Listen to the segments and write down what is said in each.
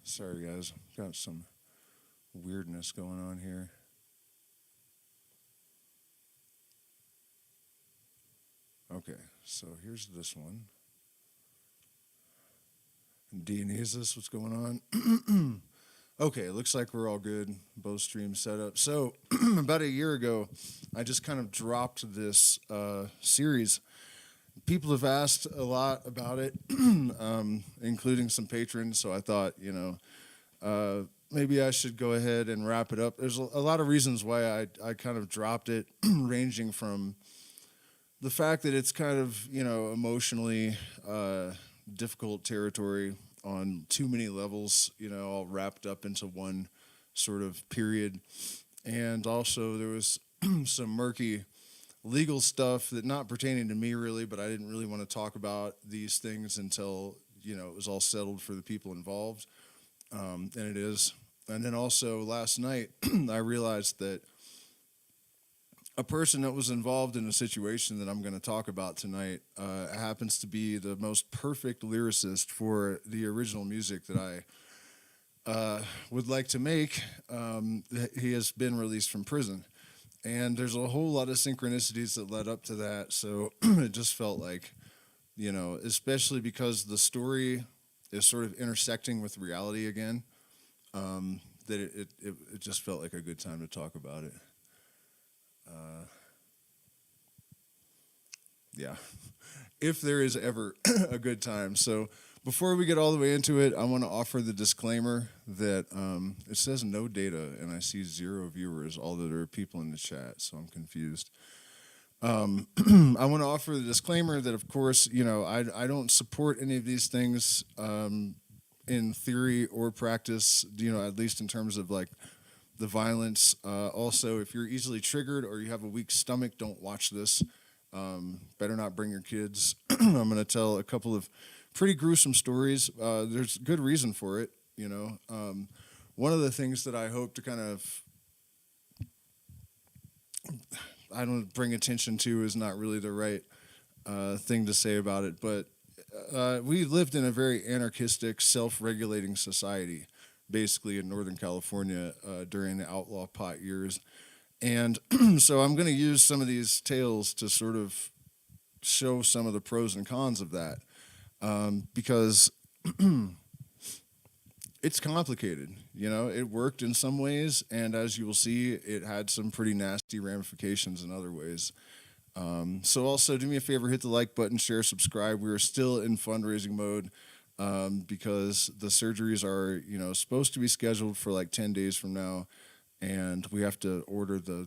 Sorry, guys. Got some weirdness going on here. Okay, so here's this one. Dionysus, what's going on? Okay, looks like we're all good. Both streams set up. So, about a year ago, I just kind of dropped this series. People have asked a lot about it, including some patrons. So I thought, maybe I should go ahead and wrap it up. There's a lot of reasons why I kind of dropped it, ranging from the fact that it's kind of, emotionally difficult territory on too many levels, all wrapped up into one sort of period. And also there was some murky legal stuff that not pertaining to me really, but I didn't really want to talk about these things until, it was all settled for the people involved. And it is. And then also last night, I realized that a person that was involved in a situation that I'm going to talk about tonight happens to be the most perfect lyricist for the original music that I would like to make. He has been released from prison. And there's a whole lot of synchronicities that led up to that. So it just felt like, especially because the story is sort of intersecting with reality again, that it just felt like a good time to talk about it. Yeah, if there is ever a good time. So before we get all the way into it, I want to offer the disclaimer that it says no data, and I see 0 viewers, all that are people in the chat, so I'm confused. I want to offer the disclaimer that, of course, I don't support any of these things in theory or practice, at least in terms of, like, the violence. Also, if you're easily triggered or you have a weak stomach, don't watch this. Better not bring your kids. I'm going to tell a couple of pretty gruesome stories. There's good reason for it, One of the things that I hope to kind of, I don't bring attention to is not really the right thing to say about it, but we lived in a very anarchistic, self-regulating society, basically in Northern California during the Outlaw pot years. And so I'm going to use some of these tales to sort of show some of the pros and cons of that, because it's complicated. It worked in some ways, and as you will see, it had some pretty nasty ramifications in other ways. So also, do me a favor, hit the like button, share, subscribe. We are still in fundraising mode because the surgeries are, supposed to be scheduled for like 10 days from now. And we have to order the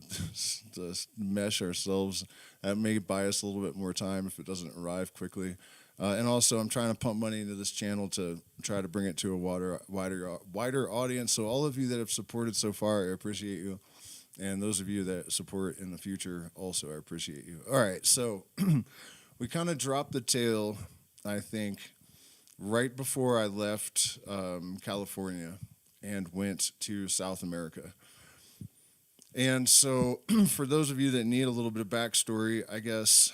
mesh ourselves. That may buy us a little bit more time if it doesn't arrive quickly. And also, I'm trying to pump money into this channel to try to bring it to a wider audience. So all of you that have supported so far, I appreciate you. And those of you that support in the future, also, I appreciate you. All right, so we kind of dropped the tail, I think, right before I left California and went to South America. And so, for those of you that need a little bit of backstory, I guess,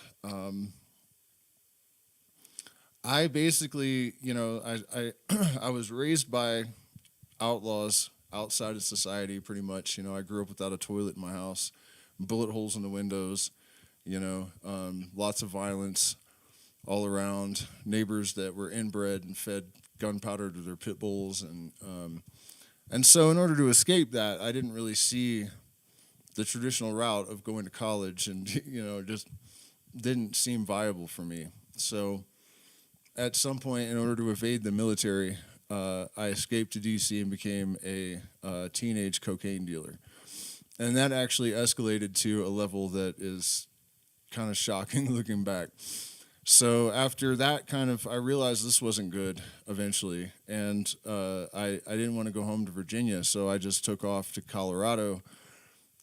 I basically, I was raised by outlaws outside of society, pretty much. I grew up without a toilet in my house, bullet holes in the windows, lots of violence all around, neighbors that were inbred and fed gunpowder to their pit bulls, and so in order to escape that, I didn't really see the traditional route of going to college, and just didn't seem viable for me. So at some point, in order to evade the military, I escaped to DC and became a teenage cocaine dealer. And that actually escalated to a level that is kind of shocking looking back. So after that I realized this wasn't good eventually, and I didn't want to go home to Virginia, so I just took off to Colorado.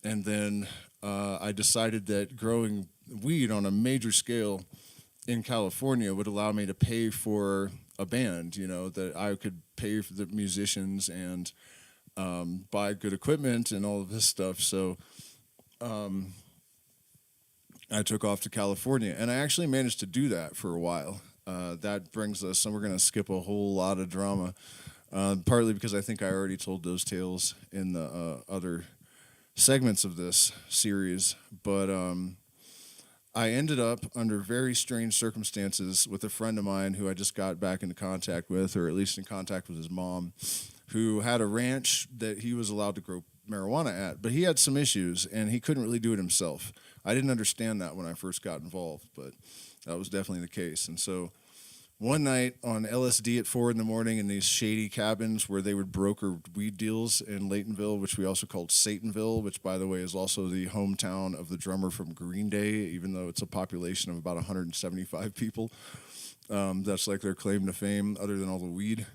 And then I decided that growing weed on a major scale in California would allow me to pay for a band, that I could pay for the musicians and buy good equipment and all of this stuff. So I took off to California, and I actually managed to do that for a while. That brings us, and we're going to skip a whole lot of drama. Partly because I think I already told those tales in the other segments of this series. But I ended up under very strange circumstances with a friend of mine who I just got back into contact with, or at least in contact with his mom, who had a ranch that he was allowed to grow marijuana at, but he had some issues and he couldn't really do it himself. I didn't understand that when I first got involved, but that was definitely the case. And so one night on LSD at 4 a.m. in these shady cabins where they would broker weed deals in Laytonville, which we also called Satanville, which, by the way, is also the hometown of the drummer from Green Day, even though it's a population of about 175 people. That's like their claim to fame, other than all the weed.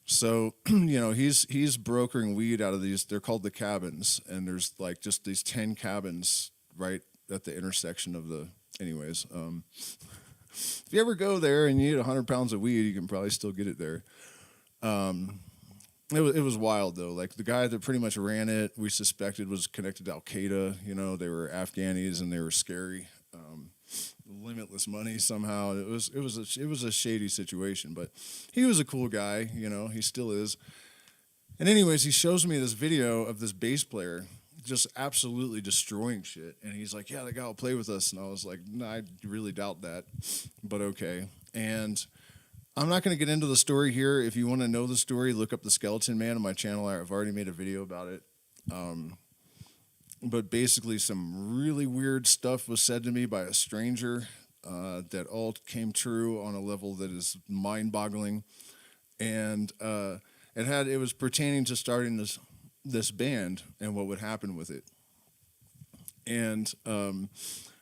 So, he's brokering weed out of these, they're called the cabins, and there's like just these 10 cabins right at the intersection of the, anyways. If you ever go there and you need 100 pounds of weed, you can probably still get it there. It was wild, though. Like, the guy that pretty much ran it, we suspected was connected to Al-Qaeda. They were Afghanis, and they were scary. Limitless money somehow. It was a shady situation, but he was a cool guy. He still is. And anyways, he shows me this video of this bass player just absolutely destroying shit. And he's like, yeah, that guy will play with us. And I was like, nah, I really doubt that, but okay. And I'm not going to get into the story here. If you want to know the story, look up the Skeleton Man on my channel. I've already made a video about it. But basically some really weird stuff was said to me by a stranger that all came true on a level that is mind-boggling. And it was pertaining to starting this band and what would happen with it. And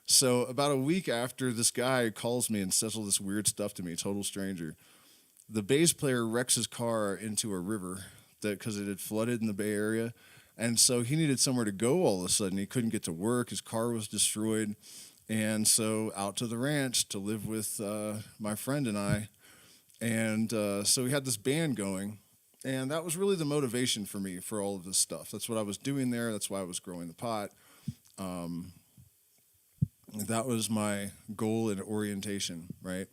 so about a week after, this guy calls me and says all this weird stuff to me, total stranger. The bass player wrecks his car into a river because it had flooded in the Bay Area. And so he needed somewhere to go all of a sudden. He couldn't get to work. His car was destroyed. And so out to the ranch to live with my friend and I. And so we had this band going. And that was really the motivation for me for all of this stuff. That's what I was doing there. That's why I was growing the pot. That was my goal and orientation, right?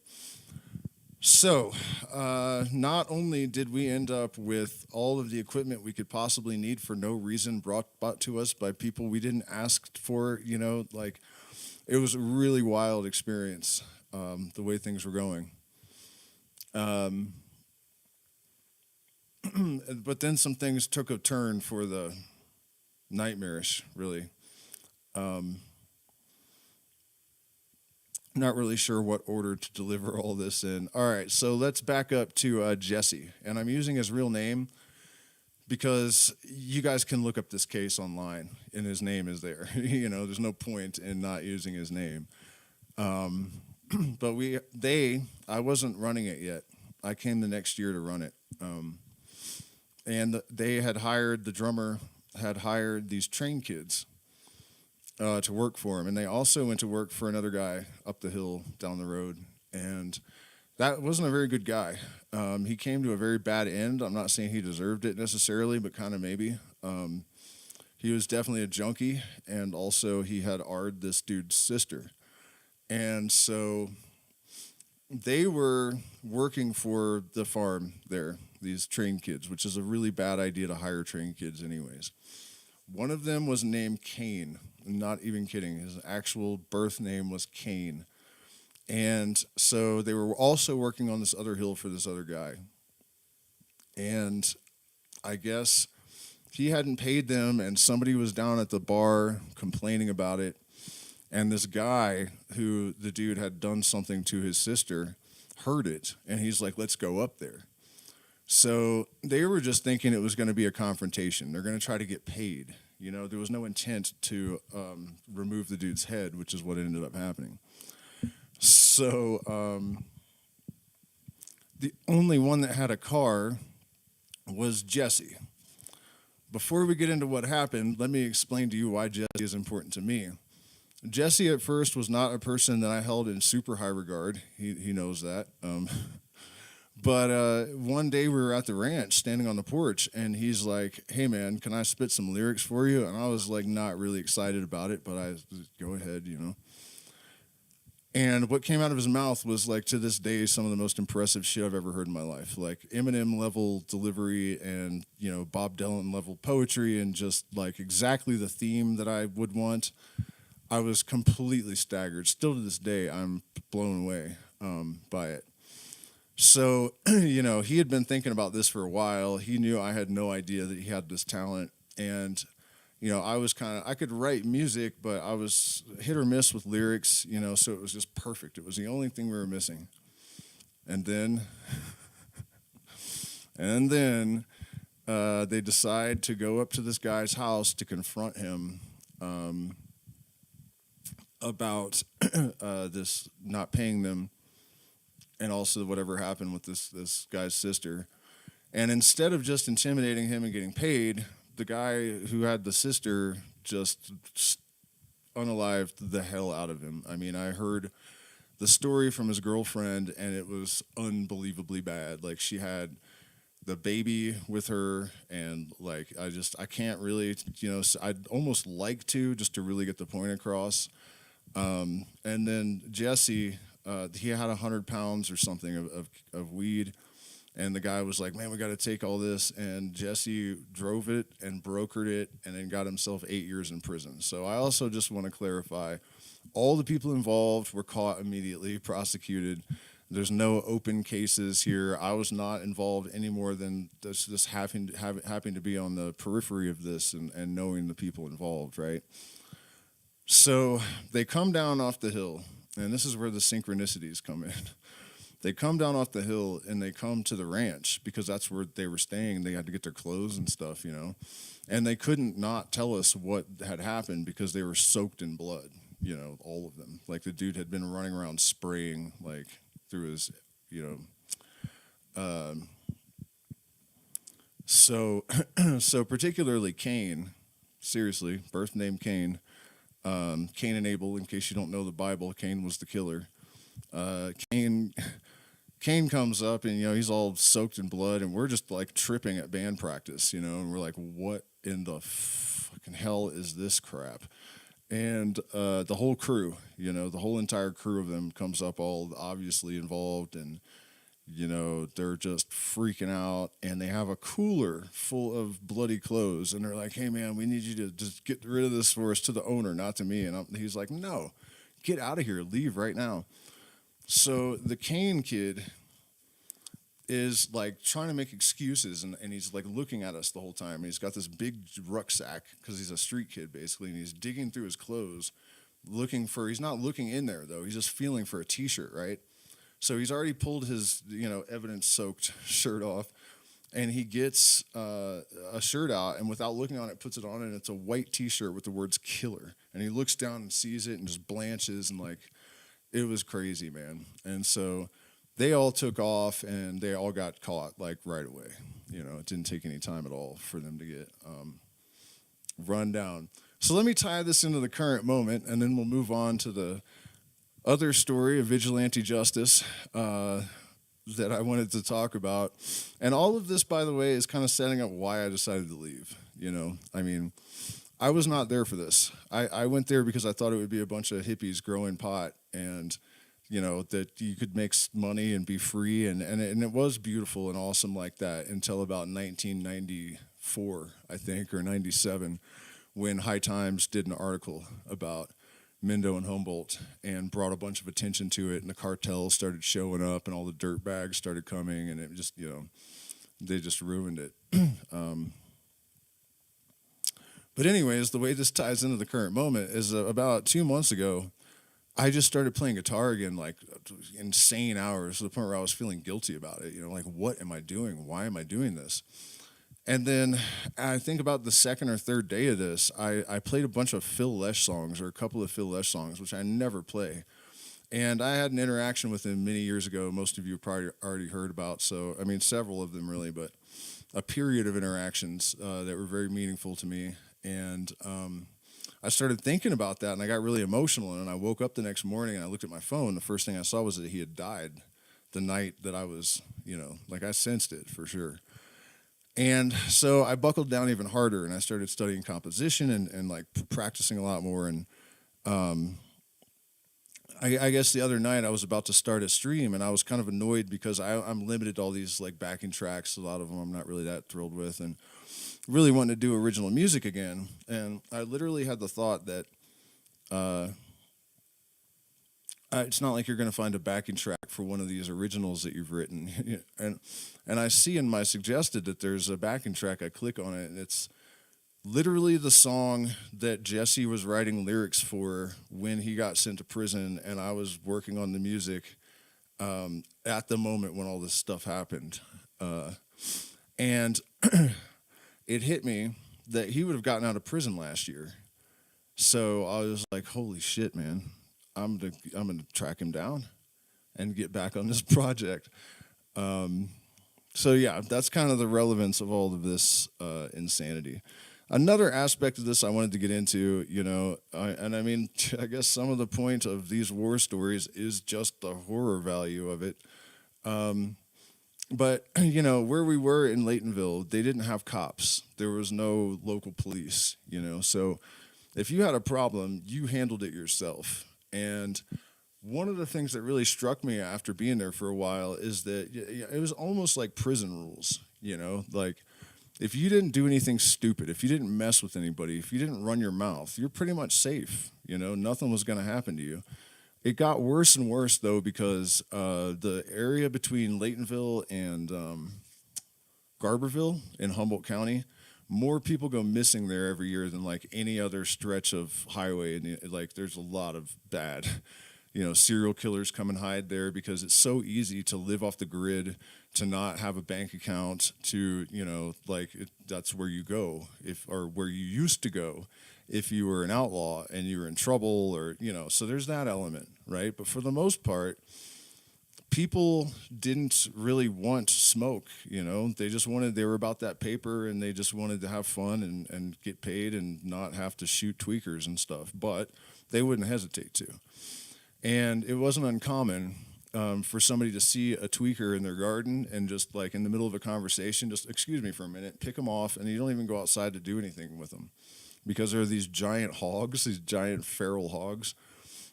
So, not only did we end up with all of the equipment we could possibly need for no reason brought to us by people we didn't ask for, it was a really wild experience, the way things were going. But then some things took a turn for the nightmarish, really. Not really sure what order to deliver all this in. All right, so let's back up to Jesse. And I'm using his real name because you guys can look up this case online, and his name is there. There's no point in not using his name. But I wasn't running it yet. I came the next year to run it. And the drummer had hired these train kids to work for him. And they also went to work for another guy up the hill down the road. And that wasn't a very good guy. He came to a very bad end. I'm not saying he deserved it necessarily, but kind of maybe. He was definitely a junkie, and also he had Ard, this dude's sister. And so they were working for the farm there, these train kids, which is a really bad idea to hire train kids anyways. One of them was named Cain. I'm not even kidding. His actual birth name was Cain. And so they were also working on this other hill for this other guy. And I guess he hadn't paid them, and somebody was down at the bar complaining about it. And this guy, who the dude had done something to his sister, heard it. And he's like, let's go up there. So they were just thinking it was going to be a confrontation. They're going to try to get paid. There was no intent to remove the dude's head, which is what ended up happening. So the only one that had a car was Jesse. Before we get into what happened, let me explain to you why Jesse is important to me. Jesse at first was not a person that I held in super high regard. He knows that. But one day we were at the ranch standing on the porch, and he's like, hey, man, can I spit some lyrics for you? And I was like not really excited about it, but I go ahead, And what came out of his mouth was like to this day some of the most impressive shit I've ever heard in my life. Like Eminem level delivery and Bob Dylan level poetry and just like exactly the theme that I would want. I was completely staggered. Still to this day, I'm blown away by it. So, he had been thinking about this for a while. He knew I had no idea that he had this talent. And, I was I could write music, but I was hit or miss with lyrics, so it was just perfect. It was the only thing we were missing. And then, they decide to go up to this guy's house to confront him about this not paying them and also whatever happened with this guy's sister. And instead of just intimidating him and getting paid, the guy who had the sister just unalived the hell out of him. I mean, I heard the story from his girlfriend, and it was unbelievably bad. Like, she had the baby with her, and like I can't really, I'd almost like to just to really get the point across. And then Jesse, he had 100 pounds or something of weed. And the guy was like, man, we got to take all this. And Jesse drove it and brokered it and then got himself 8 years in prison. So I also just want to clarify, all the people involved were caught immediately, prosecuted. There's no open cases here. I was not involved any more than just having to be on the periphery of this and knowing the people involved, right? So they come down off the hill, and this is where the synchronicities come in. They come down off the hill, and they come to the ranch because that's where they were staying. They had to get their clothes and stuff, And they couldn't not tell us what had happened because they were soaked in blood, all of them. Like, the dude had been running around spraying, like, through his, So, so particularly Cain, seriously, birth name Cain, Cain and Abel, in case you don't know the Bible, Cain was the killer. Cain comes up and, he's all soaked in blood, and we're just like tripping at band practice, and we're like, what in the fucking hell is this crap? And the whole crew, the whole entire crew of them comes up, all obviously involved, and they're just freaking out, and they have a cooler full of bloody clothes, and they're like, hey man, we need you to just get rid of this for us, to the owner, not to me. And he's like, no, get out of here, leave right now. So the Cain kid is like trying to make excuses, and he's like looking at us the whole time. And he's got this big rucksack because he's a street kid basically, and he's digging through his clothes he's not looking in there though, he's just feeling for a t-shirt, right? So he's already pulled his, evidence-soaked shirt off, and he gets a shirt out, and without looking on it, puts it on, and it's a white T-shirt with the words "killer." And he looks down and sees it, and just blanches, and like, it was crazy, man. And so they all took off, and they all got caught like right away. It didn't take any time at all for them to get run down. So let me tie this into the current moment, and then we'll move on to the other story of vigilante justice that I wanted to talk about. And all of this, by the way, is kind of setting up why I decided to leave. I mean, I was not there for this. I went there because I thought it would be a bunch of hippies growing pot, and that you could make money and be free, and it was beautiful and awesome like that until about 1994, I think, or 97, when High Times did an article about Mendo and Humboldt and brought a bunch of attention to it, and the cartels started showing up, and all the dirt bags started coming, and it just, they just ruined it. But anyways, the way this ties into the current moment is about 2 months ago, I just started playing guitar again, like insane hours, to the point where I was feeling guilty about it. Like, what am I doing? Why am I doing this? And then I think about the second or third day of this, I played a bunch of Phil Lesh songs, or a couple of Phil Lesh songs, which I never play. And I had an interaction with him many years ago. Most of you have probably already heard about. So, I mean, several of them really, but a period of interactions that were very meaningful to me. And I started thinking about that, and I got really emotional. And I woke up the next morning, and I looked at my phone. The first thing I saw was that he had died the night that I was, like, I sensed it for sure. And so I buckled down even harder, and I started studying composition and like practicing a lot more. And I guess the other night I was about to start a stream and I was kind of annoyed because I'm limited to all these like backing tracks. A lot of them I'm not really that thrilled with, and really wanting to do original music again. And I literally had the thought that uh, it's not like you're going to find a backing track for one of these originals that you've written. And I see in my suggested that there's a backing track. I click on it, and it's literally the song that Jesse was writing lyrics for when he got sent to prison, and I was working on the music at the moment when all this stuff happened. And it hit me that he would have gotten out of prison last year. So I was like, holy shit, man. I'm gonna track him down and get back on this project. So yeah, that's kind of the relevance of all of this insanity. Another aspect of this I wanted to get into, and I mean, I guess some of the point of these war stories is just the horror value of it. But where we were in Laytonville, they didn't have cops. There was no local police. So if you had a problem, you handled it yourself. And one of the things that really struck me after being there for a while is that it was almost like prison rules, like if you didn't do anything stupid, if you didn't mess with anybody, if you didn't run your mouth, you're pretty much safe. Nothing was going to happen to you. It got worse and worse, though, because the area between Laytonville and Garberville in Humboldt County, more people go missing there every year than like any other stretch of highway. And like, there's a lot of bad, serial killers come and hide there because it's so easy to live off the grid, to not have a bank account, to, that's where you go or where you used to go if you were an outlaw and you were in trouble or, so there's that element, right? But for the most part, people didn't really want smoke, they were about that paper and they just wanted to have fun and get paid and not have to shoot tweakers and stuff, but they wouldn't hesitate to. And it wasn't uncommon for somebody to see a tweaker in their garden and just like in the middle of a conversation, just excuse me for a minute, pick them off, and you don't even go outside to do anything with them because there are these giant hogs, these giant feral hogs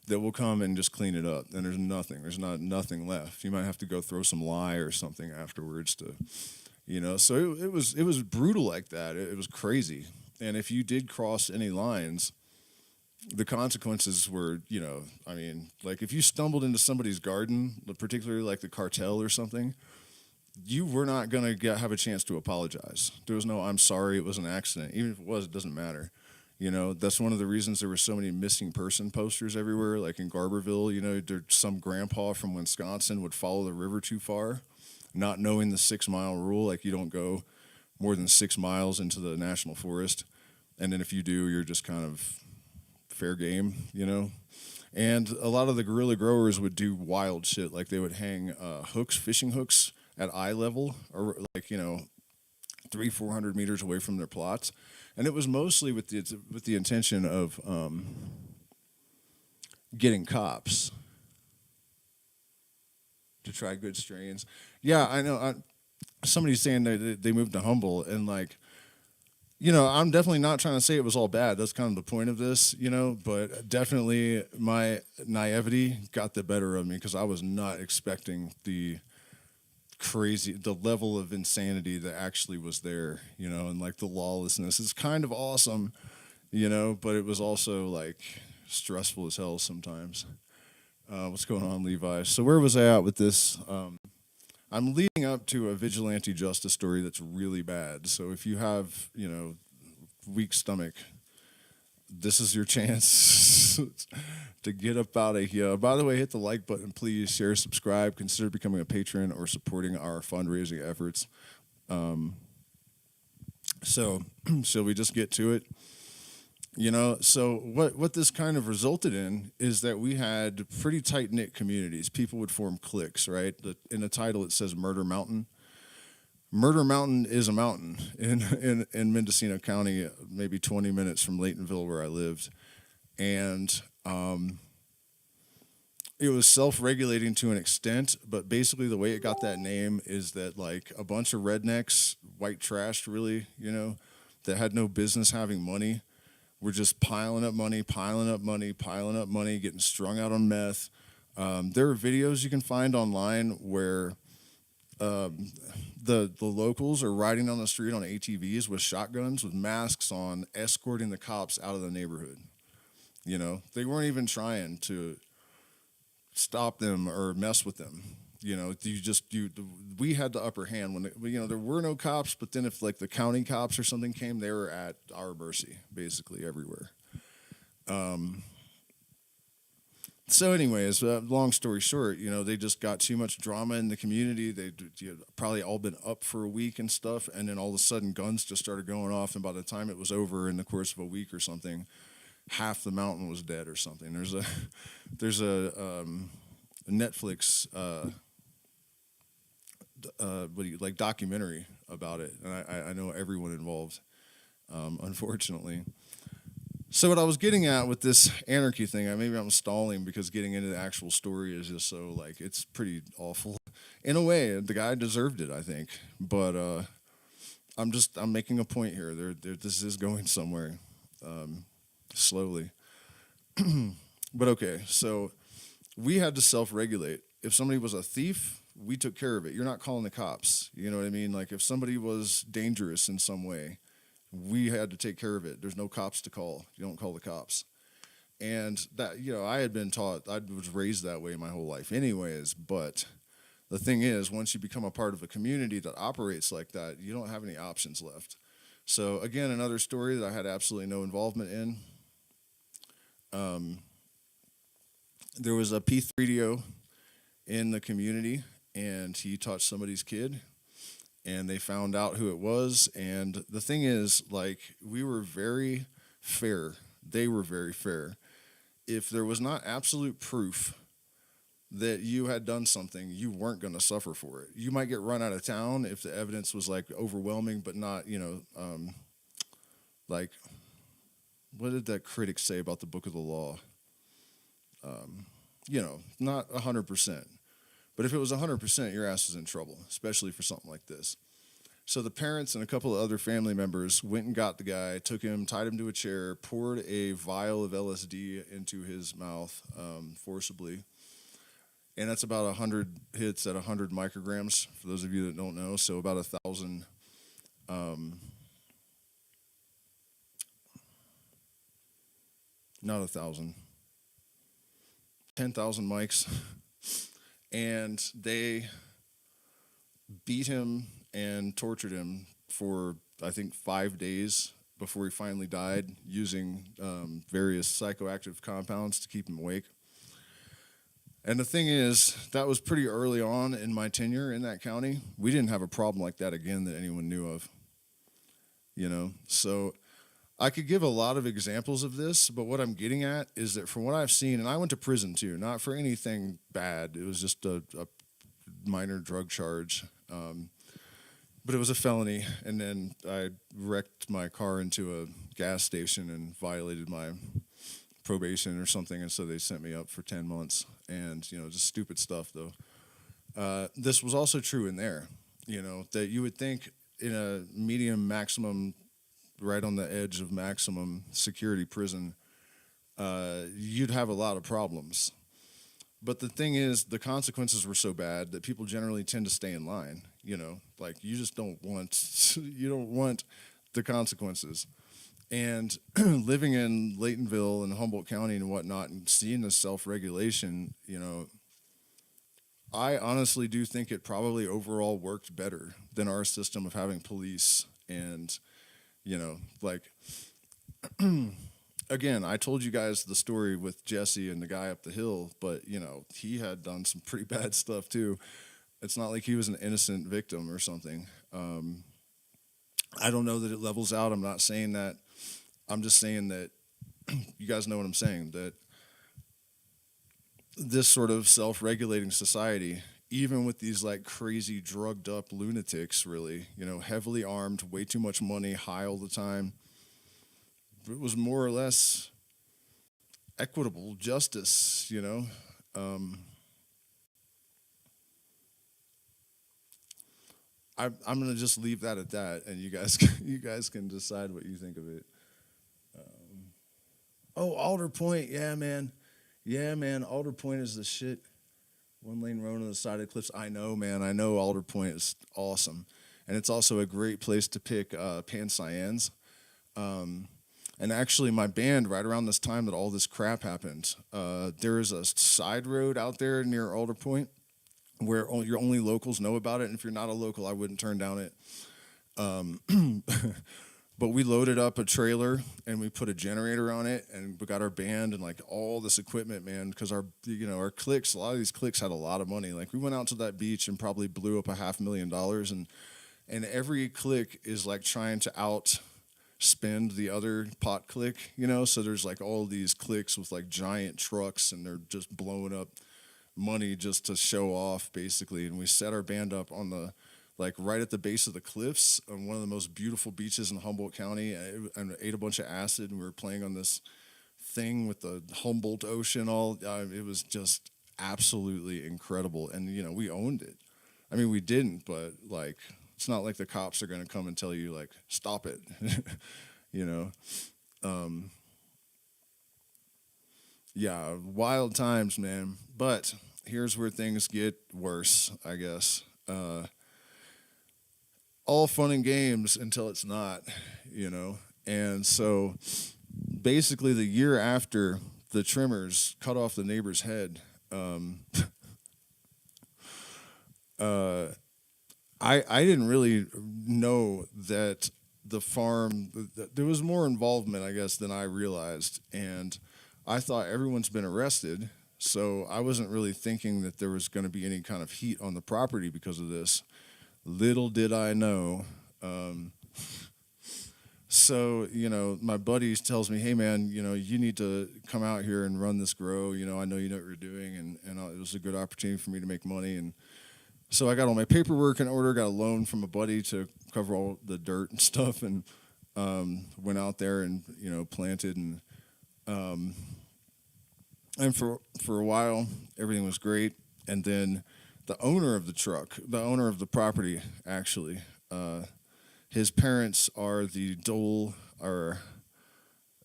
that will come and just clean it up, and there's nothing left. You might have to go throw some lye or something afterwards to, so it was brutal like that. It was crazy. And if you did cross any lines, the consequences were, like if you stumbled into somebody's garden, particularly like the cartel or something, you were not going to have a chance to apologize. There was no, I'm sorry, it was an accident. Even if it was, it doesn't matter. That's one of the reasons there were so many missing person posters everywhere. Like in Garberville, there's some grandpa from Wisconsin would follow the river too far, not knowing the 6-mile rule. Like you don't go more than 6 miles into the national forest. And then if you do, you're just kind of fair game, And a lot of the guerrilla growers would do wild shit. Like they would hang hooks, fishing hooks at eye level, or like, 300-400 meters away from their plots. And it was mostly with the intention of getting cops to try good strains. Yeah, I know. Somebody's saying they moved to Humboldt, and like, I'm definitely not trying to say it was all bad. That's kind of the point of this, but definitely my naivety got the better of me because I was not expecting the level of insanity that actually was there, and like the lawlessness is kind of awesome, but it was also like stressful as hell sometimes. What's going on, Levi? So where was I at with this? I'm leading up to a vigilante justice story that's really bad. So if you have, weak stomach, this is your chance to get up out of here. By the way, hit the like button, please. Share, subscribe. Consider becoming a patron or supporting our fundraising efforts. So shall we just get to it? So what this kind of resulted in is that we had pretty tight-knit communities. People would form cliques, right? In the title it says Murder Mountain. Murder Mountain is a mountain in Mendocino County, maybe 20 minutes from Laytonville where I lived. And it was self-regulating to an extent, but basically the way it got that name is that like a bunch of rednecks, white trash really, that had no business having money, were just piling up money, getting strung out on meth, There are videos you can find online where the locals are riding on the street on ATVs with shotguns with masks on, escorting the cops out of the neighborhood. You know, they weren't even trying to stop them or mess with them. You know, we had the upper hand when there were no cops, but then if like the county cops or something came, they were at our mercy basically everywhere. So, anyways, long story short, they just got too much drama in the community. They probably all been up for a week and stuff, and then all of a sudden, guns just started going off. And by the time it was over, in the course of a week or something, half the mountain was dead or something. There's a Netflix documentary about it, and I know everyone involved, unfortunately. So what I was getting at with this anarchy thing, maybe I'm stalling because getting into the actual story is just so it's pretty awful. In a way, the guy deserved it, I think. But I'm making a point here. This is going somewhere, slowly. But okay, so we had to self-regulate. If somebody was a thief, we took care of it. You're not calling the cops. You know what I mean? Like if somebody was dangerous in some way, we had to take care of it. There's no cops to call. You don't call the cops. And that, I had been taught, I was raised that way my whole life anyways, but the thing is, once you become a part of a community that operates like that, you don't have any options left. So again, another story that I had absolutely no involvement in. There was a P3DO in the community, and he touched somebody's kid, and they found out who it was. And the thing is, we were very fair. They were very fair. If there was not absolute proof that you had done something, you weren't going to suffer for it. You might get run out of town if the evidence was overwhelming, but not, what did that critic say about the Book of the Law? Not 100%. But if it was 100%, your ass is in trouble, especially for something like this. So the parents and a couple of other family members went and got the guy, took him, tied him to a chair, poured a vial of LSD into his mouth forcibly. And that's about 100 hits at 100 micrograms, for those of you that don't know. So about 1,000, not 1,000, 10,000 mics. And they beat him and tortured him for, I think, 5 days before he finally died, using various psychoactive compounds to keep him awake. And the thing is, that was pretty early on in my tenure in that county. We didn't have a problem like that again that anyone knew of. So I could give a lot of examples of this, but what I'm getting at is that from what I've seen, and I went to prison too, not for anything bad. It was just a minor drug charge. But it was a felony, and then I wrecked my car into a gas station and violated my probation or something, and so they sent me up for 10 months. And, just stupid stuff, though. This was also true in there, that you would think in a medium maximum, right on the edge of maximum security prison, you'd have a lot of problems. But the thing is, the consequences were so bad that people generally tend to stay in line. You just don't want the consequences. And living in Laytonville and Humboldt County and whatnot, and seeing this self-regulation, I honestly do think it probably overall worked better than our system of having police. And again, I told you guys the story with Jesse and the guy up the hill, but, he had done some pretty bad stuff too. It's not like he was an innocent victim or something. I don't know that it levels out. I'm not saying that. I'm just saying that you guys know what I'm saying, that this sort of self-regulating society, even with these crazy drugged up lunatics, really, heavily armed, way too much money, high all the time, it was more or less equitable justice, I'm going to just leave that at that, and you guys can decide what you think of it. Oh, Alder Point, yeah, man. Yeah, man, Alder Point is the shit. One lane road on the side of the cliffs. I know, man. I know Alder Point is awesome, and it's also a great place to pick pancyans. Um, and actually, my band, right around this time that all this crap happened, there is a side road out there near Alder Point where your only locals know about it. And if you're not a local, I wouldn't turn down it. Um, but we loaded up a trailer and we put a generator on it, and we got our band and like all this equipment, man, because our cliques, a lot of these cliques had a lot of money. Like we went out to that beach and probably blew up $500,000, and every clique is like trying to outspend the other pot clique, so there's like all these cliques with like giant trucks, and they're just blowing up money just to show off, basically. And we set our band up on the like right at the base of the cliffs on one of the most beautiful beaches in Humboldt County, and ate a bunch of acid, and we were playing on this thing with the Humboldt Ocean. It was just absolutely incredible, and we owned it. I mean, we didn't, but like it's not like the cops are going to come and tell you like stop it, you know. Um, yeah, wild times, man. But here's where things get worse, I guess. All fun and games until it's not, And so basically, the year after the trimmers cut off the neighbor's head, I didn't really know that the farm, there was more involvement, I guess, than I realized. And I thought everyone's been arrested. So I wasn't really thinking that there was going to be any kind of heat on the property because of this. Little did I know. So, my buddy tells me, hey, man, you need to come out here and run this grow. I know you know what you're doing. And it was a good opportunity for me to make money. And so I got all my paperwork in order, got a loan from a buddy to cover all the dirt and stuff, and went out there and, planted. And for a while, everything was great. And then the owner of the owner of the property, actually, his parents are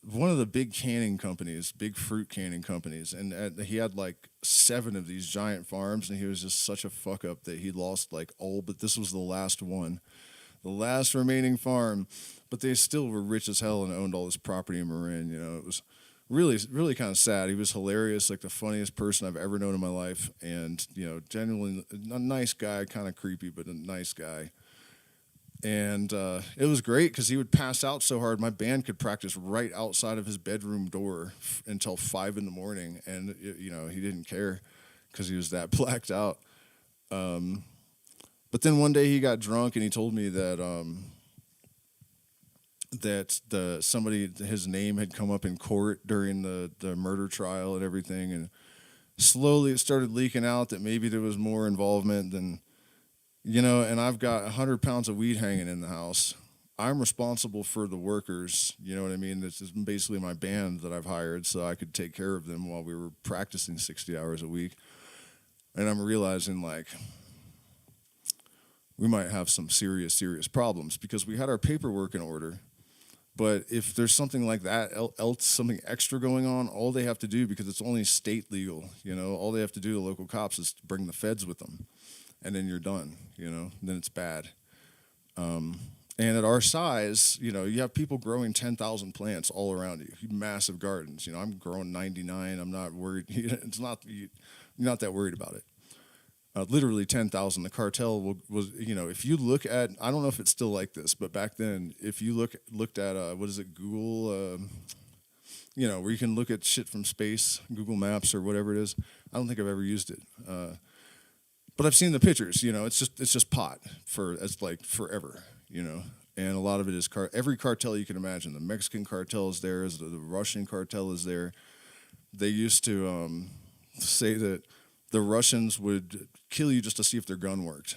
one of the big canning companies, big fruit canning companies. And he had like 7 of these giant farms, and he was just such a fuck up that he lost like all, but this was the last one, the last remaining farm. But they still were rich as hell and owned all this property in Marin. It was really, really kind of sad. He was hilarious, like the funniest person I've ever known in my life. And, genuinely a nice guy, kind of creepy, but a nice guy. And it was great because he would pass out so hard. My band could practice right outside of his bedroom door until 5 in the morning. And, he didn't care because he was that blacked out. But then one day he got drunk and he told me that his name had come up in court during the murder trial and everything. And slowly it started leaking out that maybe there was more involvement than... and I've got 100 pounds of weed hanging in the house. I'm responsible for the workers, you know what I mean? This is basically my band that I've hired so I could take care of them while we were practicing 60 hours a week. And I'm realizing, like, we might have some serious, serious problems because we had our paperwork in order. But if there's something like that, else something extra going on, all they have to do, because it's only state legal, all they have to do, the local cops, is bring the feds with them. And then you're done, then it's bad. And at our size, you have people growing 10,000 plants all around you, massive gardens. I'm growing 99. I'm not worried. You're not that worried about it. Literally 10,000. The cartel was, if you look at, I don't know if it's still like this, but back then, if you looked at, what is it, Google, where you can look at shit from space, Google Maps or whatever it is. I don't think I've ever used it. But I've seen the pictures, it's just pot it's like forever, and a lot of it is every cartel you can imagine. The Mexican cartel is there, the Russian cartel is there. They used to say that the Russians would kill you just to see if their gun worked,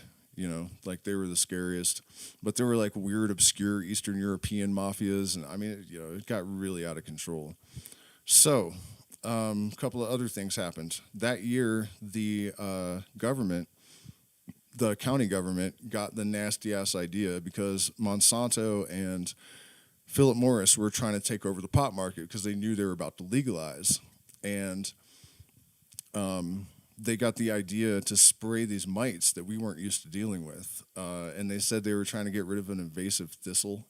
like they were the scariest. But there were like weird, obscure Eastern European mafias, and I mean, it got really out of control. So, a couple of other things happened. That year, the county government got the nasty-ass idea because Monsanto and Philip Morris were trying to take over the pot market because they knew they were about to legalize. And they got the idea to spray these mites that we weren't used to dealing with. And they said they were trying to get rid of an invasive thistle.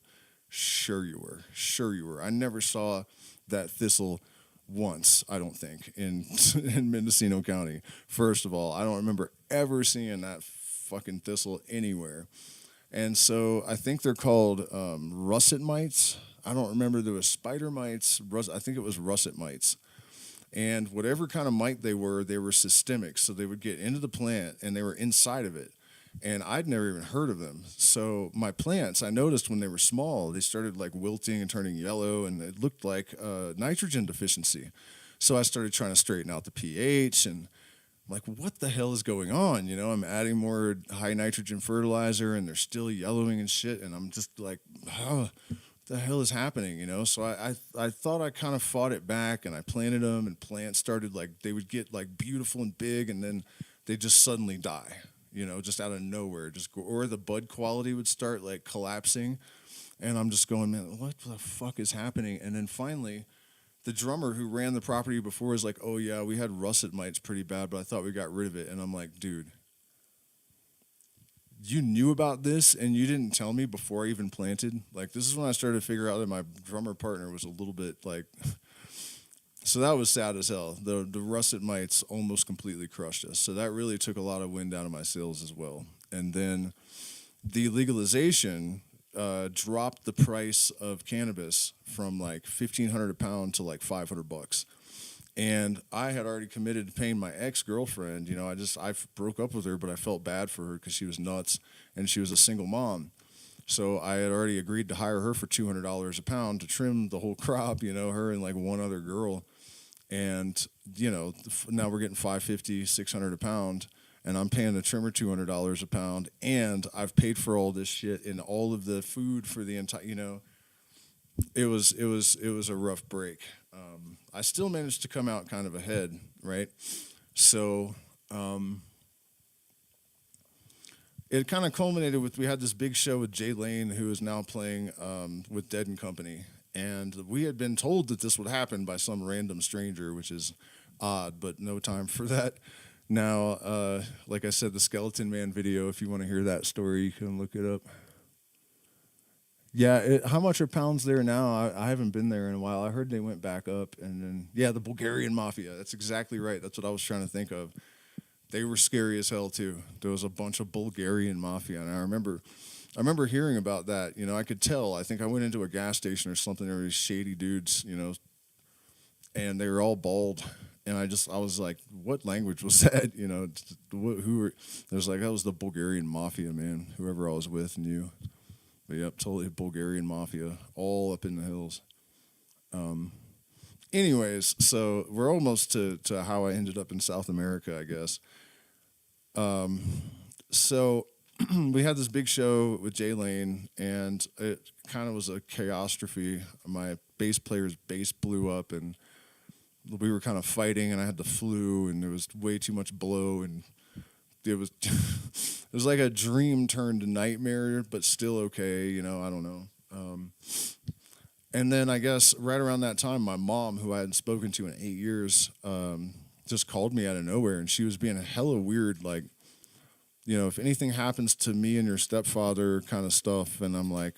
Sure you were. Sure you were. I never saw that thistle once, I don't think, in in Mendocino County. First of all, I don't remember ever seeing that fucking thistle anywhere. And so I think they're called russet mites. I don't remember. There was spider mites. I think it was russet mites. And whatever kind of mite they were systemic. So they would get into the plant and they were inside of it. And I'd never even heard of them. So my plants, I noticed when they were small, they started like wilting and turning yellow, and it looked like nitrogen deficiency. So I started trying to straighten out the pH, and I'm like, what the hell is going on? You know, I'm adding more high nitrogen fertilizer, and they're still yellowing and shit. And I'm just like, oh, what the hell is happening? You know, so I thought I kind of fought it back, and I planted them, and plants started like, they would get like beautiful and big, and then they just suddenly die. You know, just out of nowhere, or the bud quality would start like collapsing, and I'm just going, man, what the fuck is happening? And then finally, the drummer who ran the property before was like, oh yeah, we had russet mites pretty bad, but I thought we got rid of it. And I'm like, dude, you knew about this and you didn't tell me before I even planted? Like, this is when I started to figure out that my drummer partner was a little bit like. So that was sad as hell. The russet mites almost completely crushed us. So that really took a lot of wind out of my sails as well. And then the legalization dropped the price of cannabis from like $1,500 a pound to like $500. And I had already committed to paying my ex-girlfriend. You know, I broke up with her, but I felt bad for her because she was nuts and she was a single mom. So I had already agreed to hire her for $200 a pound to trim the whole crop, you know, her and like one other girl. And, you know, now we're getting $550, $600 a pound, and I'm paying the trimmer $200 a pound, and I've paid for all this shit and all of the food for the entire, you know, it was a rough break. I still managed to come out kind of ahead, right? So it kind of culminated with, we had this big show with Jay Lane, who is now playing with Dead and Company. And we had been told that this would happen by some random stranger, which is odd, but no time for that. Now, like I said, the Skeleton Man video, if you want to hear that story, you can look it up. Yeah, how much are pounds there now? I haven't been there in a while. I heard they went back up. And then, yeah, the Bulgarian Mafia. That's exactly right. That's what I was trying to think of. They were scary as hell, too. There was a bunch of Bulgarian Mafia, and I remember hearing about that. You know, I could tell. I think I went into a gas station or something. There were these shady dudes, you know, and they were all bald. And I was like, what language was that? You know, who were? It was like, that was the Bulgarian Mafia, man. Whoever I was with knew. But yep, totally Bulgarian Mafia, all up in the hills. Anyways, so we're almost to how I ended up in South America, I guess. So we had this big show with Jay Lane, and it kind of was a chaostrophe. My bass player's bass blew up, and we were kind of fighting, and I had the flu, and there was way too much blow, and it was it was like a dream turned to nightmare, but still okay, you know, I don't know. And then I guess right around that time, my mom, who I hadn't spoken to in 8 years, just called me out of nowhere, and she was being hella weird, like, you know, if anything happens to me and your stepfather kind of stuff, and I'm like,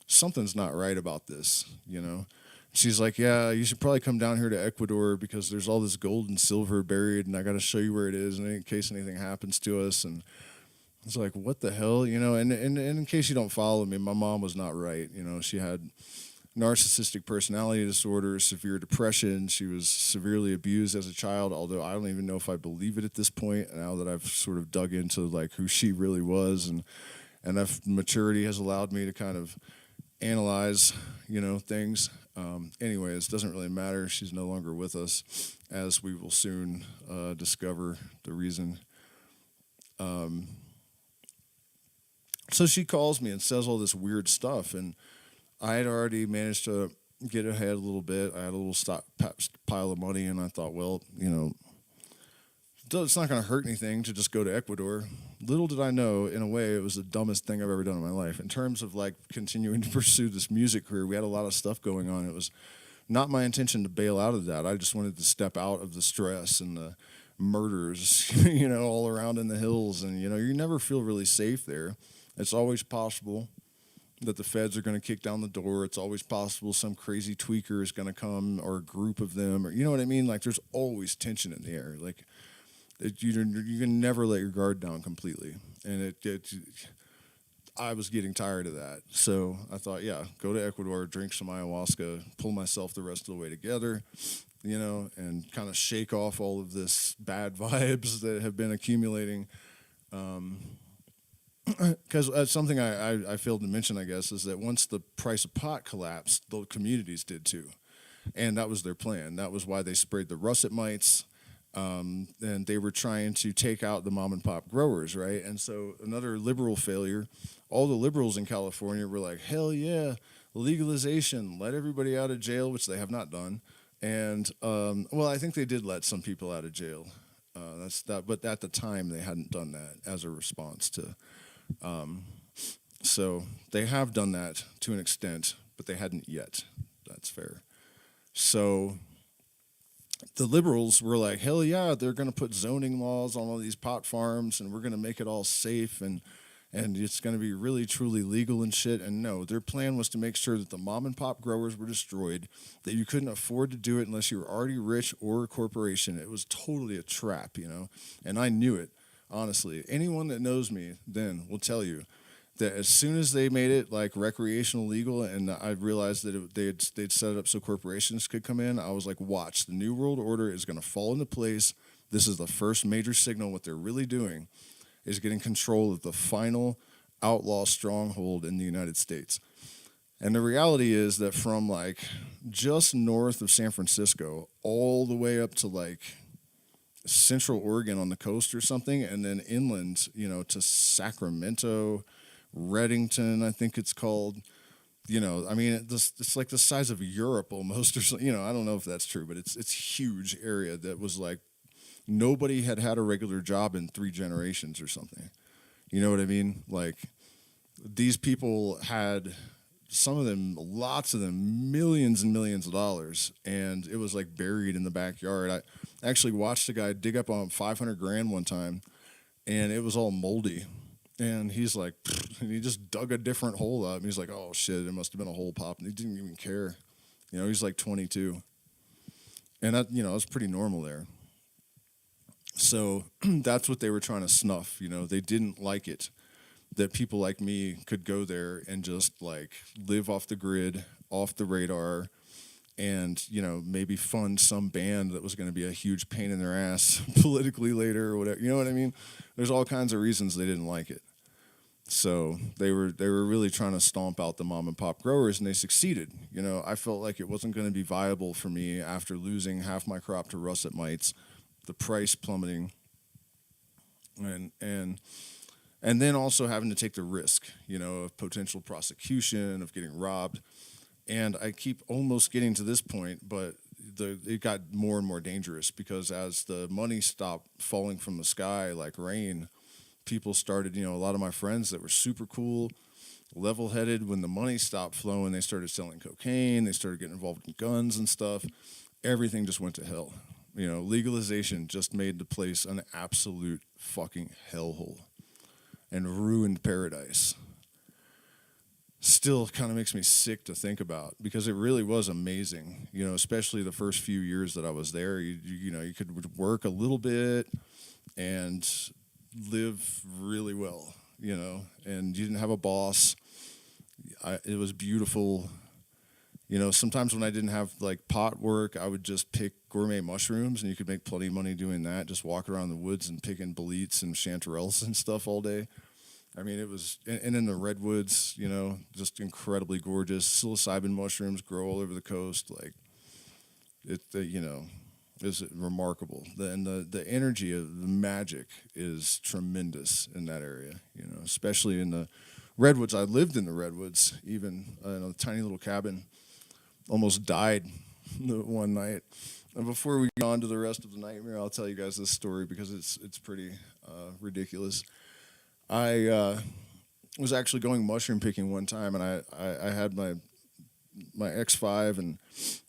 something's not right about this, you know. She's like, yeah, you should probably come down here to Ecuador because there's all this gold and silver buried, and I got to show you where it is in case anything happens to us. And I was like, what the hell, you know? And in case you don't follow me, my mom was not right. You know, she had narcissistic personality disorder, severe depression. She was severely abused as a child, although I don't even know if I believe it at this point, now that I've sort of dug into like who she really was, and that maturity has allowed me to kind of analyze, you know, things. Anyways, it doesn't really matter. She's no longer with us, as we will soon discover the reason. So she calls me and says all this weird stuff, and I had already managed to get ahead a little bit. I had a little pile of money, and I thought, well, you know, it's not going to hurt anything to just go to Ecuador. Little did I know, in a way, it was the dumbest thing I've ever done in my life. In terms of, like, continuing to pursue this music career, we had a lot of stuff going on. It was not my intention to bail out of that. I just wanted to step out of the stress and murders, all around in the hills, and you never feel really safe there. It's always possible that the feds are going to kick down the door. It's always possible some crazy tweaker is going to come, or a group of them, or you know what I mean. Like there's always tension in the air. Like you can never let your guard down completely, and I was getting tired of that. So I thought, yeah, go to Ecuador, drink some ayahuasca, pull myself the rest of the way together, and kind of shake off all of this bad vibes that have been accumulating. Because something I failed to mention, I guess, is that once the price of pot collapsed, the communities did too. And that was their plan. That was why they sprayed the russet mites. And they were trying to take out the mom and pop growers, right? And so another liberal failure, all the liberals in California were like, hell yeah, legalization, let everybody out of jail, which they have not done. And, well, I think they did let some people out of jail. But at the time they hadn't done that as a response to, so they have done that to an extent, but they hadn't yet. That's fair. So the liberals were like, hell yeah, they're going to put zoning laws on all these pot farms, and we're going to make it all safe, and it's going to be really, truly legal and shit. And no, their plan was to make sure that the mom and pop growers were destroyed, that you couldn't afford to do it unless you were already rich or a corporation. It was totally a trap, and I knew it, honestly. Anyone that knows me then will tell you that as soon as they made it like recreational legal, and I realized that they'd set it up so corporations could come in, I was like, watch, the New World Order is going to fall into place. This is the first major signal. What they're really doing is getting control of the final outlaw stronghold in the United States. And the reality is that from like just north of San Francisco all the way up to like Central Oregon on the coast or something, and then inland, to Sacramento, Reddington, I think it's called. I mean, it's like the size of Europe almost, or something. I don't know if that's true, but it's huge area that was like nobody had a regular job in 3 generations or something. You know what I mean? Like these people had, some of them, lots of them, millions and millions of dollars, and it was like buried in the backyard. I actually watched a guy dig up on $500,000 one time, and it was all moldy. And he's like, and he just dug a different hole up. And he's like, oh shit, it must have been a hole pop. And he didn't even care. He's like 22. And that, it's pretty normal there. So that's what they were trying to snuff. They didn't like it that people like me could go there and just like live off the grid, off the radar, and maybe fund some band that was going to be a huge pain in their ass politically later or whatever. You know what I mean? There's all kinds of reasons they didn't like it. So they were really trying to stomp out the mom and pop growers, and they succeeded. I felt like it wasn't going to be viable for me after losing half my crop to russet mites, the price plummeting, and then also having to take the risk, of potential prosecution, of getting robbed. And I keep almost getting to this point, but it got more and more dangerous, because as the money stopped falling from the sky like rain, people started, a lot of my friends that were super cool, level-headed, when the money stopped flowing, they started selling cocaine, they started getting involved in guns and stuff. Everything just went to hell. Legalization just made the place an absolute fucking hellhole and ruined paradise. Still kind of makes me sick to think about, because it really was amazing, especially the first few years that I was there. You could work a little bit and live really well, and you didn't have a boss. It was beautiful. Sometimes when I didn't have like pot work, I would just pick gourmet mushrooms, and you could make plenty of money doing that. Just walk around the woods and picking boletes and chanterelles and stuff all day. I mean, it was, and in the redwoods, just incredibly gorgeous. Psilocybin mushrooms grow all over the coast. Like, is remarkable. The energy of the magic is tremendous in that area, especially in the redwoods. I lived in the redwoods, even in a tiny little cabin. Almost died one night. And before we go on to the rest of the nightmare, I'll tell you guys this story because it's pretty ridiculous. I was actually going mushroom picking one time, and I had my X5, and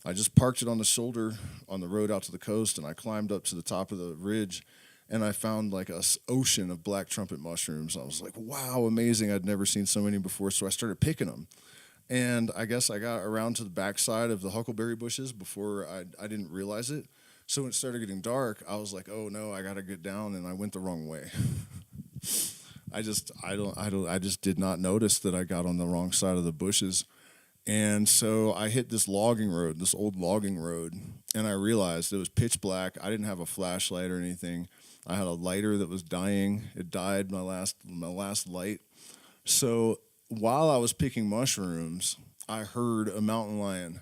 I just parked it on the shoulder on the road out to the coast, and I climbed up to the top of the ridge, and I found like a ocean of black trumpet mushrooms. I was like, wow, amazing. I'd never seen so many before, so I started picking them. And I guess I got around to the backside of the huckleberry bushes before I didn't realize it. So when it started getting dark, I was like, oh no, I got to get down, and I went the wrong way. I just did not notice that I got on the wrong side of the bushes. And so I hit this logging road, this old logging road, and I realized it was pitch black. I didn't have a flashlight or anything. I had a lighter that was dying. It died my last light. So while I was picking mushrooms, I heard a mountain lion.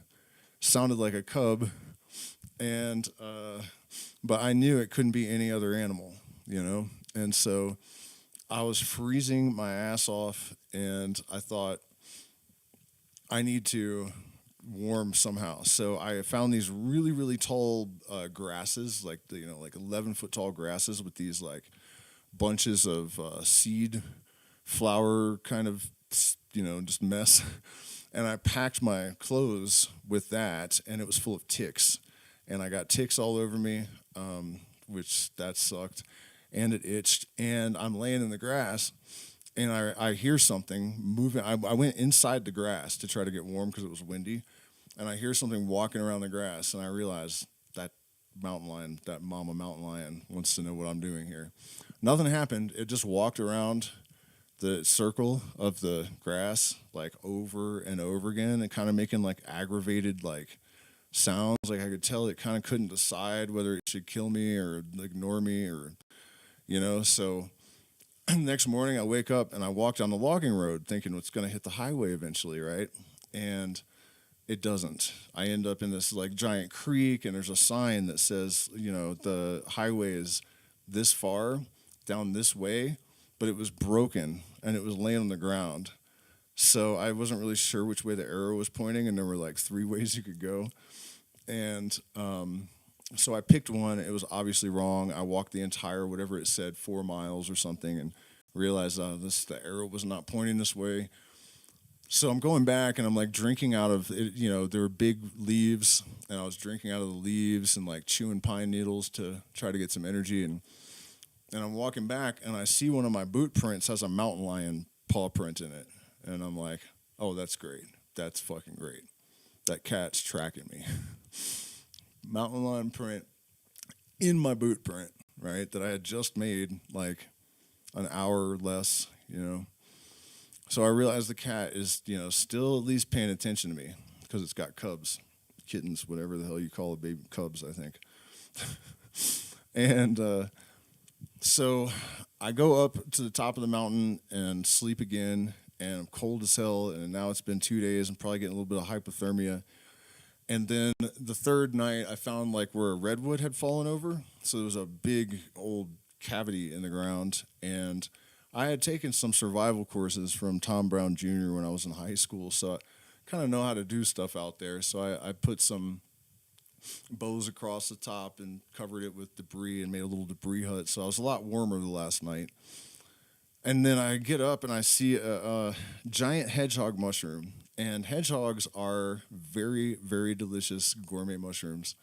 Sounded like a cub, and but I knew it couldn't be any other animal, you know? And so I was freezing my ass off, and I thought, I need to warm somehow. So I found these really, really tall grasses, like 11-foot tall grasses with these like bunches of seed flower kind of, just mess. And I packed my clothes with that, and it was full of ticks. And I got ticks all over me, which that sucked, and it itched. And I'm laying in the grass, and I hear something moving. I went inside the grass to try to get warm because it was windy, and I hear something walking around the grass, and I realize that mountain lion, that mama mountain lion, wants to know what I'm doing here. Nothing happened. It just walked around the circle of the grass like over and over again, and kind of making like aggravated like sounds. Like I could tell it kind of couldn't decide whether it should kill me or ignore me or, so next morning I wake up and I walk down the logging road thinking it's going to hit the highway eventually, right? And it doesn't. I end up in this like giant creek, and there's a sign that says, the highway is this far down this way, but it was broken and it was laying on the ground. So I wasn't really sure which way the arrow was pointing, and there were like 3 ways you could go. And so I picked one. It was obviously wrong. I walked the entire, whatever it said, 4 miles or something, and realized the arrow was not pointing this way. So I'm going back, and I'm like drinking out of it. There were big leaves, and I was drinking out of the leaves and like chewing pine needles to try to get some energy. And I'm walking back, and I see one of my boot prints has a mountain lion paw print in it. And I'm like, oh, that's great. That's fucking great. That cat's tracking me. Mountain lion print in my boot print, right, that I had just made like an hour or less, So I realized the cat is, still at least paying attention to me because it's got cubs, kittens, whatever the hell you call it, baby cubs, I think. And so I go up to the top of the mountain and sleep again, and I'm cold as hell, and now it's been 2 days. I'm probably getting a little bit of hypothermia. And then the third night, I found like where a redwood had fallen over. So there was a big old cavity in the ground. And I had taken some survival courses from Tom Brown Jr. when I was in high school. So I kind of know how to do stuff out there. So I put some bows across the top and covered it with debris and made a little debris hut. So I was a lot warmer the last night. And then I get up and I see a giant hedgehog mushroom. And hedgehogs are very, very delicious gourmet mushrooms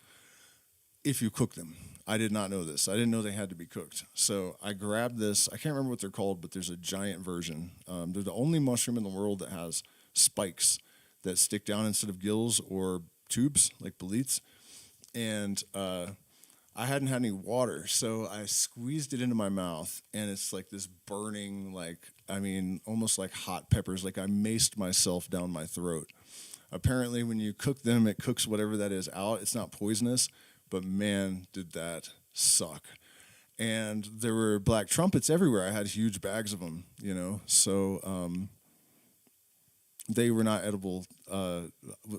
if you cook them. I did not know this. I didn't know they had to be cooked. So I grabbed this. I can't remember what they're called, but there's a giant version. They're the only mushroom in the world that has spikes that stick down instead of gills or tubes, like boletes. And I hadn't had any water, so I squeezed it into my mouth, and it's like this burning, almost like hot peppers, like I maced myself down my throat. Apparently, when you cook them, it cooks whatever that is out. It's not poisonous, but man, did that suck. And there were black trumpets everywhere. I had huge bags of them, so they were not edible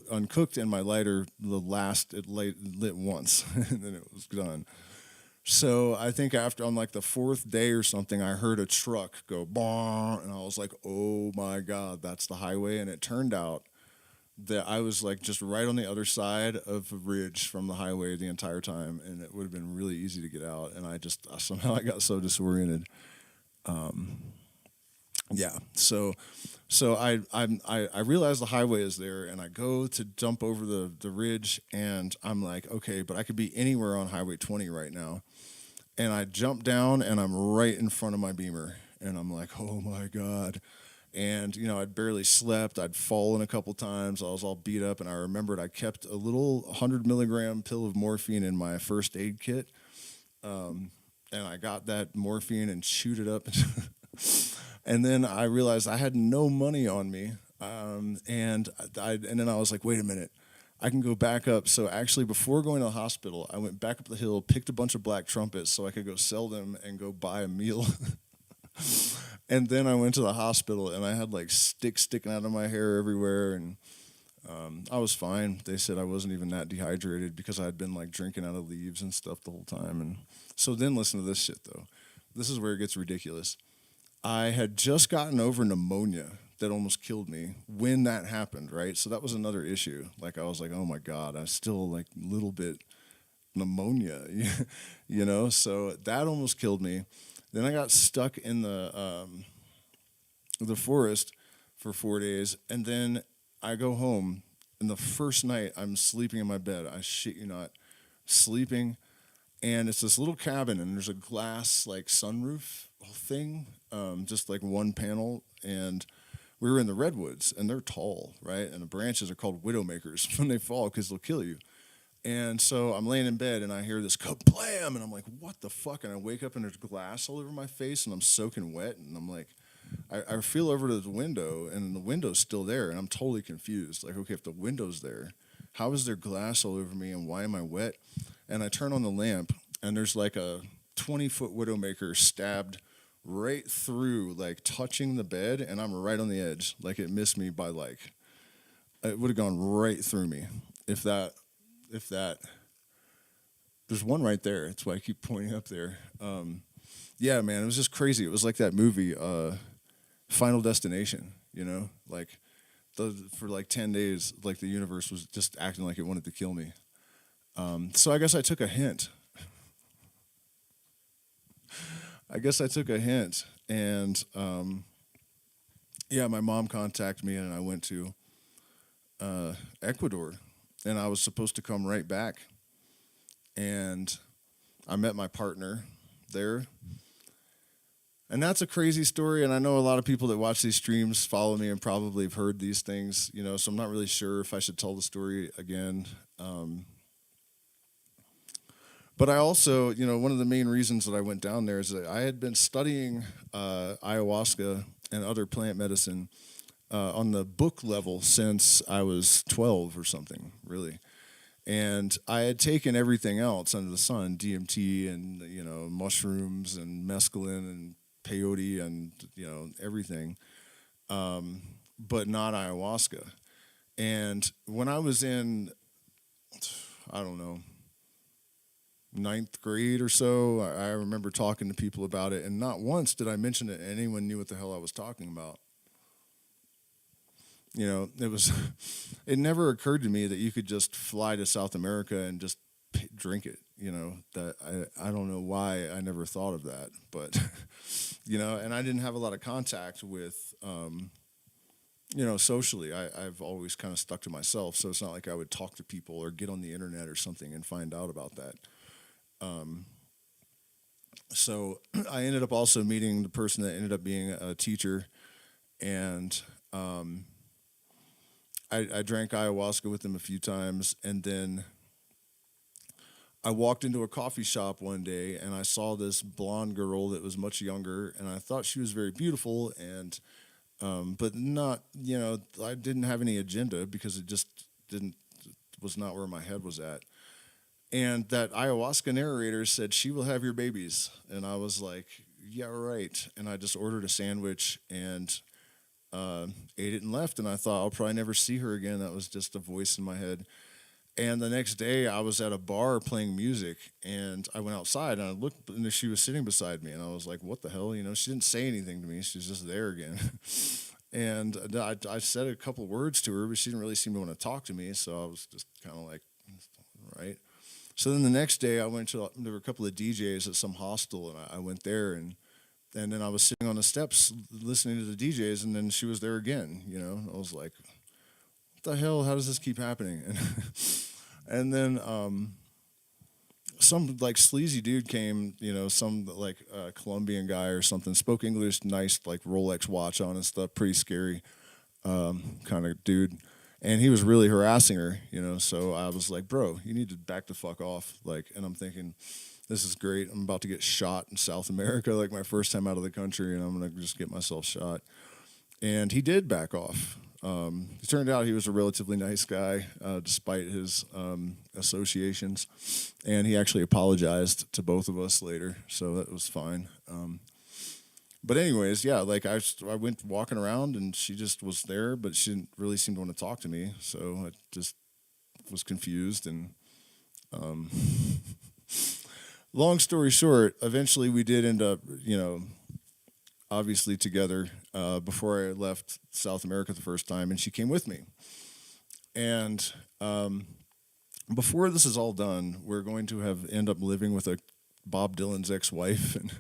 uncooked, and my lighter, it lit once, and then it was done. So I think on like the 4th day or something, I heard a truck go bong, and I was like, oh my God, that's the highway. And it turned out that I was like just right on the other side of a ridge from the highway the entire time, and it would have been really easy to get out. And somehow I got so disoriented. Yeah. So I realize the highway is there, and I go to jump over the ridge, and I'm like, okay, but I could be anywhere on Highway 20 right now. And I jump down, and I'm right in front of my Beamer, and I'm like, oh my god. And I'd barely slept. I'd fallen a couple times. I was all beat up, and I remembered I kept a little 100 milligram pill of morphine in my first aid kit, and I got that morphine and chewed it up. And then I realized I had no money on me, and then I was like, wait a minute, I can go back up. So actually, before going to the hospital, I went back up the hill, picked a bunch of black trumpets so I could go sell them and go buy a meal. And then I went to the hospital, and I had like sticks sticking out of my hair everywhere, and I was fine. They said I wasn't even that dehydrated because I had been like drinking out of leaves and stuff the whole time. And so then listen to this shit though. This is where it gets ridiculous. I had just gotten over pneumonia that almost killed me when that happened, right? So that was another issue. Like I was like, oh my god, I still like a little bit pneumonia, So that almost killed me. Then I got stuck in the forest for 4 days, and then I go home, and the first night I'm sleeping in my bed. I shit you not, sleeping, and it's this little cabin, and there's a glass like sunroof thing, just like one panel, and we were in the redwoods, and they're tall, right? And the branches are called widowmakers when they fall because they'll kill you. And so I'm laying in bed, and I hear this kablam, and I'm like, what the fuck? And I wake up, and there's glass all over my face, and I'm soaking wet, and I'm like, I feel over to the window, and the window's still there, and I'm totally confused. Like, okay, if the window's there, how is there glass all over me, and why am I wet? And I turn on the lamp, and there's like a 20-foot widowmaker stabbed right through, like touching the bed, and I'm right on the edge. Like it missed me by like, it would have gone right through me. If that, there's one right there. That's why I keep pointing up there. Yeah, man, it was just crazy. It was like that movie, Final Destination, like for like 10 days, like the universe was just acting like it wanted to kill me. So I guess I took a hint. And yeah, my mom contacted me, and I went to Ecuador, and I was supposed to come right back, and I met my partner there. And that's a crazy story, and I know a lot of people that watch these streams follow me and probably have heard these things, so I'm not really sure if I should tell the story again. But I also, one of the main reasons that I went down there is that I had been studying ayahuasca and other plant medicine on the book level since I was 12 or something, really. And I had taken everything else under the sun, DMT and, mushrooms and mescaline and peyote and, everything, but not ayahuasca. And when I was in, I don't know, ninth grade or so, I remember talking to people about it, and not once did I mention it, and anyone knew what the hell I was talking about. It never occurred to me that you could just fly to South America and just drink it. That I don't know why I never thought of that, but and I didn't have a lot of contact with, socially. I've always kind of stuck to myself, so it's not like I would talk to people or get on the internet or something and find out about that. So I ended up also meeting the person that ended up being a teacher, and I drank ayahuasca with him a few times, and then I walked into a coffee shop one day, and I saw this blonde girl that was much younger, and I thought she was very beautiful, and but not, I didn't have any agenda because it just was not where my head was at. And that ayahuasca narrator said, she will have your babies. And I was like, yeah, right. And I just ordered a sandwich and ate it and left. And I thought, I'll probably never see her again. That was just a voice in my head. And the next day, I was at a bar playing music, and I went outside, and I looked, and she was sitting beside me. And I was like, what the hell? She didn't say anything to me. She was just there again. And I said a couple words to her, but she didn't really seem to want to talk to me. So I was just kind of like, right. So then the next day, there were a couple of DJs at some hostel, and I went there, and And then I was sitting on the steps listening to the DJs, and then she was there again. I was like, "What the hell? How does this keep happening?" And then some like sleazy dude came. Some like Colombian guy or something, spoke English, nice like Rolex watch on and stuff, pretty scary kind of dude. And he was really harassing her. So I was like, "Bro, you need to back the fuck off." Like, and I'm thinking, this is great. I'm about to get shot in South America, like my first time out of the country, and I'm going to just get myself shot. And he did back off. It turned out he was a relatively nice guy, despite his associations. And he actually apologized to both of us later, so that was fine. But anyways, yeah, like I went walking around, and she just was there, but she didn't really seem to want to talk to me, so I just was confused. And long story short, eventually we did end up, obviously together before I left South America the first time, and she came with me. And before this is all done, we're going to end up living with Bob Dylan's ex-wife and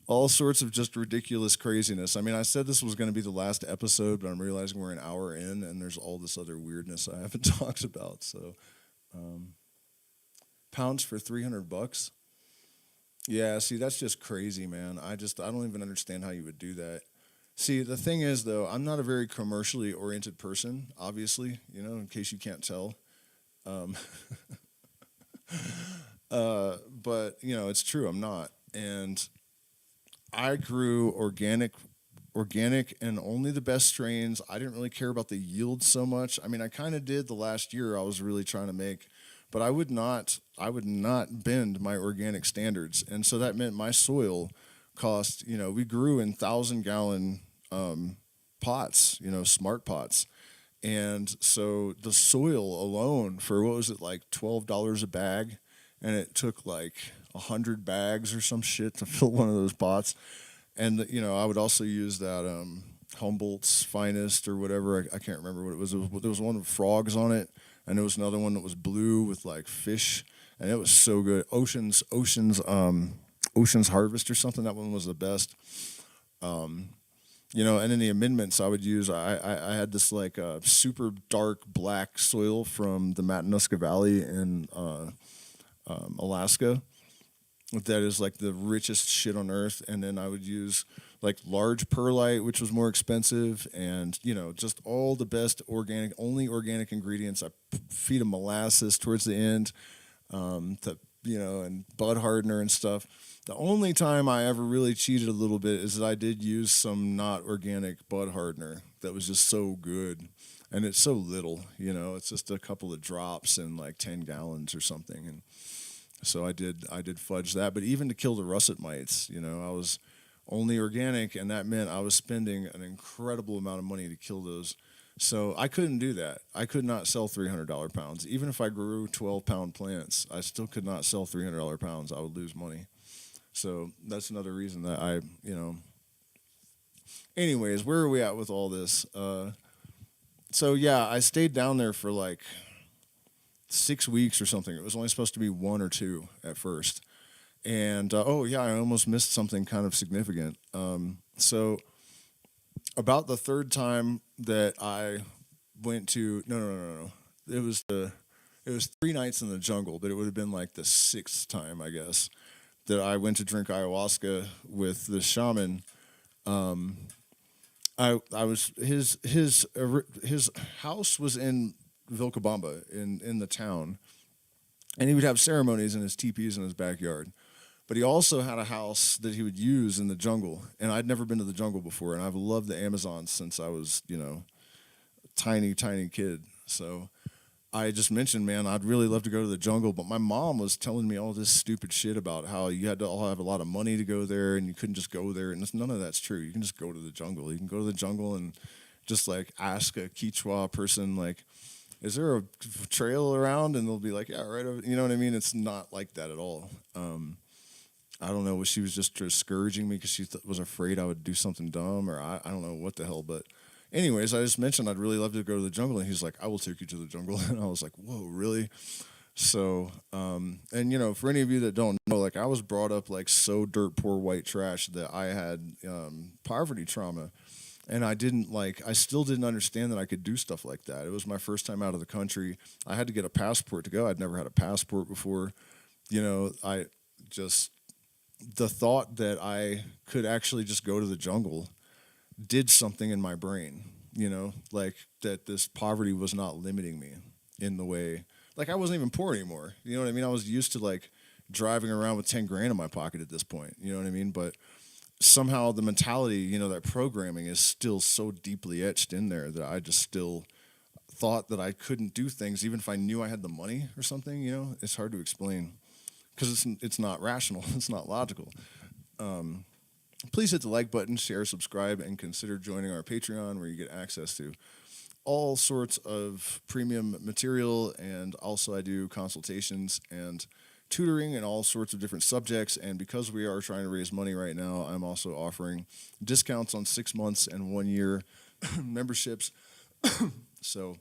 all sorts of just ridiculous craziness. I mean, I said this was going to be the last episode, but I'm realizing we're an hour in, and there's all this other weirdness I haven't talked about. So, pounds for $300. Yeah, see, that's just crazy, man. I don't even understand how you would do that. See, the thing is, though, I'm not a very commercially oriented person, obviously, in case you can't tell. But, it's true, I'm not. And I grew organic and only the best strains. I didn't really care about the yield so much. I mean, I kind of did the last year I was really trying to make, but I would not bend my organic standards. And so that meant my soil cost, we grew in 1,000-gallon pots, smart pots. And so the soil alone for, what was it, like $12 a bag? And it took like 100 bags or some shit to fill one of those pots. And, I would also use that Humboldt's Finest or whatever. I can't remember what it was. There was one with frogs on it. And there was another one that was blue with like fish, and it was so good. Ocean's Harvest or something. That one was the best. And then the amendments I would use. I had this like super dark black soil from the Matanuska Valley in Alaska. That is like the richest shit on earth. And then I would use like large perlite, which was more expensive, and just all the best only organic ingredients. I feed them molasses towards the end, and bud hardener and stuff. The only time I ever really cheated a little bit is that I did use some not organic bud hardener that was just so good, and it's so little. It's just a couple of drops in like 10 gallons or something, and so I did fudge that. But even to kill the russet mites, I was only organic, and that meant I was spending an incredible amount of money to kill those. So I couldn't do that. I could not sell $300 pounds. Even if I grew 12-pound plants, I still could not sell $300 pounds. I would lose money. So that's another reason that I. Anyways, where are we at with all this? So yeah, I stayed down there for like 6 weeks or something. It was only supposed to be 1 or 2 at first. And, I almost missed something kind of significant. So about the third time that I went to, no. It was 3 nights in the jungle, but it would have been like the 6th time, I guess, that I went to drink ayahuasca with the shaman. His house was in Vilcabamba in the town, and he would have ceremonies in his teepees in his backyard. But he also had a house that he would use in the jungle, and I'd never been to the jungle before, and I've loved the Amazon since I was, tiny kid. So I just mentioned, man, I'd really love to go to the jungle, but my mom was telling me all this stupid shit about how you had to all have a lot of money to go there, and you couldn't just go there, and none of that's true. You can just go to the jungle. You can go to the jungle and just, like, ask a Quechua person, like, is there a trail around? And they'll be like, yeah, right over. You know what I mean? It's not like that at all. I don't know. She was just discouraging me because she was afraid I would do something dumb, or I don't know what the hell. But anyways, I just mentioned I'd really love to go to the jungle, and he's like, I will take you to the jungle. And I was like, whoa, really? So, and for any of you that don't know, like I was brought up like so dirt poor white trash that I had poverty trauma, and I still didn't understand that I could do stuff like that. It was my first time out of the country. I had to get a passport to go. I'd never had a passport before. I just the thought that I could actually just go to the jungle did something in my brain, like that this poverty was not limiting me in the way, like I wasn't even poor anymore. You know what I mean? I was used to like driving around with 10 grand in my pocket at this point. You know what I mean? But somehow the mentality, that programming is still so deeply etched in there that I just still thought that I couldn't do things even if I knew I had the money or something. It's hard to explain because it's not rational. It's not logical. Please hit the like button, share, subscribe, and consider joining our Patreon where you get access to all sorts of premium material, and also I do consultations and tutoring in all sorts of different subjects. And because we are trying to raise money right now, I'm also offering discounts on 6 months and 1 year memberships. So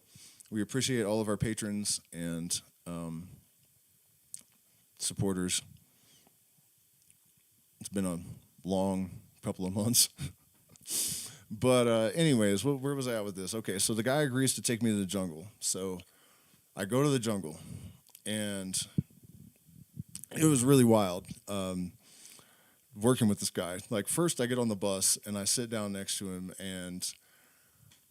we appreciate all of our patrons and supporters. It's been a long couple of months. But anyways, where was I at with this? Okay, so the guy agrees to take me to the jungle. So I go to the jungle, and it was really wild working with this guy. Like, first I get on the bus, and I sit down next to him, and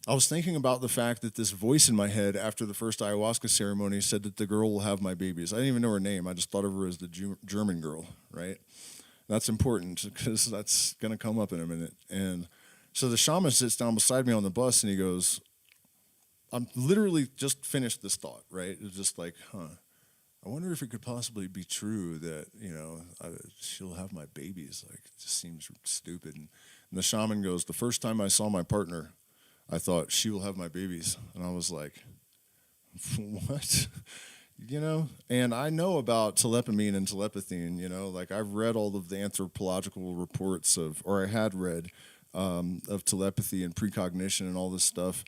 I was thinking about the fact that this voice in my head after the first ayahuasca ceremony said that the girl will have my babies. I didn't even know her name. I just thought of her as the German girl, right? That's important because that's going to come up in a minute. And so the shaman sits down beside me on the bus, and he goes, I'm literally just finished this thought, right? It's just like, I wonder if it could possibly be true that, she'll have my babies. Like, it just seems stupid. And the shaman goes, the first time I saw my partner, I thought, she will have my babies. And I was like, what? And I know about telepamine and telepathine, like I've read all of the anthropological reports or I had read of telepathy and precognition and all this stuff,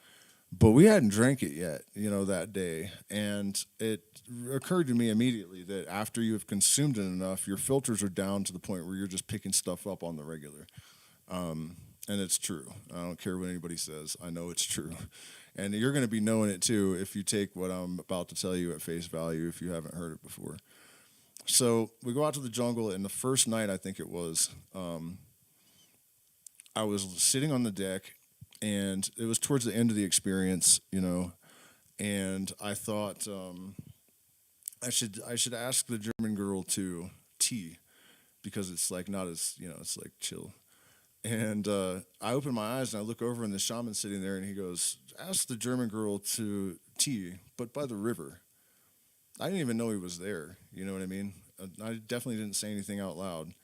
but we hadn't drank it yet, that day. And it occurred to me immediately that after you have consumed it enough, your filters are down to the point where you're just picking stuff up on the regular. And it's true. I don't care what anybody says. I know it's true. And you're going to be knowing it too if you take what I'm about to tell you at face value if you haven't heard it before. So we go out to the jungle, and the first night, I think it was, I was sitting on the deck, and it was towards the end of the experience, and I thought I should ask the German girl to tea because it's like not as, it's like chill. And I open my eyes and I look over, and the shaman's sitting there, and he goes, ask the German girl to tea, but by the river. I didn't even know he was there, you know what I mean? I definitely didn't say anything out loud.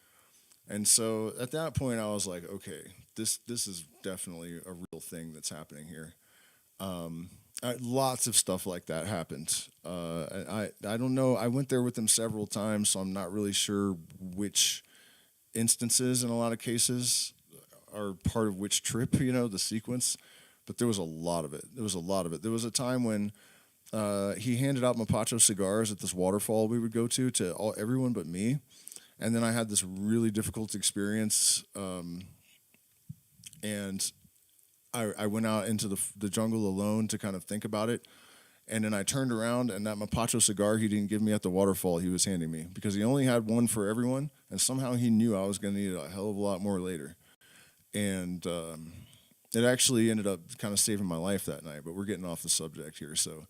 And so at that point, I was like, okay, this is definitely a real thing that's happening here. Lots of stuff like that happened. I don't know. I went there with them several times, so I'm not really sure which instances in a lot of cases are part of which trip, the sequence. But there was a lot of it. There was a time when he handed out Mapacho cigars at this waterfall we would go to everyone but me. And then I had this really difficult experience, and I went out into the jungle alone to kind of think about it. And then I turned around, and that Mapacho cigar he didn't give me at the waterfall he was handing me because he only had one for everyone, and somehow he knew I was going to need a hell of a lot more later. And it actually ended up kind of saving my life that night, but we're getting off the subject here. So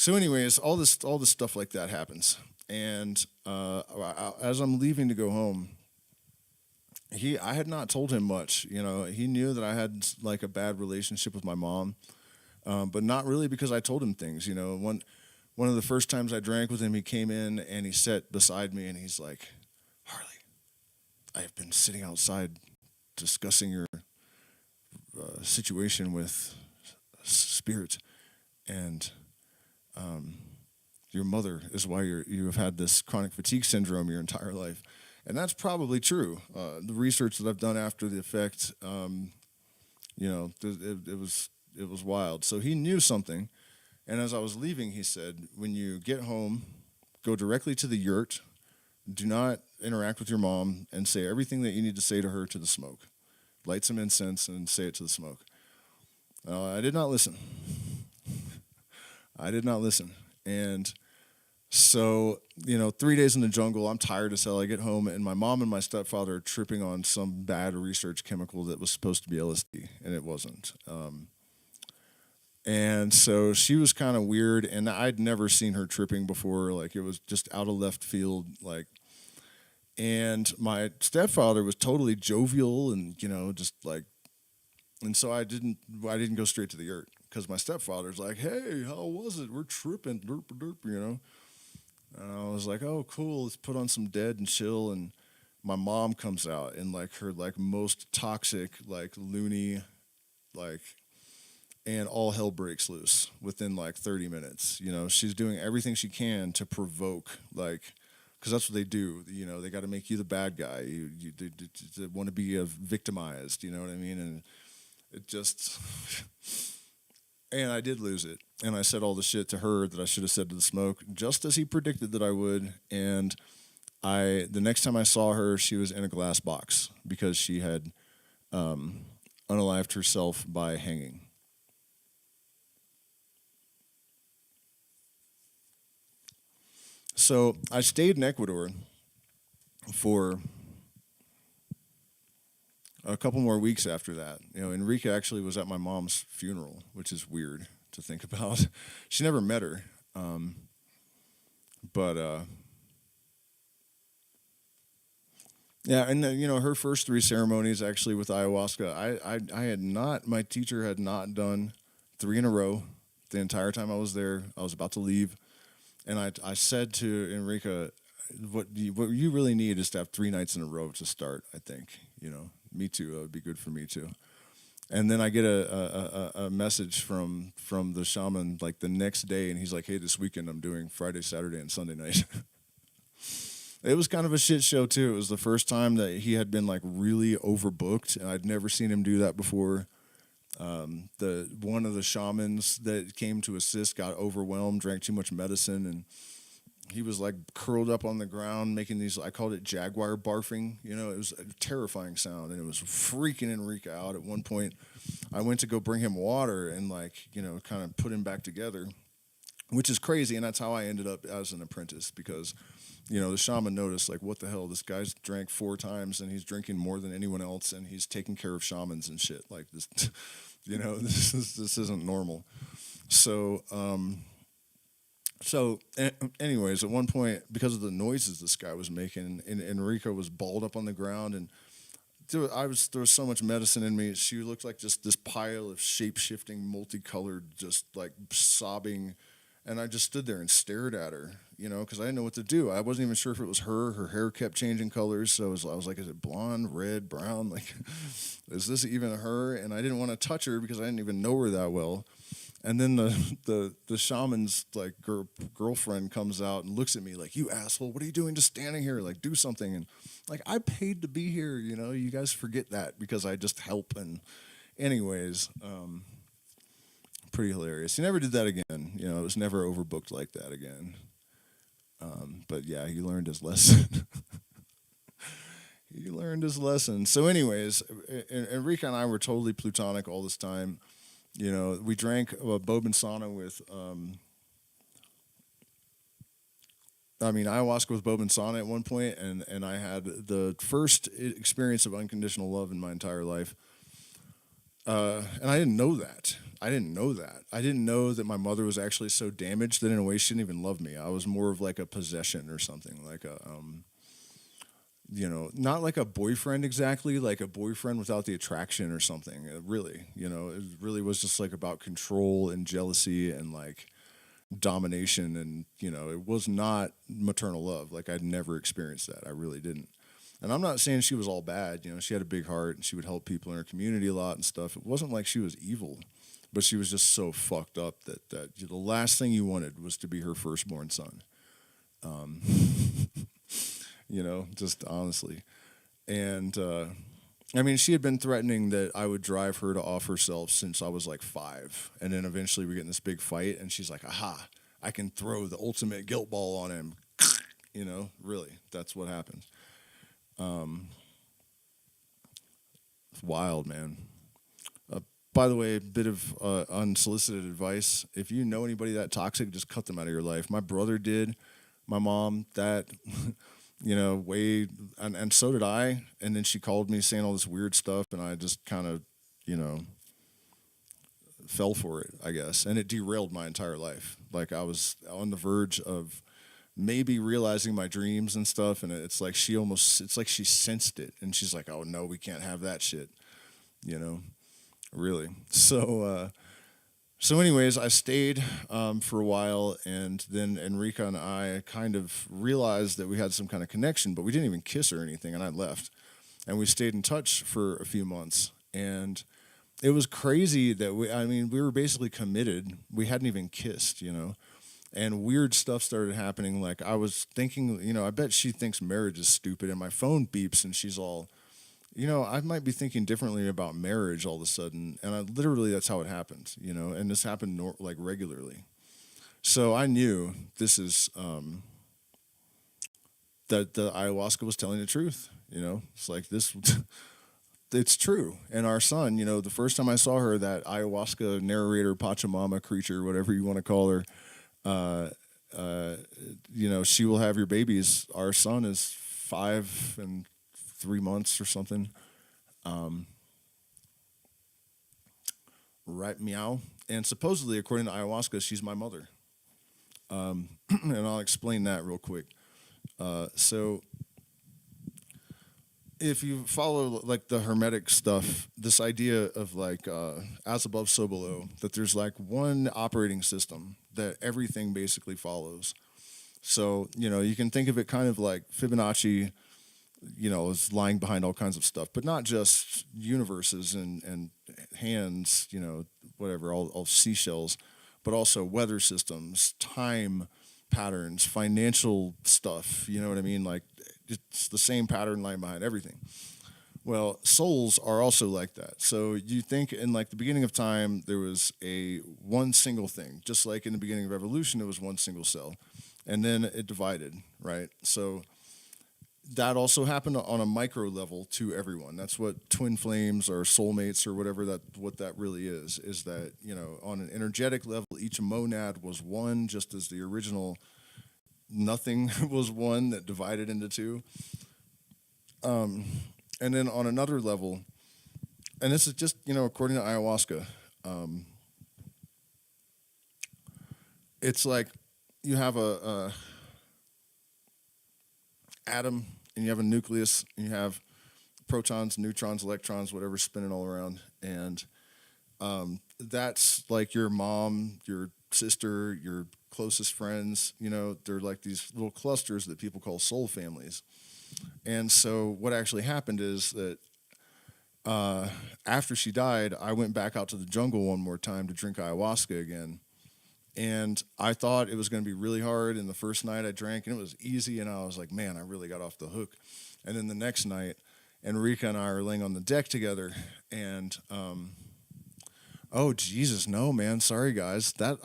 anyways, all this stuff like that happens. And as I'm leaving to go home, I had not told him much. He knew that I had like a bad relationship with my mom, but not really because I told him things. One of the first times I drank with him, he came in and he sat beside me, and he's like, Harley, I have been sitting outside discussing your situation with spirit, and your mother is why you have had this chronic fatigue syndrome your entire life. And that's probably true. The research that I've done after the effect, it was wild. So he knew something, And as I was leaving, he said, when you get home, go directly to the yurt. Do not interact with your mom and say everything that you need to say to her to the smoke. Light some incense and say it to the smoke. I did not listen. I did not listen. And so, 3 days in the jungle, I'm tired as hell. I get home, and my mom and my stepfather are tripping on some bad research chemical that was supposed to be LSD, and it wasn't. And so she was kind of weird, and I'd never seen her tripping before. Like, it was just out of left field. Like, and my stepfather was totally jovial and, just like, and so I didn't go straight to the yurt because my stepfather's like, hey, how was it? We're tripping, derp, derp. And I was like, oh, cool, let's put on some Dead and chill. And my mom comes out in like her like most toxic, like loony, like, and all hell breaks loose within like 30 minutes. She's doing everything she can to provoke, like, because that's what they do. They got to make you the bad guy. They want to be victimized. You know what I mean? And it just, and I did lose it. And I said all the shit to her that I should have said to the smoke, just as he predicted that I would. And the next time I saw her, she was in a glass box because she had unalived herself by hanging. So I stayed in Ecuador for a couple more weeks after that. Enrica actually was at my mom's funeral, which is weird to think about. She never met her, but yeah, and her first 3 ceremonies actually with ayahuasca, I had not. My teacher had not done 3 in a row the entire time I was there. I was about to leave. And I said to Enrica, what you really need is to have 3 nights in a row to start, I think. Me too. That would be good for me too. And then I get a message from the shaman like the next day, and he's like, hey, this weekend I'm doing Friday, Saturday, and Sunday night. It was kind of a shit show too. It was the first time that he had been like really overbooked, and I'd never seen him do that before. One of the shamans that came to assist got overwhelmed, drank too much medicine, and he was like curled up on the ground making these, I called it jaguar barfing. It was a terrifying sound, and it was freaking Enrica out. At one point, I went to go bring him water and kind of put him back together, which is crazy, and that's how I ended up as an apprentice because, the shaman noticed, like, what the hell, this guy's drank 4 times, and he's drinking more than anyone else, and he's taking care of shamans and shit. Like, this, this isn't normal. So, anyways, at one point, because of the noises this guy was making, and Enrica was balled up on the ground, and there was so much medicine in me. She looked like just this pile of shape-shifting, multicolored, just like sobbing. And I just stood there and stared at her, because I didn't know what to do. I wasn't even sure if it was her. Her hair kept changing colors. So I was like, is it blonde, red, brown? Like, is this even her? And I didn't want to touch her because I didn't even know her that well. And then the shaman's like girlfriend comes out and looks at me like, you asshole, what are you doing just standing here? Like, do something. And like, I paid to be here, you guys forget that because I just help. And anyways, pretty hilarious. He never did that again. It was never overbooked like that again. But yeah, he learned his lesson. He learned his lesson. So anyways, Enrica and I were totally plutonic all this time. We drank Bobensana with, ayahuasca with Bobensana at one point, and I had the first experience of unconditional love in my entire life. And I didn't know that. I didn't know that my mother was actually so damaged that in a way she didn't even love me. I was more of like a possession or something, like a, not like a boyfriend exactly, like a boyfriend without the attraction or something. It really was just like about control and jealousy and like domination. And, it was not maternal love. Like I'd never experienced that. I really didn't. And I'm not saying she was all bad. She had a big heart and she would help people in her community a lot and stuff. It wasn't like she was evil, but she was just so fucked up that the last thing you wanted was to be her firstborn son. Just honestly. And I mean, she had been threatening that I would drive her to off herself since I was like 5. And then eventually we get in this big fight, and she's like, aha, I can throw the ultimate guilt ball on him. Really, that's what happens. It's wild, man. Uh, by the way, a bit of unsolicited advice. If you know anybody that toxic, just cut them out of your life. My brother did. My mom, that, way, and so did I. And then she called me saying all this weird stuff, and I just kind of, you know, fell for it, I guess. And it derailed my entire life. Like I was on the verge of maybe realizing my dreams and stuff, and it's like she sensed it, and she's like, oh no, we can't have that shit, you know, really. So anyways, I stayed for a while, and then Enrica and I kind of realized that we had some kind of connection, but we didn't even kiss or anything, and I left. And we stayed in touch for a few months. And it was crazy that we were basically committed. We hadn't even kissed, And weird stuff started happening. Like I was thinking, I bet she thinks marriage is stupid, and my phone beeps, and she's all, I might be thinking differently about marriage all of a sudden, and literally that's how it happened, and this happened like regularly. So I knew this is that the ayahuasca was telling the truth. It's like this, it's true. And our son, the first time I saw her, that ayahuasca narrator, Pachamama creature, whatever you want to call her, uh, she will have your babies. Our son is 5 and 3 months or something. Um, right, meow. And supposedly, according to ayahuasca, she's my mother. And I'll explain that real quick. So, if you follow like the hermetic stuff, this idea of like as above, so below, that there's like one operating system that everything basically follows. So, you can think of it kind of like Fibonacci, is lying behind all kinds of stuff, but not just universes and hands, whatever, all seashells, but also weather systems, time patterns, financial stuff. You know what I mean? Like it's the same pattern lying behind everything. Well, souls are also like that. So you think in like the beginning of time, there was a one single thing, just like in the beginning of evolution, it was one single cell, and then it divided, right? So that also happened on a micro level to everyone. That's what twin flames or soulmates or whatever what that really is that, on an energetic level, each monad was one, just as the original nothing was one that divided into two. And then on another level, and this is just, according to ayahuasca, it's like you have a atom, and you have a nucleus, and you have protons, neutrons, electrons, whatever, spinning all around. And that's like your mom, your sister, your closest friends. They're like these little clusters that people call soul families. And so what actually happened is that after she died, I went back out to the jungle one more time to drink ayahuasca again. And I thought it was going to be really hard. And the first night I drank, and it was easy. And I was like, man, I really got off the hook. And then the next night, Enrica and I were laying on the deck together. And oh Jesus, no, man, sorry guys. That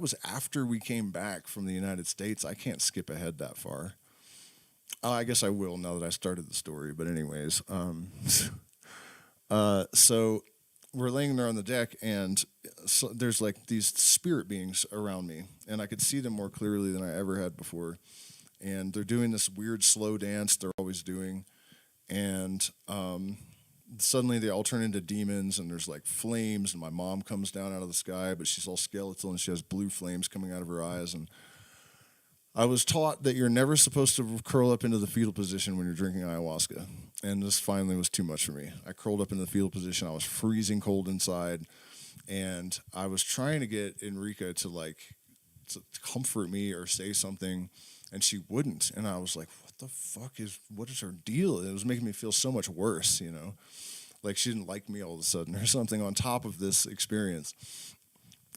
was after we came back from the United States. I can't skip ahead that far. I guess I will now that I started the story. But anyways, so we're laying there on the deck, and so there's like these spirit beings around me, and I could see them more clearly than I ever had before. And they're doing this weird slow dance they're always doing, and suddenly they all turn into demons, and there's like flames, and my mom comes down out of the sky, but she's all skeletal, and she has blue flames coming out of her eyes. And I was taught that you're never supposed to curl up into the fetal position when you're drinking ayahuasca. And this finally was too much for me. I curled up in the fetal position. I was freezing cold inside. And I was trying to get Enrica to comfort me or say something. And she wouldn't. And I was like, what is her deal? And it was making me feel so much worse, Like she didn't like me all of a sudden or something on top of this experience.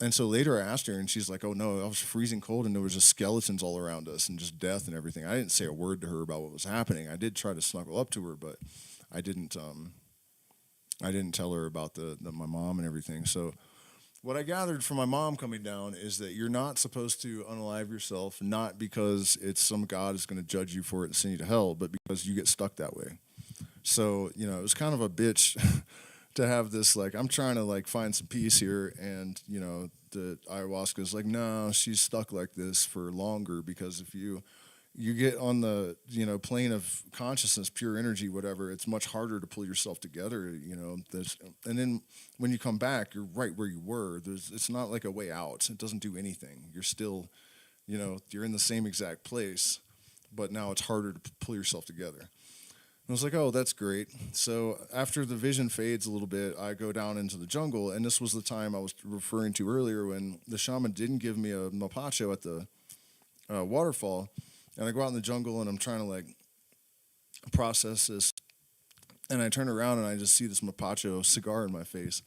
And so later I asked her, and she's like, oh, no, I was freezing cold, and there was just skeletons all around us and just death and everything. I didn't say a word to her about what was happening. I did try to snuggle up to her, but I didn't. I didn't tell her about the my mom and everything. So what I gathered from my mom coming down is that you're not supposed to unalive yourself, not because it's some god is going to judge you for it and send you to hell, but because you get stuck that way. So, it was kind of a bitch to have this, like, I'm trying to, like, find some peace here, and, the ayahuasca is like, no, she's stuck like this for longer, because if you get on the, plane of consciousness, pure energy, whatever, it's much harder to pull yourself together, and then when you come back, you're right where you were. It's not like a way out. It doesn't do anything. You're still, you're in the same exact place, but now it's harder to pull yourself together. I was like, oh, that's great. So after the vision fades a little bit, I go down into the jungle, and this was the time I was referring to earlier when the shaman didn't give me a mapacho at the waterfall, and I go out in the jungle, and I'm trying to, like, process this, and I turn around, and I just see this mapacho cigar in my face,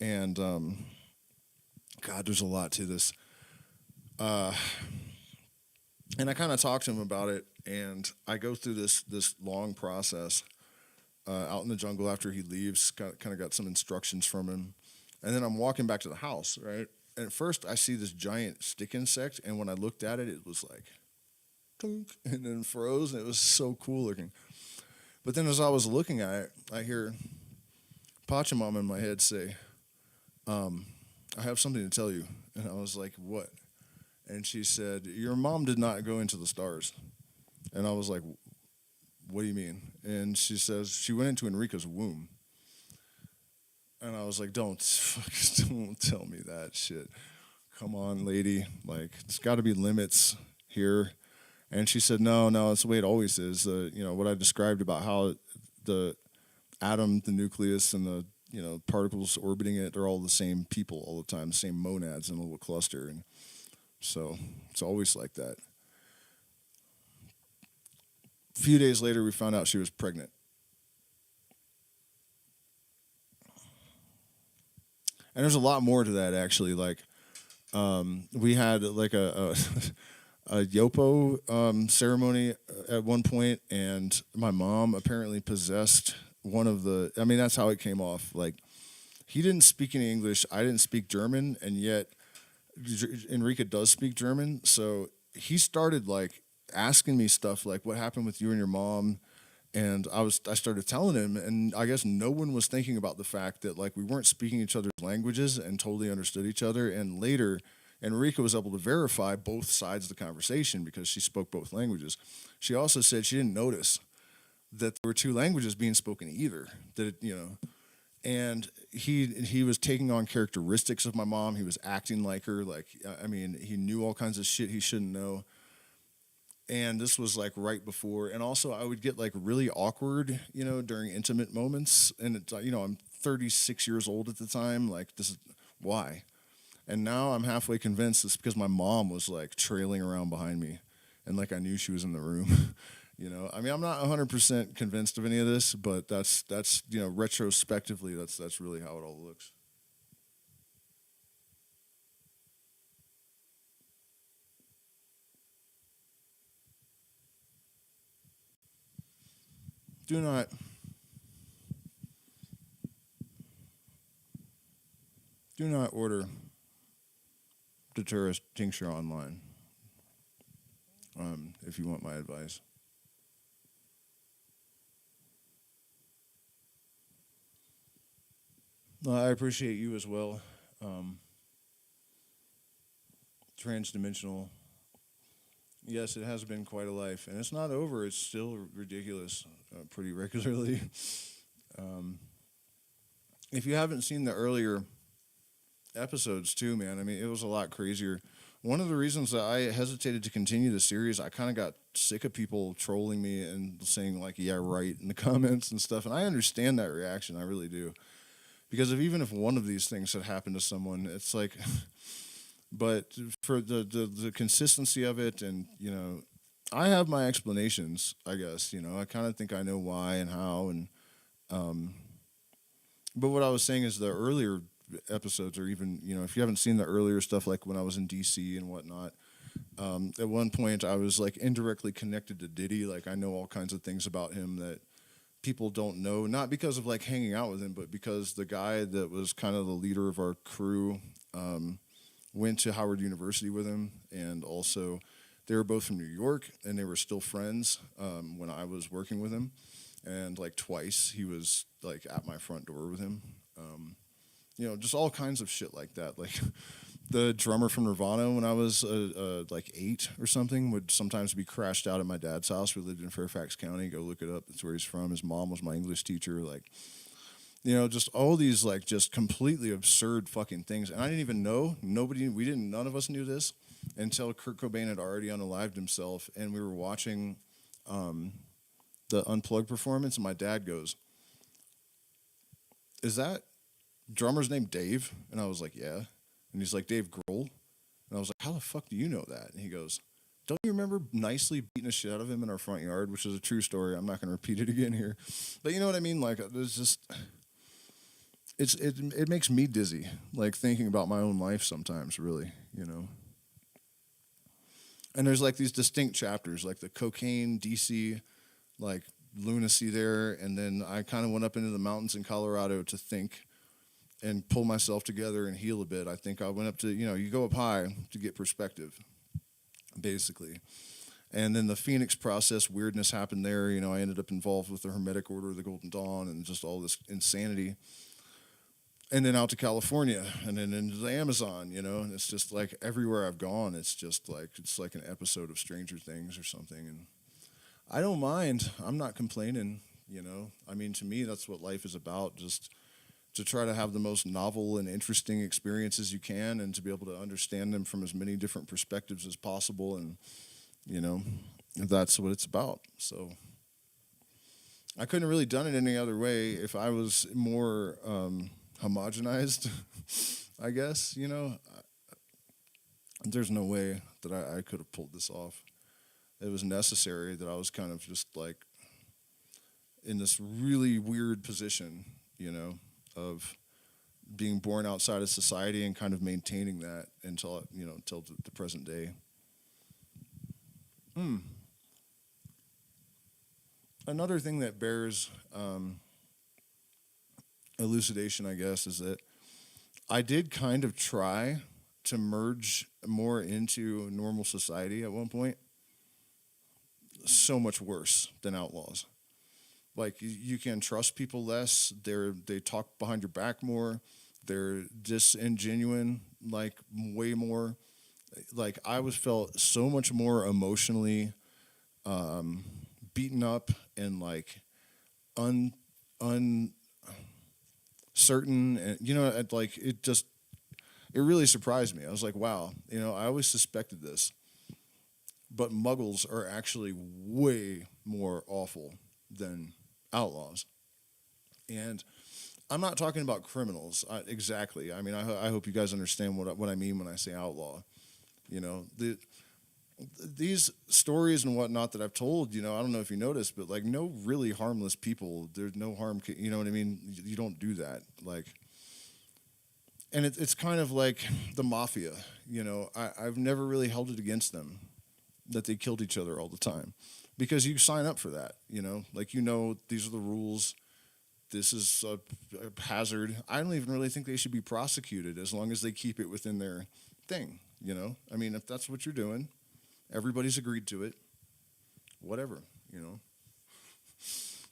and, God, there's a lot to this. And I kind of talk to him about it, and I go through this long process out in the jungle after he leaves. Kind of got some instructions from him, and then I'm walking back to the house, right? And at first, I see this giant stick insect, and when I looked at it, it was like, tunk, and then froze, and it was so cool looking. But then as I was looking at it, I hear Pachamama in my head say, I have something to tell you. And I was like, what? And she said, your mom did not go into the stars. And I was like, what do you mean? And she says, she went into Enrica's womb. And I was like, don't tell me that shit. Come on, lady. Like, there's got to be limits here. And she said, no, it's the way it always is. What I described about how the atom, the nucleus, and the particles orbiting it, they're all the same people all the time, the same monads in a little cluster. And so it's always like that. A few days later, we found out she was pregnant. And there's a lot more to that, actually. Like, we had like a yopo ceremony at one point, and my mom apparently possessed one of the. I mean, that's how it came off. Like, he didn't speak any English. I didn't speak German, and yet Enrica does speak German. So he started like asking me stuff like, "What happened with you and your mom?" And I started telling him, and I guess no one was thinking about the fact that like we weren't speaking each other's languages and totally understood each other. And later, Enrica was able to verify both sides of the conversation because she spoke both languages. She also said she didn't notice that there were two languages being spoken either. And he was taking on characteristics of my mom. He was acting like her. Like, I mean, he knew all kinds of shit he shouldn't know. And this was like right before. And also I would get like really awkward, during intimate moments. And it's, I'm 36 years old at the time. Like, this is why. And now I'm halfway convinced it's because my mom was like trailing around behind me. And like I knew she was in the room. I mean, I'm not 100% convinced of any of this, but that's retrospectively, that's really how it all looks. Do not order the tourist tincture online, if you want my advice. I appreciate you as well. Transdimensional. Yes, it has been quite a life, and it's not over. It's still ridiculous, pretty regularly. If you haven't seen the earlier episodes, too, man, I mean, it was a lot crazier. One of the reasons that I hesitated to continue the series, I kind of got sick of people trolling me and saying, like, yeah, right, in the comments and stuff, and I understand that reaction. I really do. Because even if one of these things had happened to someone, it's like, but for the consistency of it, and I have my explanations. I guess I kind of think I know why and how, and but what I was saying is the earlier episodes, or even if you haven't seen the earlier stuff, like when I was in DC and whatnot. At one point, I was like indirectly connected to Diddy. Like I know all kinds of things about him that people don't know, not because of like hanging out with him, but because the guy that was kind of the leader of our crew went to Howard University with him, and also they were both from New York, and they were still friends when I was working with him, and like twice he was like at my front door with him, just all kinds of shit like that, like. The drummer from Nirvana, when I was like 8 or something, would sometimes be crashed out at my dad's house. We lived in Fairfax County. Go look it up. That's where he's from. His mom was my English teacher. Like, just all these like just completely absurd fucking things. And I didn't even know. None of us knew this until Kurt Cobain had already unalived himself, and we were watching the Unplugged performance. And my dad goes, "Is that drummer's name Dave?" And I was like, "Yeah." And he's like, "Dave Grohl?" And I was like, "How the fuck do you know that?" And he goes, "Don't you remember nicely beating the shit out of him in our front yard?" Which is a true story. I'm not going to repeat it again here. But you know what I mean? Like, there's just... It makes me dizzy, like, thinking about my own life sometimes, really, And there's, like, these distinct chapters, like the cocaine, DC, like, lunacy there. And then I kind of went up into the mountains in Colorado to think... and pull myself together and heal a bit. I think I went up to, you go up high to get perspective, basically. And then the Phoenix process, weirdness happened there. I ended up involved with the Hermetic Order of the Golden Dawn and just all this insanity. And then out to California and then into the Amazon, and it's just like everywhere I've gone, it's like an episode of Stranger Things or something. And I don't mind. I'm not complaining, I mean, to me, that's what life is about, just to try to have the most novel and interesting experiences you can, and to be able to understand them from as many different perspectives as possible. And, that's what it's about. So I couldn't have really done it any other way if I was more homogenized, I guess, There's no way that I could have pulled this off. It was necessary that I was kind of just like in this really weird position, of being born outside of society and kind of maintaining that until the present day. Another thing that bears elucidation, I guess, is that I did kind of try to merge more into normal society at one point. So much worse than Outlaws. Like, you can trust people less. They talk behind your back more. They're disingenuine, like, way more. Like, felt so much more emotionally beaten up and, like, uncertain. And, it really surprised me. I was like, wow, I always suspected this. But muggles are actually way more awful than outlaws. And I'm not talking about criminals exactly. I mean, I hope you guys understand what I mean when I say outlaw. These stories and whatnot that I've told, I don't know if you noticed, but like no really harmless people. There's no harm. You know what I mean? You don't do that. Like, and it's kind of like the mafia. I've never really held it against them that they killed each other all the time. Because you sign up for that, like, these are the rules. This is a hazard. I don't even really think they should be prosecuted as long as they keep it within their thing, I mean, if that's what you're doing, everybody's agreed to it, whatever,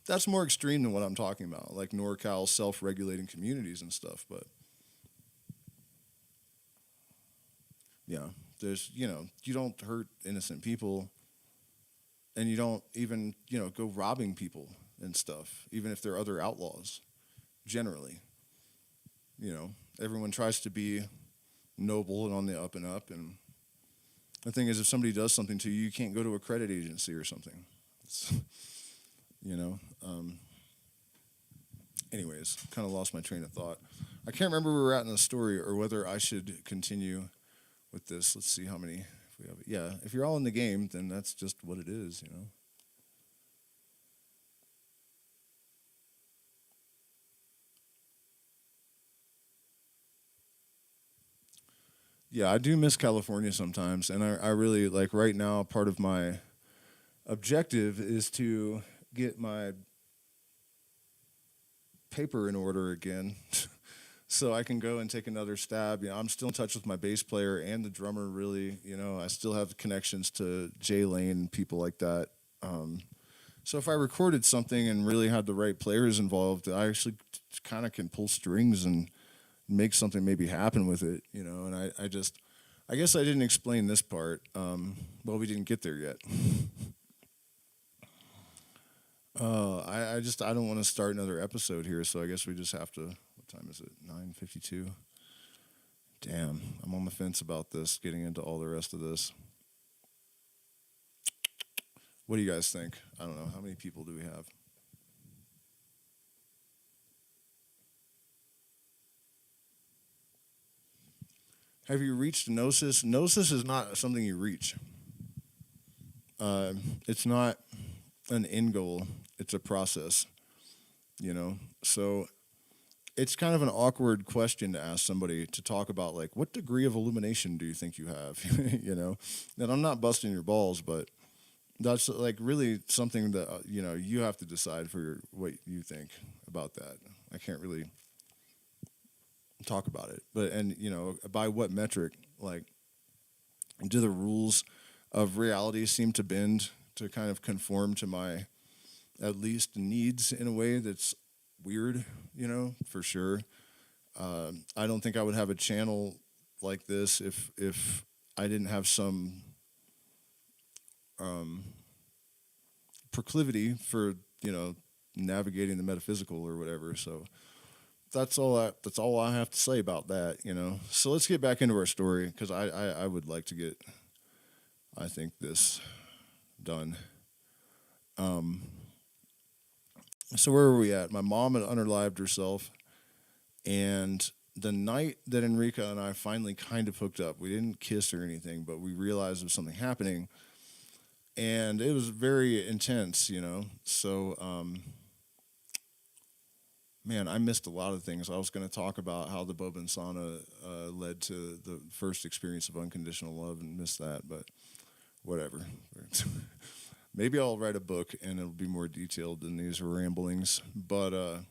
That's more extreme than what I'm talking about, like NorCal self-regulating communities and stuff, but yeah, there's, you don't hurt innocent people. And you don't even, go robbing people and stuff, even if they're other outlaws, generally. Everyone tries to be noble and on the up and up. And the thing is, if somebody does something to you, you can't go to a credit agency or something. It's, anyways, kind of lost my train of thought. I can't remember where we're at in the story or whether I should continue with this. Let's see how many... Yeah, if you're all in the game, then that's just what it is, Yeah, I do miss California sometimes, and I really, like, right now, part of my objective is to get my paper in order again. So I can go and take another stab. I'm still in touch with my bass player and the drummer. Really, I still have connections to Jay Lane and people like that. So if I recorded something and really had the right players involved, I actually kind of can pull strings and make something maybe happen with it. And I guess I didn't explain this part. Well, we didn't get there yet. I don't want to start another episode here, so I guess we just have to. What time is it? 9:52. Damn, I'm on the fence about this. Getting into all the rest of this. What do you guys think? I don't know. How many people do we have? Have you reached gnosis? Gnosis is not something you reach. It's not an end goal. It's a process. So it's kind of an awkward question to ask somebody to talk about, like, what degree of illumination do you think you have? And I'm not busting your balls, but that's like really something that you have to decide for what you think about that. I can't really talk about it, but by what metric? Like, do the rules of reality seem to bend to kind of conform to my at least needs in a way that's weird? For sure. I don't think I would have a channel like this if I didn't have some proclivity for navigating the metaphysical or whatever. So that's all I have to say about that. So let's get back into our story, because I would like to get, I think, this done. So where were we at? My mom had unalived herself, and the night that Enrica and I finally kind of hooked up, we didn't kiss or anything, but we realized there was something happening, and it was very intense, So, man, I missed a lot of things. I was going to talk about how the Boba and sauna led to the first experience of unconditional love, and missed that, but whatever. Maybe I'll write a book and it'll be more detailed than these ramblings. But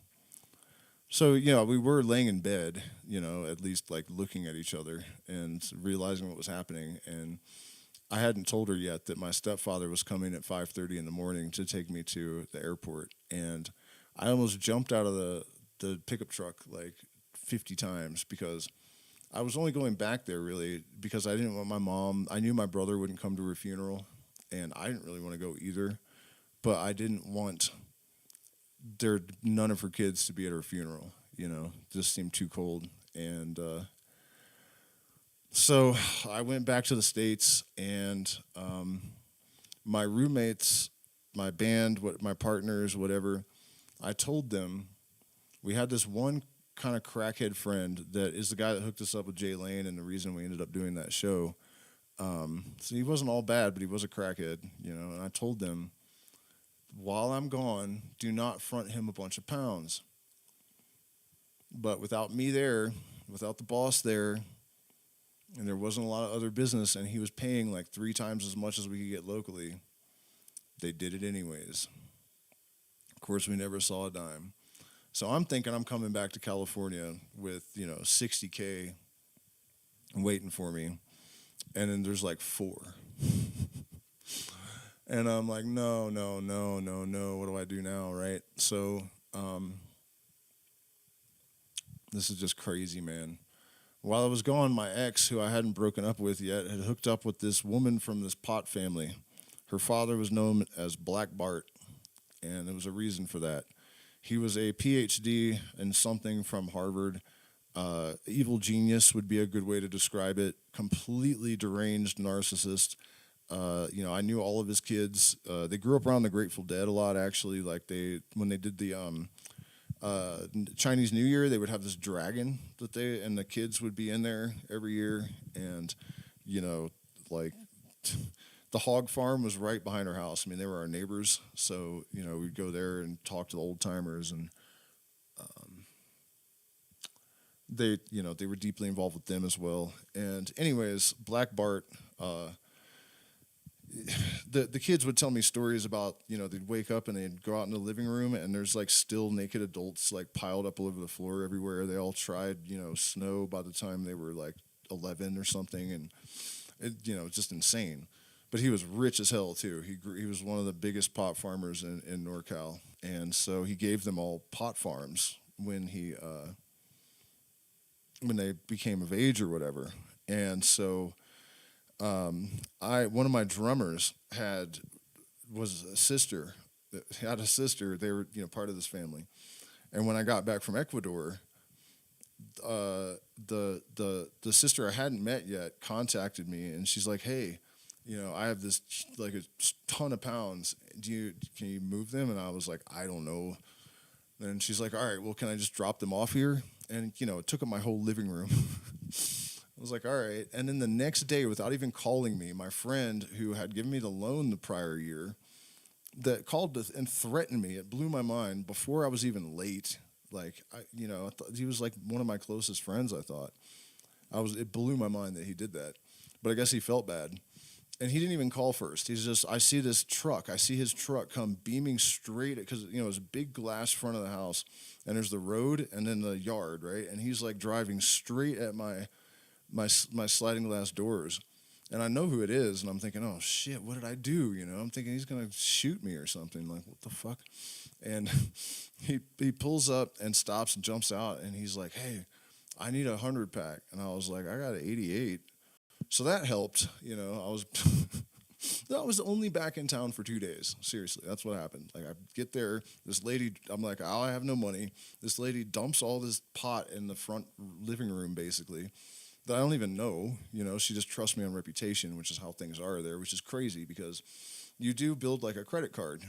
so we were laying in bed, at least like looking at each other and realizing what was happening. And I hadn't told her yet that my stepfather was coming at 5:30 in the morning to take me to the airport. And I almost jumped out of the pickup truck like 50 times, because I was only going back there really because I didn't want my mom. I knew my brother wouldn't come to her funeral, and I didn't really want to go either. But I didn't want none of her kids to be at her funeral. Just seemed too cold. And so I went back to the States, and my roommates, my band, my partners, whatever, I told them we had this one kind of crackhead friend that is the guy that hooked us up with Jay Lane and the reason we ended up doing that show. So he wasn't all bad, but he was a crackhead, and I told them, while I'm gone, do not front him a bunch of pounds. But without me there, without the boss there, and there wasn't a lot of other business, and he was paying like 3 times as much as we could get locally, they did it anyways. Of course, we never saw a dime. So I'm thinking I'm coming back to California with, $60K waiting for me. And then there's like 4. And I'm like, no. What do I do now, right? So this is just crazy, man. While I was gone, my ex, who I hadn't broken up with yet, had hooked up with this woman from this pot family. Her father was known as Black Bart, and there was a reason for that. He was a PhD in something from Harvard. Evil genius would be a good way to describe it. Completely deranged narcissist. I knew all of his kids. They grew up around the Grateful Dead a lot, actually. Like when they did the Chinese New Year, they would have this dragon and the kids would be in there every year. And, the hog farm was right behind our house. I mean, they were our neighbors. So, we'd go there and talk to the old timers, and they were deeply involved with them as well. And anyways, Black Bart, the kids would tell me stories about, they'd wake up and they'd go out in the living room and there's like still naked adults like piled up all over the floor everywhere. They all tried, snow by the time they were like 11 or something, and just insane. But he was rich as hell too. He was one of the biggest pot farmers in NorCal, and so he gave them all pot farms when they became of age or whatever. And so I one of my drummers was a sister. Had a sister. They were part of this family. And when I got back from Ecuador, the sister I hadn't met yet contacted me, and she's like, "Hey, I have this like a ton of pounds. Can you move them?" And I was like, "I don't know." And she's like, "All right, well, can I just drop them off here?" And it took up my whole living room. I was like, "All right." And then the next day, without even calling me, my friend who had given me the loan the prior year that called and threatened me. It blew my mind before I was even late. Like I thought he was like one of my closest friends. I thought it blew my mind that he did that, but I guess he felt bad, and he didn't even call first. He's just, I see this truck. I see his truck come beaming straight because it's a big glass front of the house, and there's the road and then the yard, right? And he's like driving straight at my sliding glass doors. And I know who it is, and I'm thinking, oh shit, what did I do? I'm thinking he's gonna shoot me or something. Like, what the fuck? And he pulls up and stops and jumps out, and he's like, "Hey, I need 100 pack." And I was like, "I got an 88." So that helped. I was only back in town for 2 days. Seriously, that's what happened. Like, I get there, this lady, I'm like, "Oh, I have no money." This lady dumps all this pot in the front living room, basically, that I don't even know. She just trusts me on reputation, which is how things are there, which is crazy because you do build like a credit card.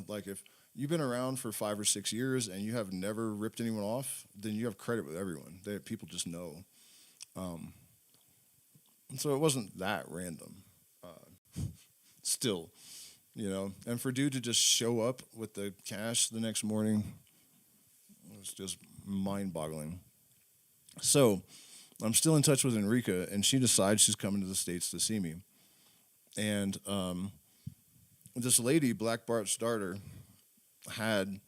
Like if you've been around for 5 or 6 years and you have never ripped anyone off, then you have credit with everyone. People just know. And so it wasn't that random. Still, and for dude to just show up with the cash the next morning, it was just mind-boggling. So I'm still in touch with Enrica, and she decides she's coming to the States to see me. And this lady, Black Bart's daughter, had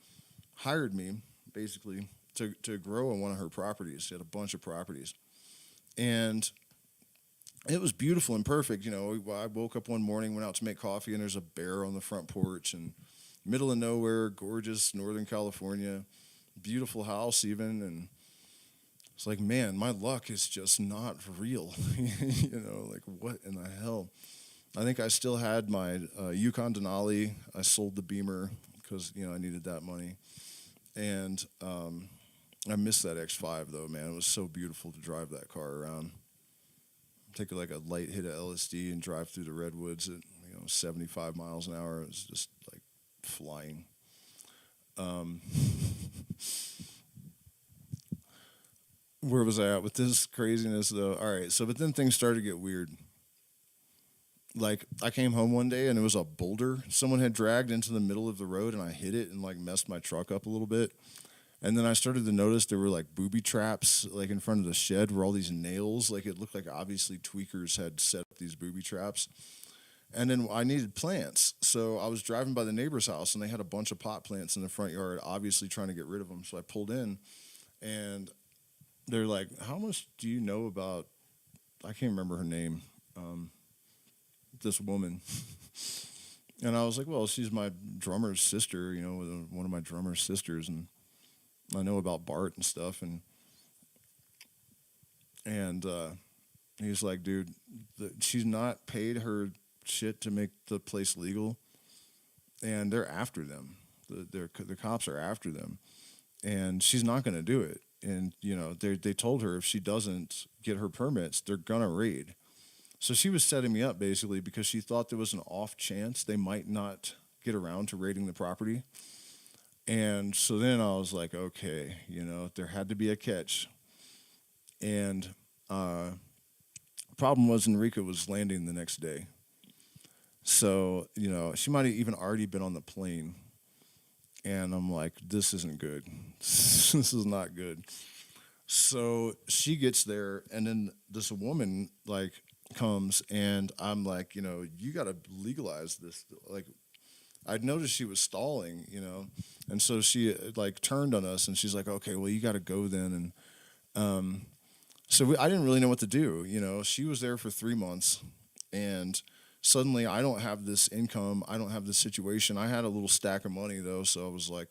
hired me basically to grow on one of her properties. She had a bunch of properties. And it was beautiful and perfect. I woke up one morning, went out to make coffee, and there's a bear on the front porch, and middle of nowhere, gorgeous Northern California, beautiful house even, and it's like, man, my luck is just not real. Like, what in the hell? I think I still had my Yukon Denali. I sold the Beamer because, I needed that money. And I missed that X5, though, man. It was so beautiful to drive that car around. Take like a light hit of LSD and drive through the redwoods at, 75 miles an hour. It was just like flying. Where was I at with this craziness, though? All right, but then things started to get weird. Like, I came home one day and it was a boulder someone had dragged into the middle of the road, and I hit it and like messed my truck up a little bit. And then I started to notice there were like booby traps like in front of the shed where all these nails, like it looked like obviously tweakers had set up these booby traps. And then I needed plants. So I was driving by the neighbor's house and they had a bunch of pot plants in the front yard, obviously trying to get rid of them. So I pulled in and they're like, "How much do you know about," I can't remember her name, this woman. And I was like, "Well, she's my drummer's sister, one of my drummer's sisters, and I know about Bart and stuff." And he's like, "Dude, she's not paid her shit to make the place legal, and they're after them. The cops are after them, and she's not going to do it. And they told her if she doesn't get her permits, they're gonna raid." So she was setting me up basically because she thought there was an off chance they might not get around to raiding the property. And so then I was like, okay, there had to be a catch. And problem was Enrica was landing the next day. So, she might have even already been on the plane. And I'm like, this isn't good. This is not good. So she gets there, and then this woman, like, comes, and I'm like, you got to legalize this. Like, I'd noticed she was stalling, and so she like turned on us, and she's like, okay, well, you got to go then, and I didn't really know what to do. She was there for 3 months, and suddenly I don't have this income, I don't have this situation. I had a little stack of money though, so I was like,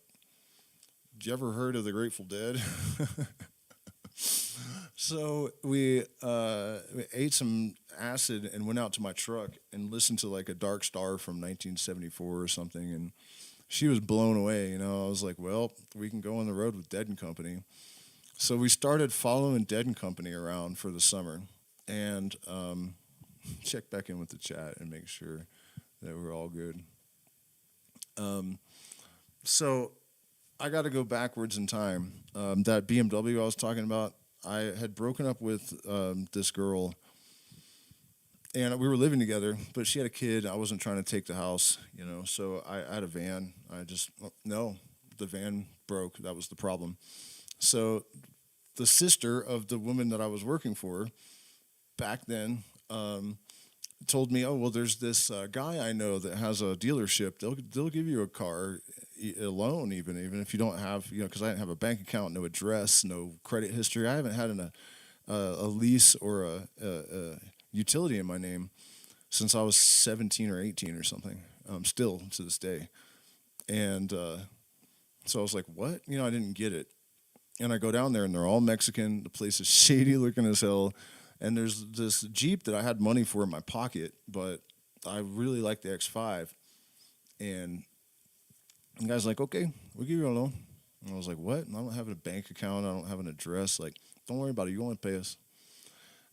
"Did you ever heard of the Grateful Dead?" So we ate some acid and went out to my truck and listened to like a Dark Star from 1974 or something, and she was blown away. I was like, well, we can go on the road with Dead and Company. So we started following Dead and Company around for the summer, and check back in with the chat and make sure that we're all good. So I got to go backwards in time. That BMW I was talking about, I had broken up with this girl, and we were living together, but she had a kid. I wasn't trying to take the house, so I had a van. No, the van broke. That was the problem. So the sister of the woman that I was working for back then told me, oh, well, there's this guy I know that has a dealership. They'll give you a car, a loan, even if you don't have, because I didn't have a bank account, no address, no credit history. I haven't had a lease or a utility in my name since I was 17 or 18 or something, still to this day. And so I was like, what? I didn't get it. And I go down there, and they're all Mexican. The place is shady looking as hell. And there's this Jeep that I had money for in my pocket, but I really like the X5. And the guy's like, okay, we'll give you a loan. And I was like, what? I don't have a bank account. I don't have an address. Like, don't worry about it. You want to pay us.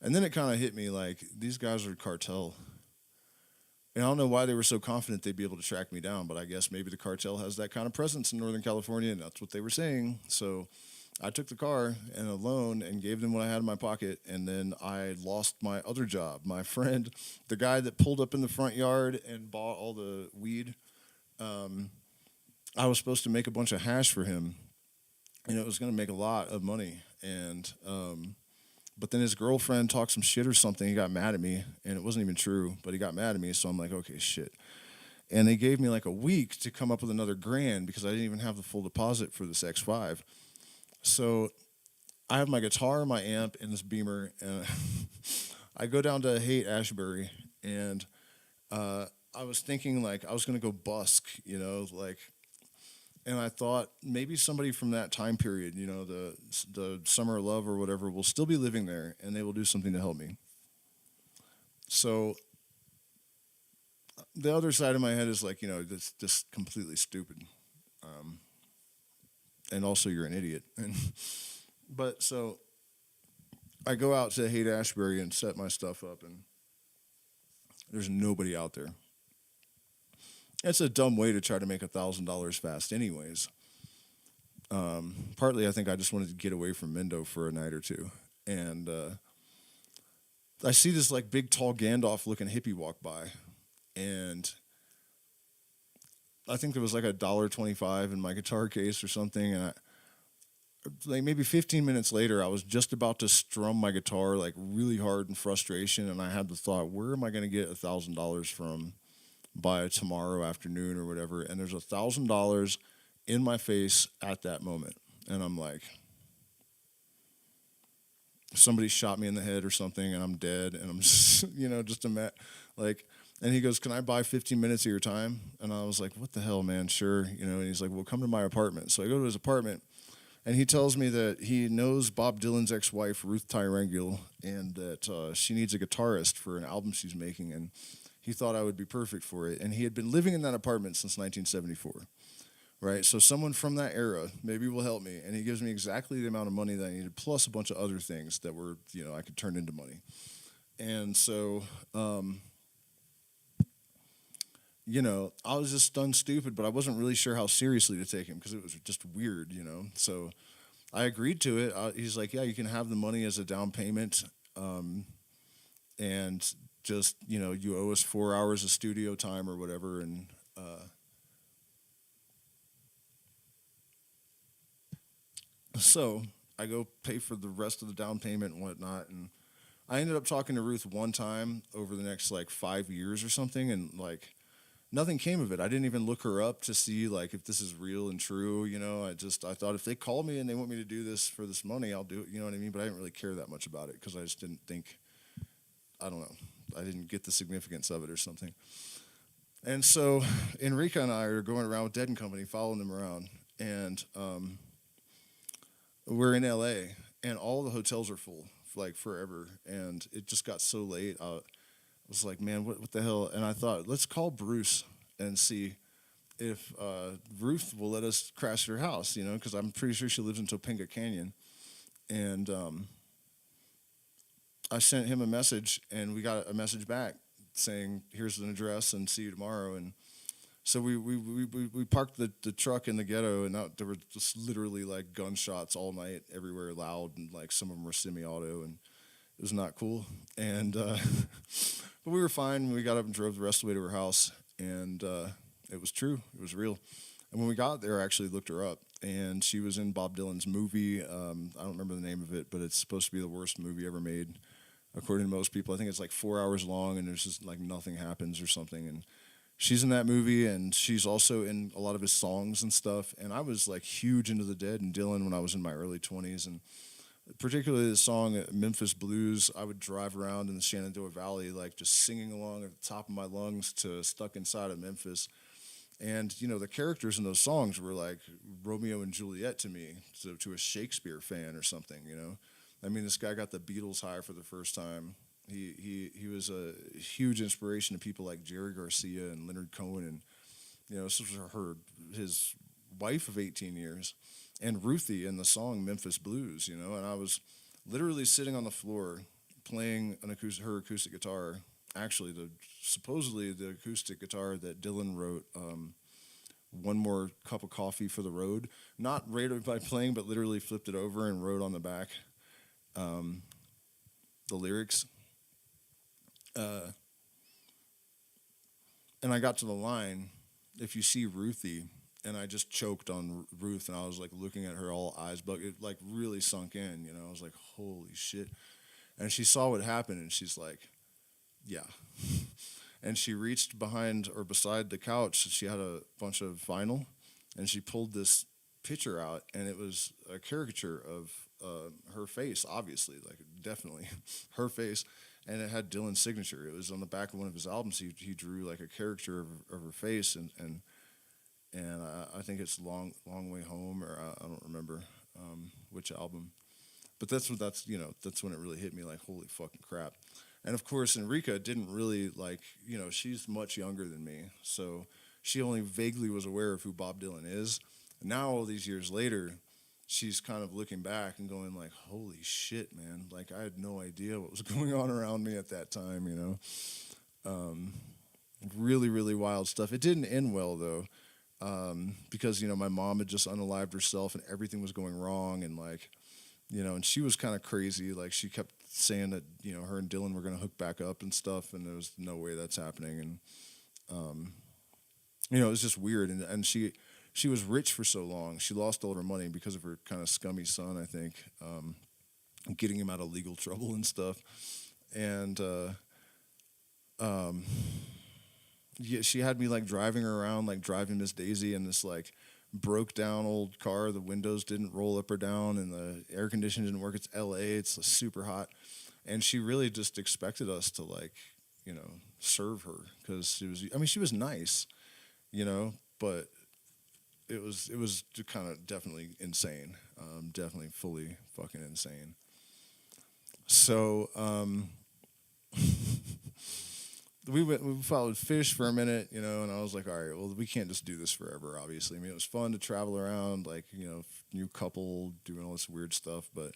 And then it kind of hit me like, these guys are cartel. And I don't know why they were so confident they'd be able to track me down, but I guess maybe the cartel has that kind of presence in Northern California, and that's what they were saying. So I took the car and a loan and gave them what I had in my pocket, and then I lost my other job. My friend, the guy that pulled up in the front yard and bought all the weed, I was supposed to make a bunch of hash for him, and it was going to make a lot of money. And but then his girlfriend talked some shit or something. He got mad at me, and it wasn't even true, but he got mad at me, so I'm like, okay, shit. And they gave me like a week to come up with another grand because I didn't even have the full deposit for this X5. So I have my guitar, my amp, and this Beamer, and I go down to Haight-Ashbury, and I was thinking like I was gonna go busk, and I thought maybe somebody from that time period, the Summer of Love or whatever, will still be living there, and they will do something to help me. So the other side of my head is like, that's just completely stupid. And also you're an idiot. But so I go out to Haight-Ashbury and set my stuff up, and there's nobody out there. It's a dumb way to try to make $1,000 fast anyways. Partly I think I just wanted to get away from Mendo for a night or two. And I see this like big tall Gandalf looking hippie walk by, and I think there was like $1.25 in my guitar case or something, and like maybe 15 minutes later, I was just about to strum my guitar like really hard in frustration, and I had the thought, where am I going to get $1,000 from by tomorrow afternoon or whatever? And there's $1,000 in my face at that moment, and I'm like, somebody shot me in the head or something, and I'm dead, and I'm just, just like. And he goes, can I buy 15 minutes of your time? And I was like, what the hell, man? Sure. And he's like, well, come to my apartment. So I go to his apartment, and he tells me that he knows Bob Dylan's ex-wife, Ruth Tyrangule, and that she needs a guitarist for an album she's making, and he thought I would be perfect for it. And he had been living in that apartment since 1974, right? So someone from that era maybe will help me, and he gives me exactly the amount of money that I needed, plus a bunch of other things that were, I could turn into money. And so... I was just done stupid, but I wasn't really sure how seriously to take him because it was just weird, So I agreed to it. He's like, yeah, you can have the money as a down payment, and just, you owe us 4 hours of studio time or whatever. And so I go pay for the rest of the down payment and whatnot, and I ended up talking to Ruth one time over the next like 5 years or something, and like nothing came of it. I didn't even look her up to see like if this is real and true. I thought if they call me and they want me to do this for this money, I'll do it. You know what I mean? But I didn't really care that much about it because I just didn't think. I don't know. I didn't get the significance of it or something. And so Enrica and I are going around with Dead and Company, following them around, and we're in LA, and all the hotels are full, like forever. And it just got so late. I was like, man, what the hell? And I thought, let's call Bruce and see if Ruth will let us crash her house, because I'm pretty sure she lives in Topanga Canyon. And I sent him a message, and we got a message back saying, here's an address and see you tomorrow. And so we parked the truck in the ghetto, and there were just literally like gunshots all night everywhere, loud, and like some of them were semi-auto, and it was not cool. And but we were fine. We got up and drove the rest of the way to her house, and it was true. It was real. And when we got there, I actually looked her up, and she was in Bob Dylan's movie. I don't remember the name of it, but it's supposed to be the worst movie ever made, according to most people. I think it's like 4 hours long, and there's just like nothing happens or something. And she's in that movie, and she's also in a lot of his songs and stuff. And I was like huge into the Dead and Dylan when I was in my early 20s, and particularly the song Memphis Blues. I would drive around in the Shenandoah Valley like just singing along at the top of my lungs to Stuck Inside of Memphis. And the characters in those songs were like Romeo and Juliet to me, to a Shakespeare fan or something. I mean, this guy got the Beatles high for the first time. He was a huge inspiration to people like Jerry Garcia and Leonard Cohen, and this was his wife of 18 years, and Ruthie in the song Memphis Blues. And I was literally sitting on the floor playing her acoustic guitar. Actually, supposedly the acoustic guitar that Dylan wrote, One More Cup of Coffee for the Road. Not rated by playing, but literally flipped it over and wrote on the back the lyrics. And I got to the line, if you see Ruthie, and I just choked on Ruth, and I was like looking at her, all eyes, but it like really sunk in. I was like, holy shit. And she saw what happened, and she's like, yeah. And she reached behind or beside the couch. She had a bunch of vinyl, and she pulled this picture out, and it was a caricature of her face, obviously, like definitely her face, and it had Dylan's signature. It was on the back of one of his albums. He drew like a caricature of her face, and I think it's Long Way Home, or I don't remember which album, but that's when it really hit me, like holy fucking crap. And of course, Enrica didn't really she's much younger than me, so she only vaguely was aware of who Bob Dylan is. And now, all these years later, she's kind of looking back and going like, holy shit, man. Like, I had no idea what was going on around me at that time, Really, really wild stuff. It didn't end well, though, because, my mom had just unalived herself and everything was going wrong, and and she was kind of crazy. Like, she kept saying that, her and Dylan were going to hook back up and stuff, and there was no way that's happening. And, it was just weird. And she was rich for so long. She lost all her money because of her kind of scummy son, I think, getting him out of legal trouble and stuff. And yeah, she had me like driving her around, like driving Miss Daisy in this like broke down old car. The windows didn't roll up or down, and the air conditioning didn't work. It's LA. It's super hot. And she really just expected us to serve her, because she was nice, but it was kind of definitely insane, definitely fully fucking insane. So we followed fish for a minute, and I was like, all right, well, we can't just do this forever, obviously. I mean, it was fun to travel around, like, new couple doing all this weird stuff, but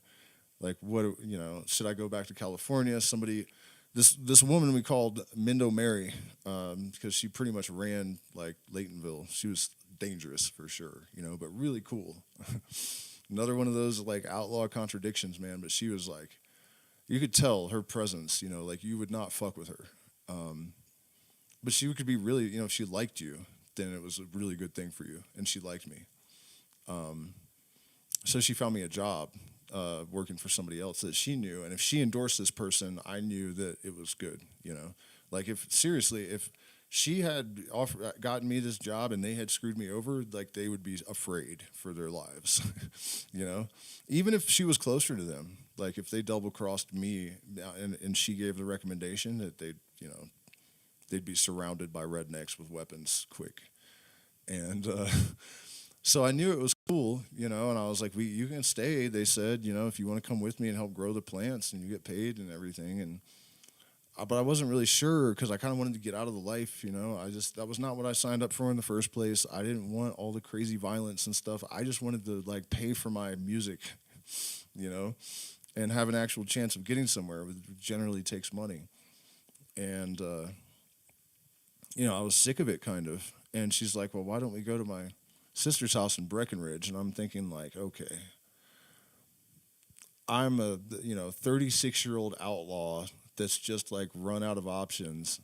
like, what, should I go back to California? This woman we called Mindo Mary, because she pretty much ran like Laytonville. She was dangerous for sure, but really cool. Another one of those like outlaw contradictions, man. But she was like, you could tell her presence, like you would not fuck with her. But she could be really, if she liked you, then it was a really good thing for you, and she liked me. So she found me a job working for somebody else that she knew, and if she endorsed this person, I knew that it was good. Like if seriously, if she had gotten me this job and they had screwed me over, like they would be afraid for their lives. you know, Even if she was closer to them, like if they double crossed me and she gave the recommendation that they'd be surrounded by rednecks with weapons quick. And so I knew it was cool, and I was like, you can stay. They said, if you want to come with me and help grow the plants and you get paid and everything. And but I wasn't really sure because I kind of wanted to get out of the life, that was not what I signed up for in the first place. I didn't want all the crazy violence and stuff. I just wanted to like pay for my music, and have an actual chance of getting somewhere, which generally takes money. And, I was sick of it kind of. And she's like, well, why don't we go to my sister's house in Breckenridge? And I'm thinking like, okay, I'm a 36-year-old outlaw that's just like run out of options,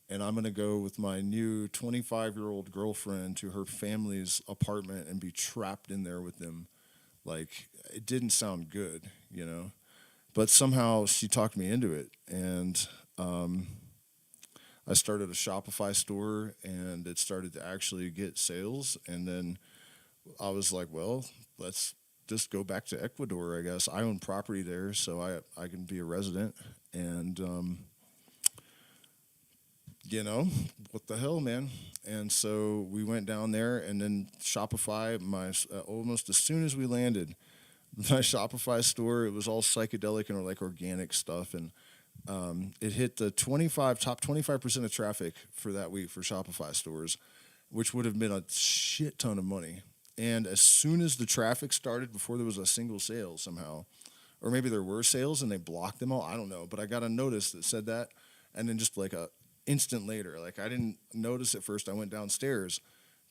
and I'm gonna go with my new 25-year-old girlfriend to her family's apartment and be trapped in there with them. Like it didn't sound good. But somehow she talked me into it, and I started a Shopify store, and it started to actually get sales. And then I was like, well, let's just go back to Ecuador, I guess. I own property there, so I can be a resident. And, what the hell, man? And so we went down there, and then Shopify, almost as soon as we landed, my Shopify store, it was all psychedelic and like organic stuff. And it hit the top 25% of traffic for that week for Shopify stores, which would have been a shit ton of money. And as soon as the traffic started, before there was a single sale somehow, or maybe there were sales and they blocked them all, I don't know. But I got a notice that said that, and then just like a instant later, like I didn't notice at first. I went downstairs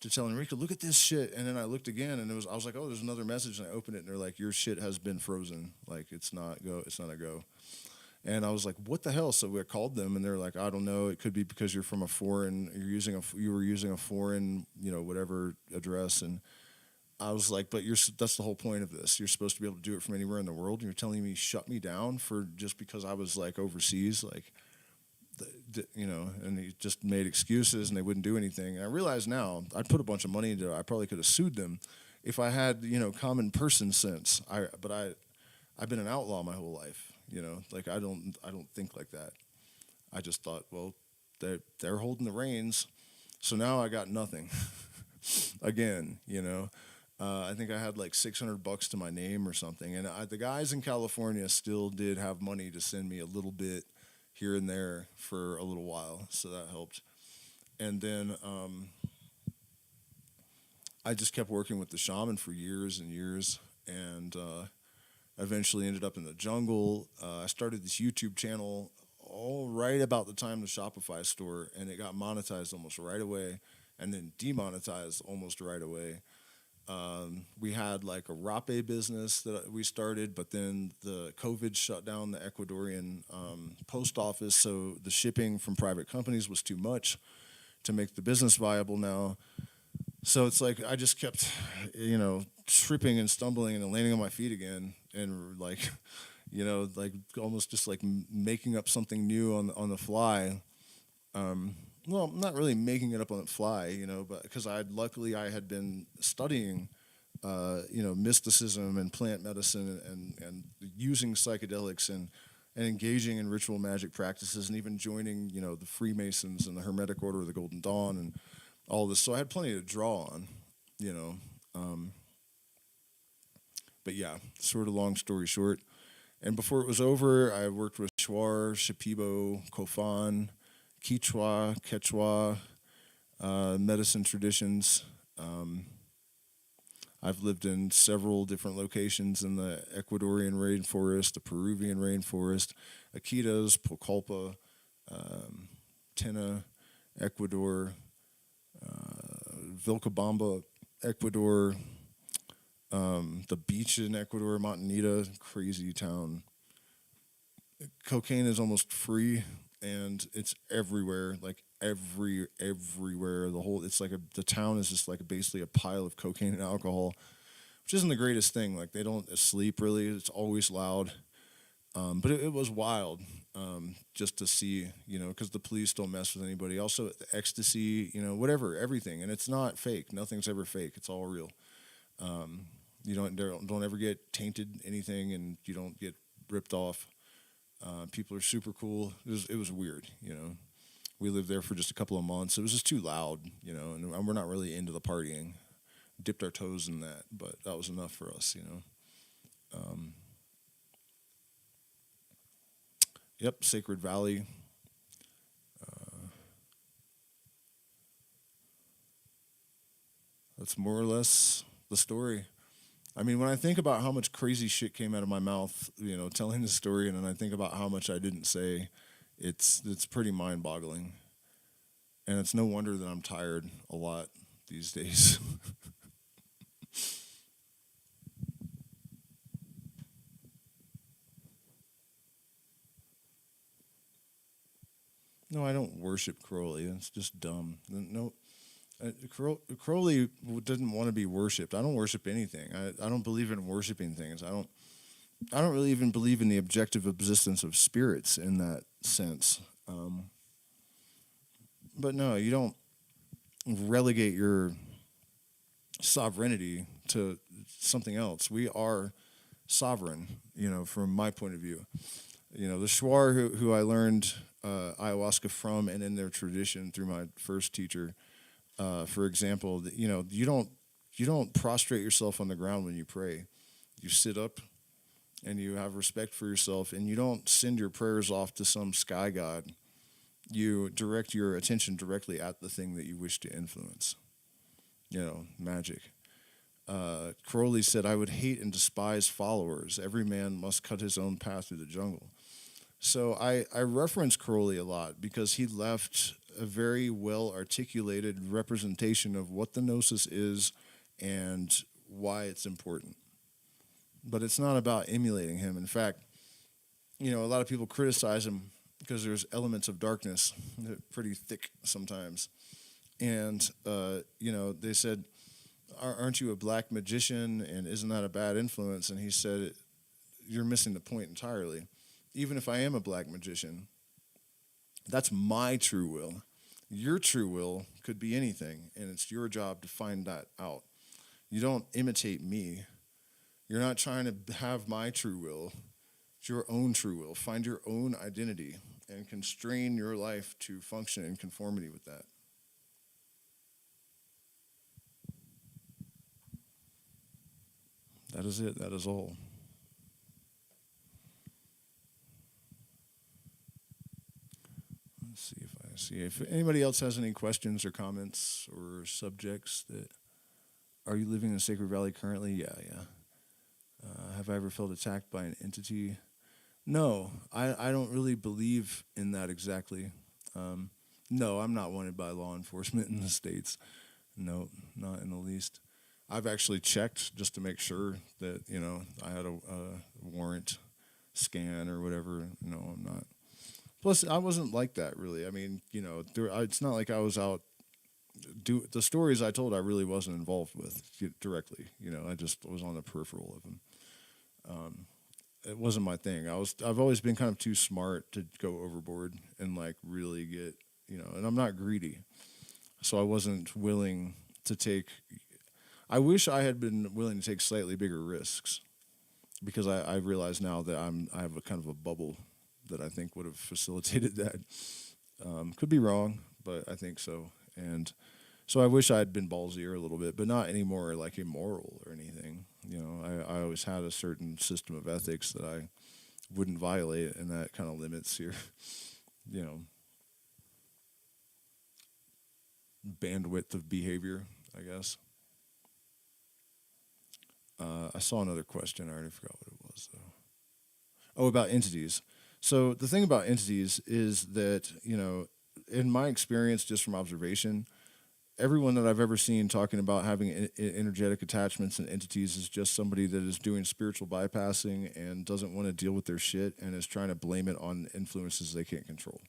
to tell Enrique, look at this shit, and then I looked again, and I was like, oh, there's another message, and I opened it, and they're like, your shit has been frozen, like it's not a go. And I was like, what the hell? So we called them, and they're like, I don't know. It could be because you're from you were using a foreign, whatever address. And I was like, but that's the whole point of this. You're supposed to be able to do it from anywhere in the world. And you're telling me shut me down for just because I was like overseas, like, and he just made excuses and they wouldn't do anything. And I realize now I put a bunch of money into it. I probably could have sued them if I had, common person sense. I've been an outlaw my whole life. Like I don't think like that. I just thought, well, they're holding the reins, so now I got nothing. Again, I think I had like $600 to my name or something, and the guys in California still did have money to send me a little bit here and there for a little while, so that helped. And then I just kept working with the shaman for years and years, and eventually ended up in the jungle. I started this YouTube channel all right about the time the Shopify store, and it got monetized almost right away, and then demonetized almost right away. We had like a rape business that we started, but then the COVID shut down the Ecuadorian post office, so the shipping from private companies was too much to make the business viable now. So it's like I just kept, tripping and stumbling and landing on my feet again, and like, like almost just like making up something new on the fly. Well, not really making it up on the fly, but because I had been studying, mysticism and plant medicine and using psychedelics and engaging in ritual magic practices, and even joining, the Freemasons and the Hermetic Order of the Golden Dawn and all this. So I had plenty to draw on, But yeah, sort of long story short. And before it was over, I worked with Shuar, Shipibo, Kofan, Quechua, medicine traditions. I've lived in several different locations in the Ecuadorian rainforest, the Peruvian rainforest, Iquitos, Pucallpa, Tena, Ecuador, Vilcabamba, Ecuador, the beach in Ecuador, Montanita, crazy town. Cocaine is almost free, and it's everywhere, like everywhere. The town is just like basically a pile of cocaine and alcohol, which isn't the greatest thing. Like they don't sleep really; it's always loud. But it was wild just to see, because the police don't mess with anybody. Also, the ecstasy, whatever, everything, and it's not fake. Nothing's ever fake. It's all real. You don't ever get tainted anything, and you don't get ripped off. People are super cool. It was weird. We lived there for just a couple of months. It was just too loud, and we're not really into the partying. Dipped our toes in that, but that was enough for us. Yep, Sacred Valley. That's more or less the story. I mean, when I think about how much crazy shit came out of my mouth, telling the story, and then I think about how much I didn't say, it's pretty mind-boggling. And it's no wonder that I'm tired a lot these days. No, I don't worship Crowley. It's just dumb. No, Crowley didn't want to be worshipped. I don't worship anything. I don't believe in worshiping things. I don't really even believe in the objective existence of spirits in that sense. But no, you don't relegate your sovereignty to something else. We are sovereign, from my point of view. The Shuar who I learned ayahuasca from and in their tradition through my first teacher, for example, you don't prostrate yourself on the ground when you pray. You sit up and you have respect for yourself, and you don't send your prayers off to some sky god. You direct your attention directly at the thing that you wish to influence. Magic. Crowley said, "I would hate and despise followers. Every man must cut his own path through the jungle." So I reference Crowley a lot because he left a very well-articulated representation of what the gnosis is and why it's important. But it's not about emulating him. In fact, a lot of people criticize him because there's elements of darkness that are pretty thick sometimes. And, they said, aren't you a black magician, and isn't that a bad influence? And he said, you're missing the point entirely. Even if I am a black magician, that's my true will. Your true will could be anything, and it's your job to find that out. You don't imitate me. You're not trying to have my true will. It's your own true will. Find your own identity and constrain your life to function in conformity with that. That is it. That is all. Let's see if anybody else has any questions or comments or subjects that. Are you living in Sacred Valley currently? Yeah. Have I ever felt attacked by an entity? No, I don't really believe in that exactly. No, I'm not wanted by law enforcement in the States. No, not in the least. I've actually checked just to make sure that, I had a warrant scan or whatever. No, I'm not. Plus, I wasn't like that, really. I mean, it's not like I was out. The stories I told, I really wasn't involved with directly. I just was on the peripheral of them. It wasn't my thing. I've always been kind of too smart to go overboard and really get, and I'm not greedy. So I wasn't willing to take. I wish I had been willing to take slightly bigger risks, because I realize now that I have a kind of a bubble that I think would have facilitated that. Could be wrong, but I think so. And so I wish I had been ballsier a little bit, but not anymore immoral or anything. I always had a certain system of ethics that I wouldn't violate, and that kind of limits your, bandwidth of behavior, I guess. I saw another question. I already forgot what it was, though. Oh, about entities. So the thing about entities is that, in my experience, just from observation, everyone that I've ever seen talking about having energetic attachments and entities is just somebody that is doing spiritual bypassing and doesn't want to deal with their shit and is trying to blame it on influences they can't control.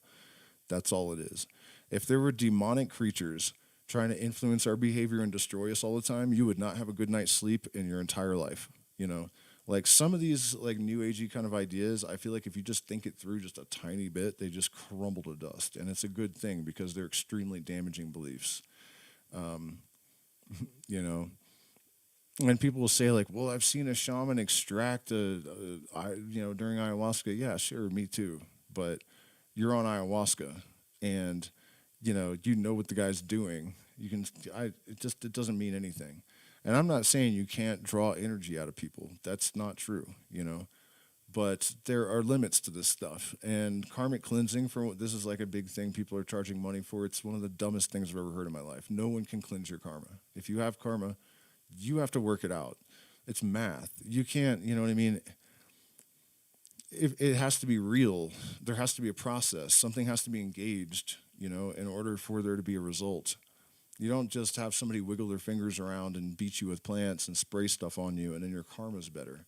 That's all it is. If there were demonic creatures trying to influence our behavior and destroy us all the time, you would not have a good night's sleep in your entire life. You know, like some of these like new agey kind of ideas, I feel like if you just think it through just a tiny bit, they just crumble to dust, and it's a good thing because they're extremely damaging beliefs. Um, you know, and people will say like, "Well, I've seen a shaman extract during ayahuasca." Yeah, sure, me too. But you're on ayahuasca, and you know what the guy's doing. It doesn't mean anything. And I'm not saying you can't draw energy out of people. That's not true, But there are limits to this stuff. And karmic cleansing, this is like a big thing people are charging money for. It's one of the dumbest things I've ever heard in my life. No one can cleanse your karma. If you have karma, you have to work it out. It's math. You can't, you know what I mean? It has to be real. There has to be a process. Something has to be engaged, in order for there to be a result. You don't just have somebody wiggle their fingers around and beat you with plants and spray stuff on you and then your karma's better.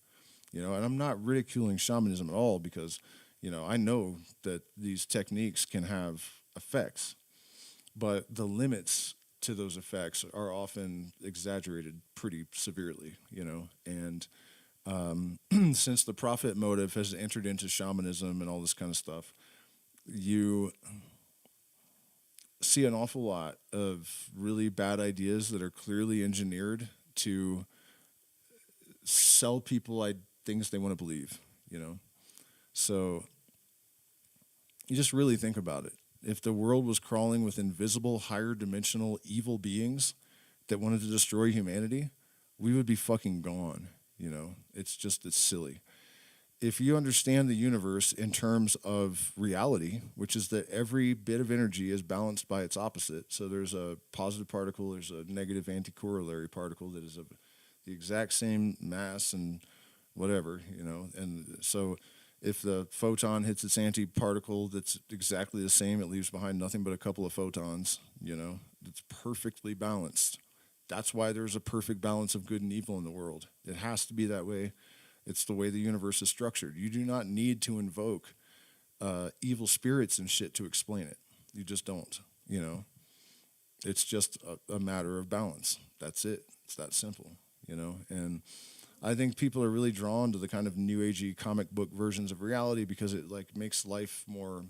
And I'm not ridiculing shamanism at all because, I know that these techniques can have effects, but the limits to those effects are often exaggerated pretty severely, and since the profit motive has entered into shamanism and all this kind of stuff, you see an awful lot of really bad ideas that are clearly engineered to sell people things they want to believe, So you just really think about it. If the world was crawling with invisible, higher dimensional evil beings that wanted to destroy humanity, we would be fucking gone, It's silly. If you understand the universe in terms of reality, which is that every bit of energy is balanced by its opposite. So there's a positive particle, there's a negative anti-corollary particle that is of the exact same mass and whatever, And so if the photon hits its anti-particle that's exactly the same, it leaves behind nothing but a couple of photons, It's perfectly balanced. That's why there's a perfect balance of good and evil in the world. It has to be that way. It's the way the universe is structured. You do not need to invoke evil spirits and shit to explain it. You just don't, It's just a matter of balance. That's it. It's that simple, And I think people are really drawn to the kind of new agey comic book versions of reality because it makes life more,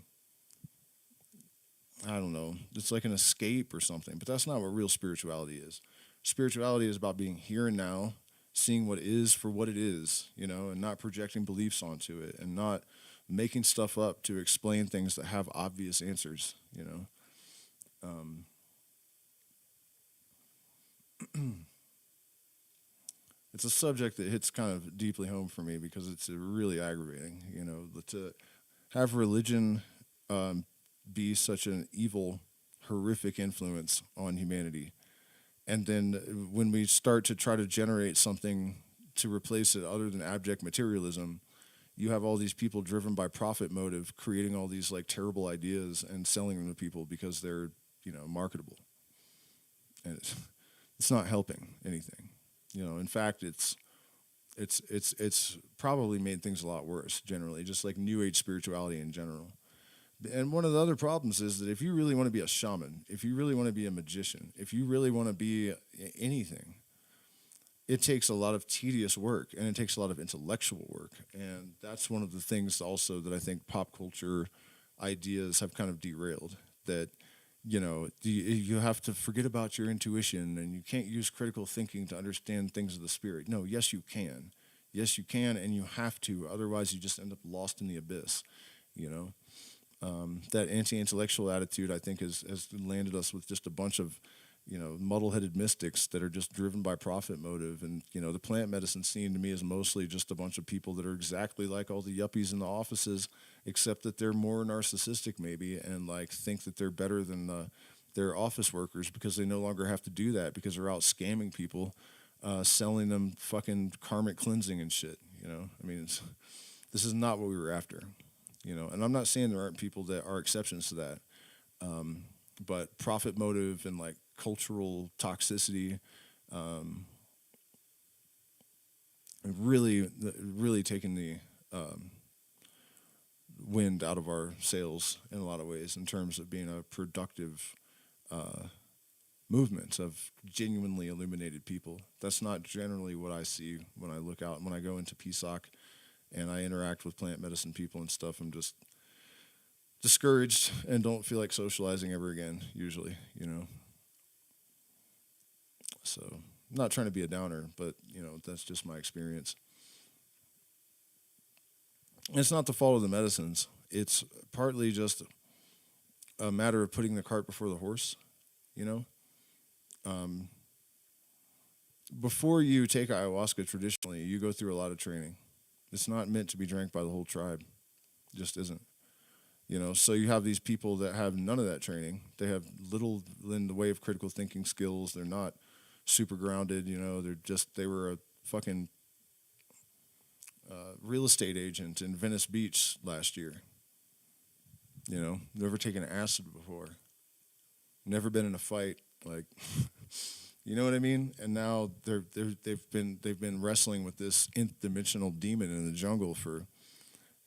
I don't know, it's like an escape or something. But that's not what real spirituality is. Spirituality is about being here and now, seeing what is for what it is, and not projecting beliefs onto it and not making stuff up to explain things that have obvious answers, It's a subject that hits kind of deeply home for me because it's really aggravating, to have religion be such an evil, horrific influence on humanity. And then when we start to try to generate something to replace it other than abject materialism, you have all these people driven by profit motive creating all these terrible ideas and selling them to people because they're, marketable. And it's not helping anything. In fact, it's probably made things a lot worse generally, just like new age spirituality in general. And one of the other problems is that if you really want to be a shaman, if you really want to be a magician, if you really want to be anything, it takes a lot of tedious work and it takes a lot of intellectual work. And that's one of the things also that I think pop culture ideas have kind of derailed. That, you have to forget about your intuition and you can't use critical thinking to understand things of the spirit. No, yes, you can. Yes, you can, and you have to. Otherwise, you just end up lost in the abyss, That anti-intellectual attitude, I think, has landed us with just a bunch of, muddle-headed mystics that are just driven by profit motive. And, the plant medicine scene to me is mostly just a bunch of people that are exactly like all the yuppies in the offices, except that they're more narcissistic maybe and, think that they're better than their office workers because they no longer have to do that because they're out scamming people, selling them fucking karmic cleansing and shit, I mean, this is not what we were after. And I'm not saying there aren't people that are exceptions to that, but profit motive and cultural toxicity, really taking the wind out of our sails in a lot of ways in terms of being a productive movements of genuinely illuminated people. That's not generally what I see when I look out. When I go into PSOC and I interact with plant medicine people and stuff, I'm just discouraged and don't feel like socializing ever again, usually, you know. So, I'm not trying to be a downer, but, you know, that's just my experience. And it's not the fault of the medicines. It's partly just a matter of putting the cart before the horse, you know. Um, Before you take ayahuasca, traditionally, you go through a lot of training. It's not meant to be drank by the whole tribe. It just isn't. You know, so you have these people that have none of that training. They have little in the way of critical thinking skills. They're not super grounded. You know, they were a fucking real estate agent in Venice Beach last year. You know, never taken acid before, never been in a fight. Like, you know what I mean? And now they've been wrestling with this nth dimensional demon in the jungle for,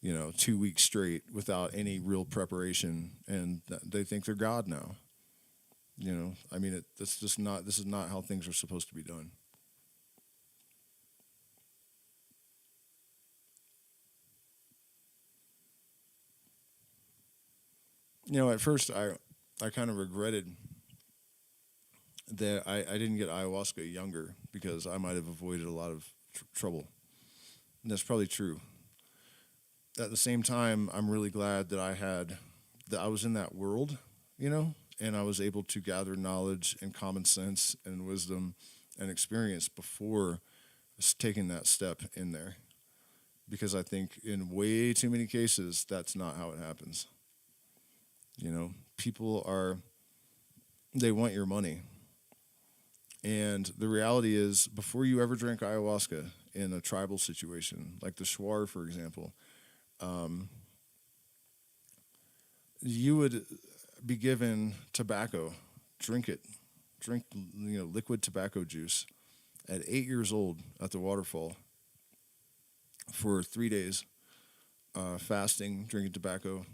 you know, 2 weeks straight without any real preparation, and they think they're God now. You know, I mean, that's just not. This is not how things are supposed to be done. You know, at first I kind of regretted that I didn't get ayahuasca younger because I might have avoided a lot of trouble. And that's probably true. At the same time, I'm really glad that I was in that world, you know, and I was able to gather knowledge and common sense and wisdom and experience before taking that step in there. Because I think in way too many cases, that's not how it happens. You know, they want your money. And the reality is, before you ever drink ayahuasca in a tribal situation, like the Shuar, for example, um, you would be given tobacco, drink it, drink, you know, liquid tobacco juice at 8 years old at the waterfall for 3 days, fasting, drinking tobacco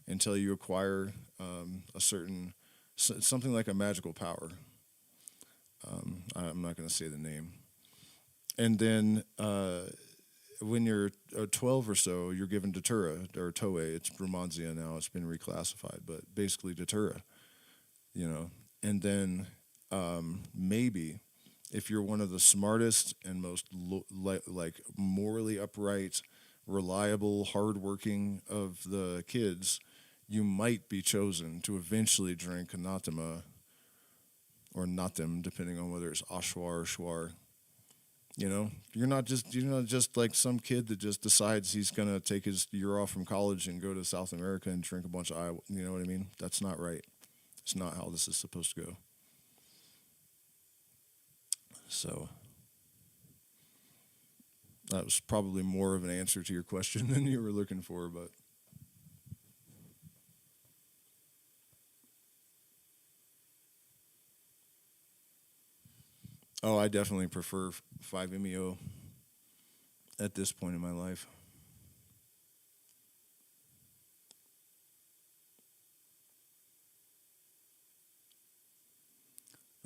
until you acquire something like a magical power. I'm not going to say the name. And then when you're 12 or so, you're given datura or toei. It's Brumanzia now. It's been reclassified, but basically datura, you know. And then maybe if you're one of the smartest and most like morally upright, reliable, hardworking of the kids, you might be chosen to eventually drink anathema or natim, depending on whether it's ashwar or shwar. You know, you're not just like some kid that just decides he's gonna take his year off from college and go to South America and drink a bunch of you know what I mean? That's not right. It's not how this is supposed to go. So that was probably more of an answer to your question than you were looking for, but oh, I definitely prefer 5-MeO at this point in my life.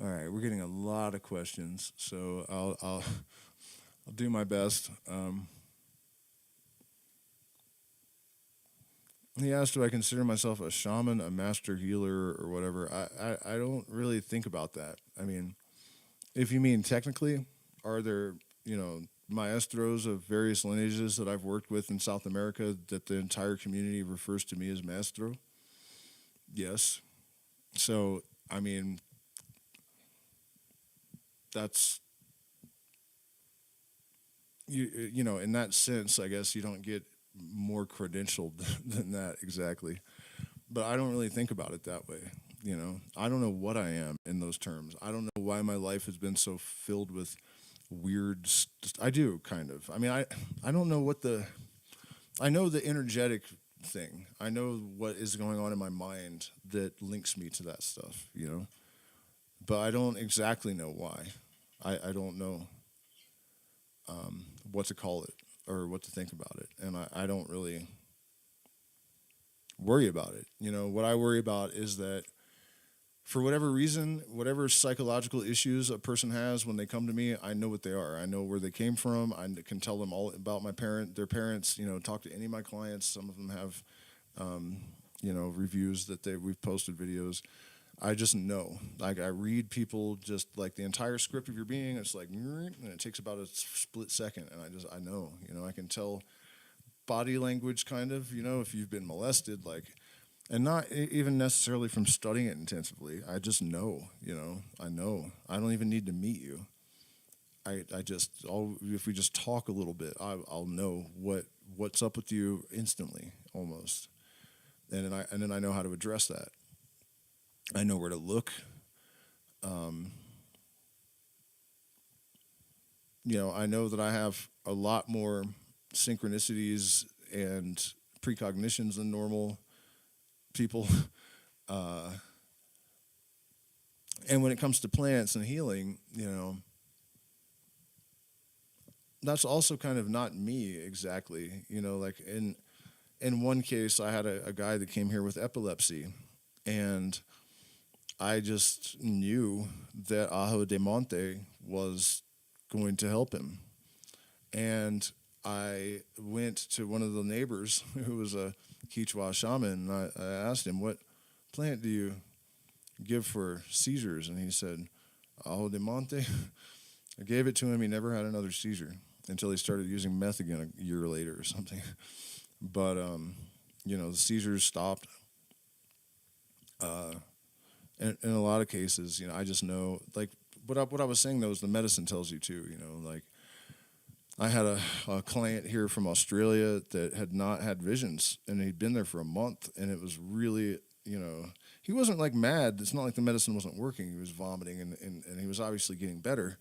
All right, we're getting a lot of questions, so I'll do my best. He asked, "Do I consider myself a shaman, a master healer, or whatever?" I don't really think about that. I mean, if you mean technically, are there, you know, maestros of various lineages that I've worked with in South America that the entire community refers to me as maestro? Yes. So, I mean, that's you know, in that sense, I guess you don't get more credentialed than that exactly. But I don't really think about it that way. You know, I don't know what I am in those terms. I don't know why my life has been so filled with weird. I do kind of. I mean, I don't know what the. I know the energetic thing. I know what is going on in my mind that links me to that stuff. You know, but I don't exactly know why. I don't know what to call it or what to think about it, and I don't really worry about it. You know, what I worry about is that for whatever reason, whatever psychological issues a person has when they come to me, I know what they are. I know where they came from. I can tell them all about their parents. Talk to any of my clients. Some of them have, reviews that we've posted videos. I just know. Like I read people just like the entire script of your being. It's like, and it takes about a split second, and I know. I can tell body language kind of. If you've been molested, like. And not even necessarily from studying it intensively. I just know, I know. I don't even need to meet you. If we just talk a little bit, I'll know what's up with you instantly, almost. And then I know how to address that. I know where to look. I know that I have a lot more synchronicities and precognitions than normal people. And when it comes to plants and healing, that's also kind of not me exactly. Like in one case, I had a guy that came here with epilepsy, and I just knew that Ajo de Monte was going to help him. And I went to one of the neighbors who was a Quechua shaman, and I asked him, what plant do you give for seizures? And he said, Ajo de Monte. I gave it to him. He never had another seizure until he started using meth again a year later or something. But, the seizures stopped. In a lot of cases, I just know, like, what I was saying, though, is the medicine tells you, too, like, I had a client here from Australia that had not had visions, and he'd been there for a month, and it was really, he wasn't like mad. It's not like the medicine wasn't working. He was vomiting, and he was obviously getting better,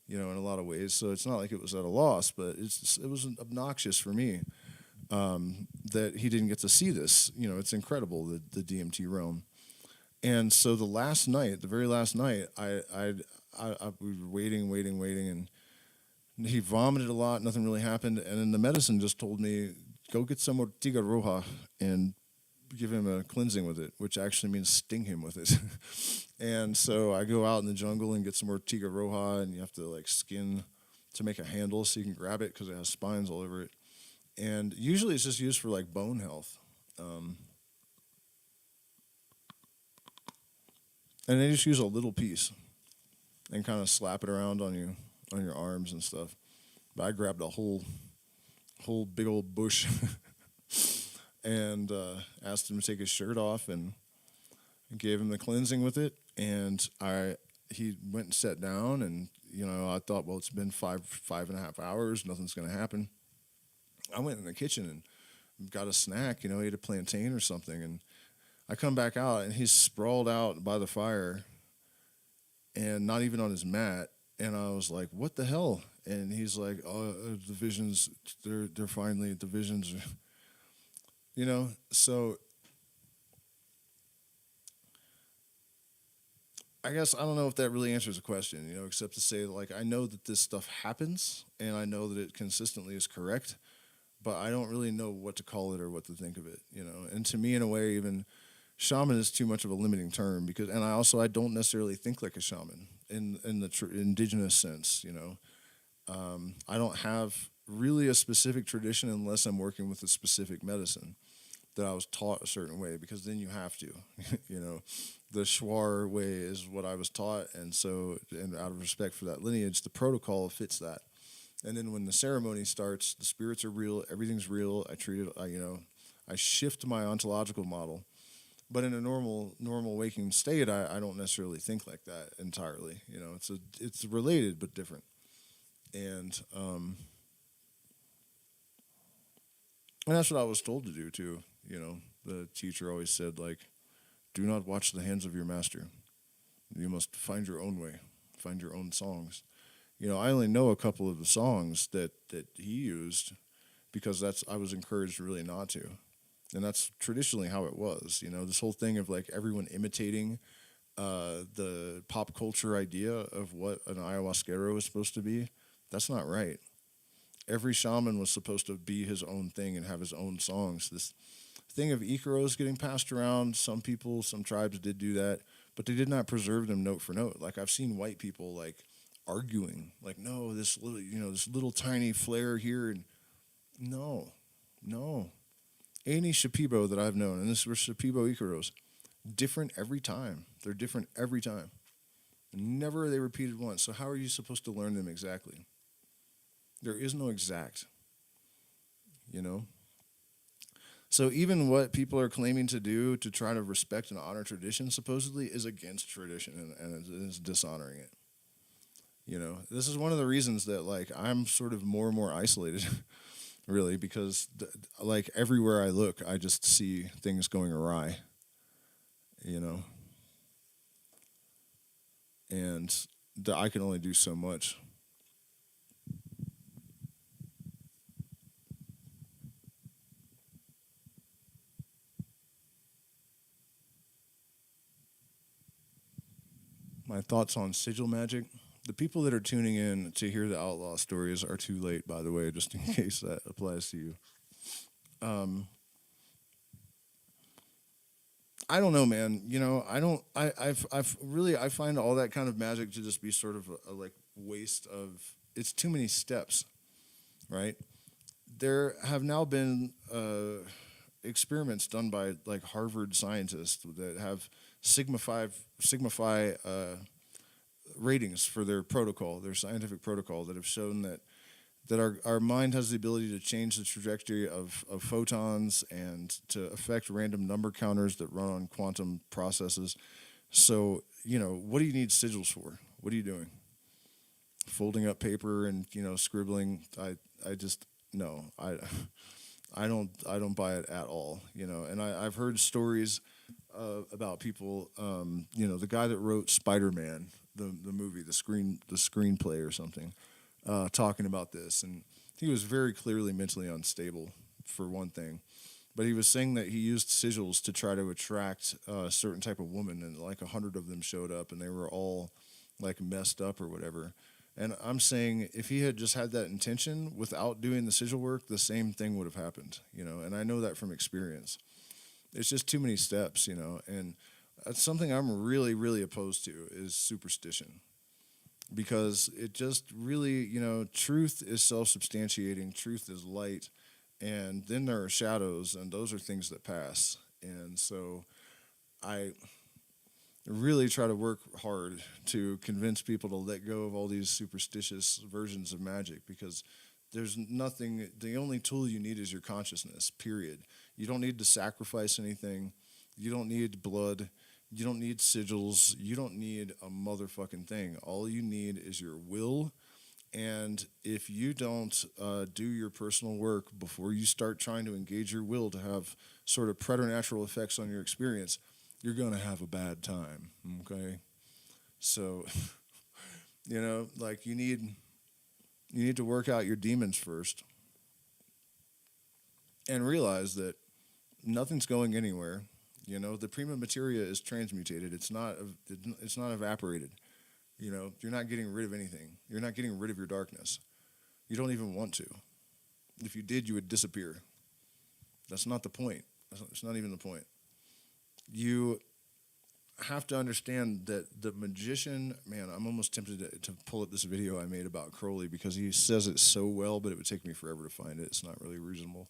in a lot of ways. So it's not like it was at a loss, but it was obnoxious for me that he didn't get to see this. It's incredible, the DMT realm. And so the very last night, we were waiting, and he vomited a lot. Nothing really happened. And then the medicine just told me, go get some ortiga roja and give him a cleansing with it, which actually means sting him with it. And so I go out in the jungle and get some ortiga roja, and you have to like skin to make a handle so you can grab it because it has spines all over it. And usually it's just used for like bone health. And they just use a little piece and kind of slap it around on your arms and stuff. But I grabbed a whole big old bush and asked him to take his shirt off and gave him the cleansing with it. And he went and sat down, and I thought, well, it's been 5.5 hours, nothing's gonna happen. I went in the kitchen and got a snack, ate a plantain or something, and I come back out, and he's sprawled out by the fire and not even on his mat. And I was like, what the hell? And he's like, oh, the visions, they're finally, the visions are, so I guess I don't know if that really answers the question, except to say, like, I know that this stuff happens, and I know that it consistently is correct, but I don't really know what to call it or what to think of it, And to me, in a way, even shaman is too much of a limiting term because, and I don't necessarily think like a shaman in the indigenous sense, I don't have really a specific tradition unless I'm working with a specific medicine that I was taught a certain way, because then you have to, the Shuar way is what I was taught, and out of respect for that lineage, the protocol fits that. And then when the ceremony starts, the spirits are real, everything's real. I treat it, I shift my ontological model. But in a normal waking state, I don't necessarily think like that entirely. It's related but different. And that's what I was told to do too. The teacher always said, like, do not watch the hands of your master. You must find your own way, find your own songs. I only know a couple of the songs that he used because I was encouraged really not to. And that's traditionally how it was. This whole thing of like everyone imitating the pop culture idea of what an ayahuasquero is supposed to be, that's not right. Every shaman was supposed to be his own thing and have his own songs. This thing of Icaros getting passed around, some tribes did do that, but they did not preserve them note for note. Like I've seen white people like arguing, like no, this little this little tiny flare here, and no, no. Any Shipibo that I've known, and this was Shipibo Ikaros, different every time. They're different every time. Never are they repeated once. So how are you supposed to learn them exactly? There is no exact, you know? So even what people are claiming to do to try to respect and honor tradition supposedly is against tradition and it is dishonoring it. You know, this is one of the reasons that like I'm sort of more and more isolated, really, because like everywhere I look, I just see things going awry, you know? And I can only do so much. My thoughts on sigil magic. The people that are tuning in to hear the outlaw stories are too late, by the way, just in case that applies to you. Um, I don't know, man. You know, I don't. I've really I find all that kind of magic to just be sort of a like waste of. It's too many steps, right? There have now been experiments done by like Harvard scientists that have Sigma Phi ratings for their protocol, their scientific protocol, that have shown that our mind has the ability to change the trajectory of photons and to affect random number counters that run on quantum processes. So, you know, what do you need sigils for? What are you doing? Folding up paper and, you know, scribbling. I just no. I don't buy it at all, you know. And I've heard stories about people, you know, the guy that wrote Spider-Man, the movie, the screenplay or something, talking about this, and he was very clearly mentally unstable, for one thing. But he was saying that he used sigils to try to attract a certain type of woman, and like 100 of them showed up, and they were all like messed up or whatever. And I'm saying if he had just had that intention without doing the sigil work, the same thing would have happened, you know. And I know that from experience. It's just too many steps, you know. And that's something I'm really, really opposed to is superstition, because it just really, you know, truth is self-substantiating, truth is light, and then there are shadows, and those are things that pass. And so I really try to work hard to convince people to let go of all these superstitious versions of magic, because there's nothing, the only tool you need is your consciousness, period. You don't need to sacrifice anything. You don't need blood. You don't need sigils. You don't need a motherfucking thing. All you need is your will. And if you don't do your personal work before you start trying to engage your will to have sort of preternatural effects on your experience, you're going to have a bad time, okay? So, you know, like you need to work out your demons first and realize that nothing's going anywhere. You know, the prima materia is transmutated. It's not evaporated. You know, you're not getting rid of anything. You're not getting rid of your darkness. You don't even want to. If you did, you would disappear. That's not the point. It's not even the point. You have to understand that the magician, man, I'm almost tempted to pull up this video I made about Crowley, because he says it so well, but it would take me forever to find it. It's not really reasonable.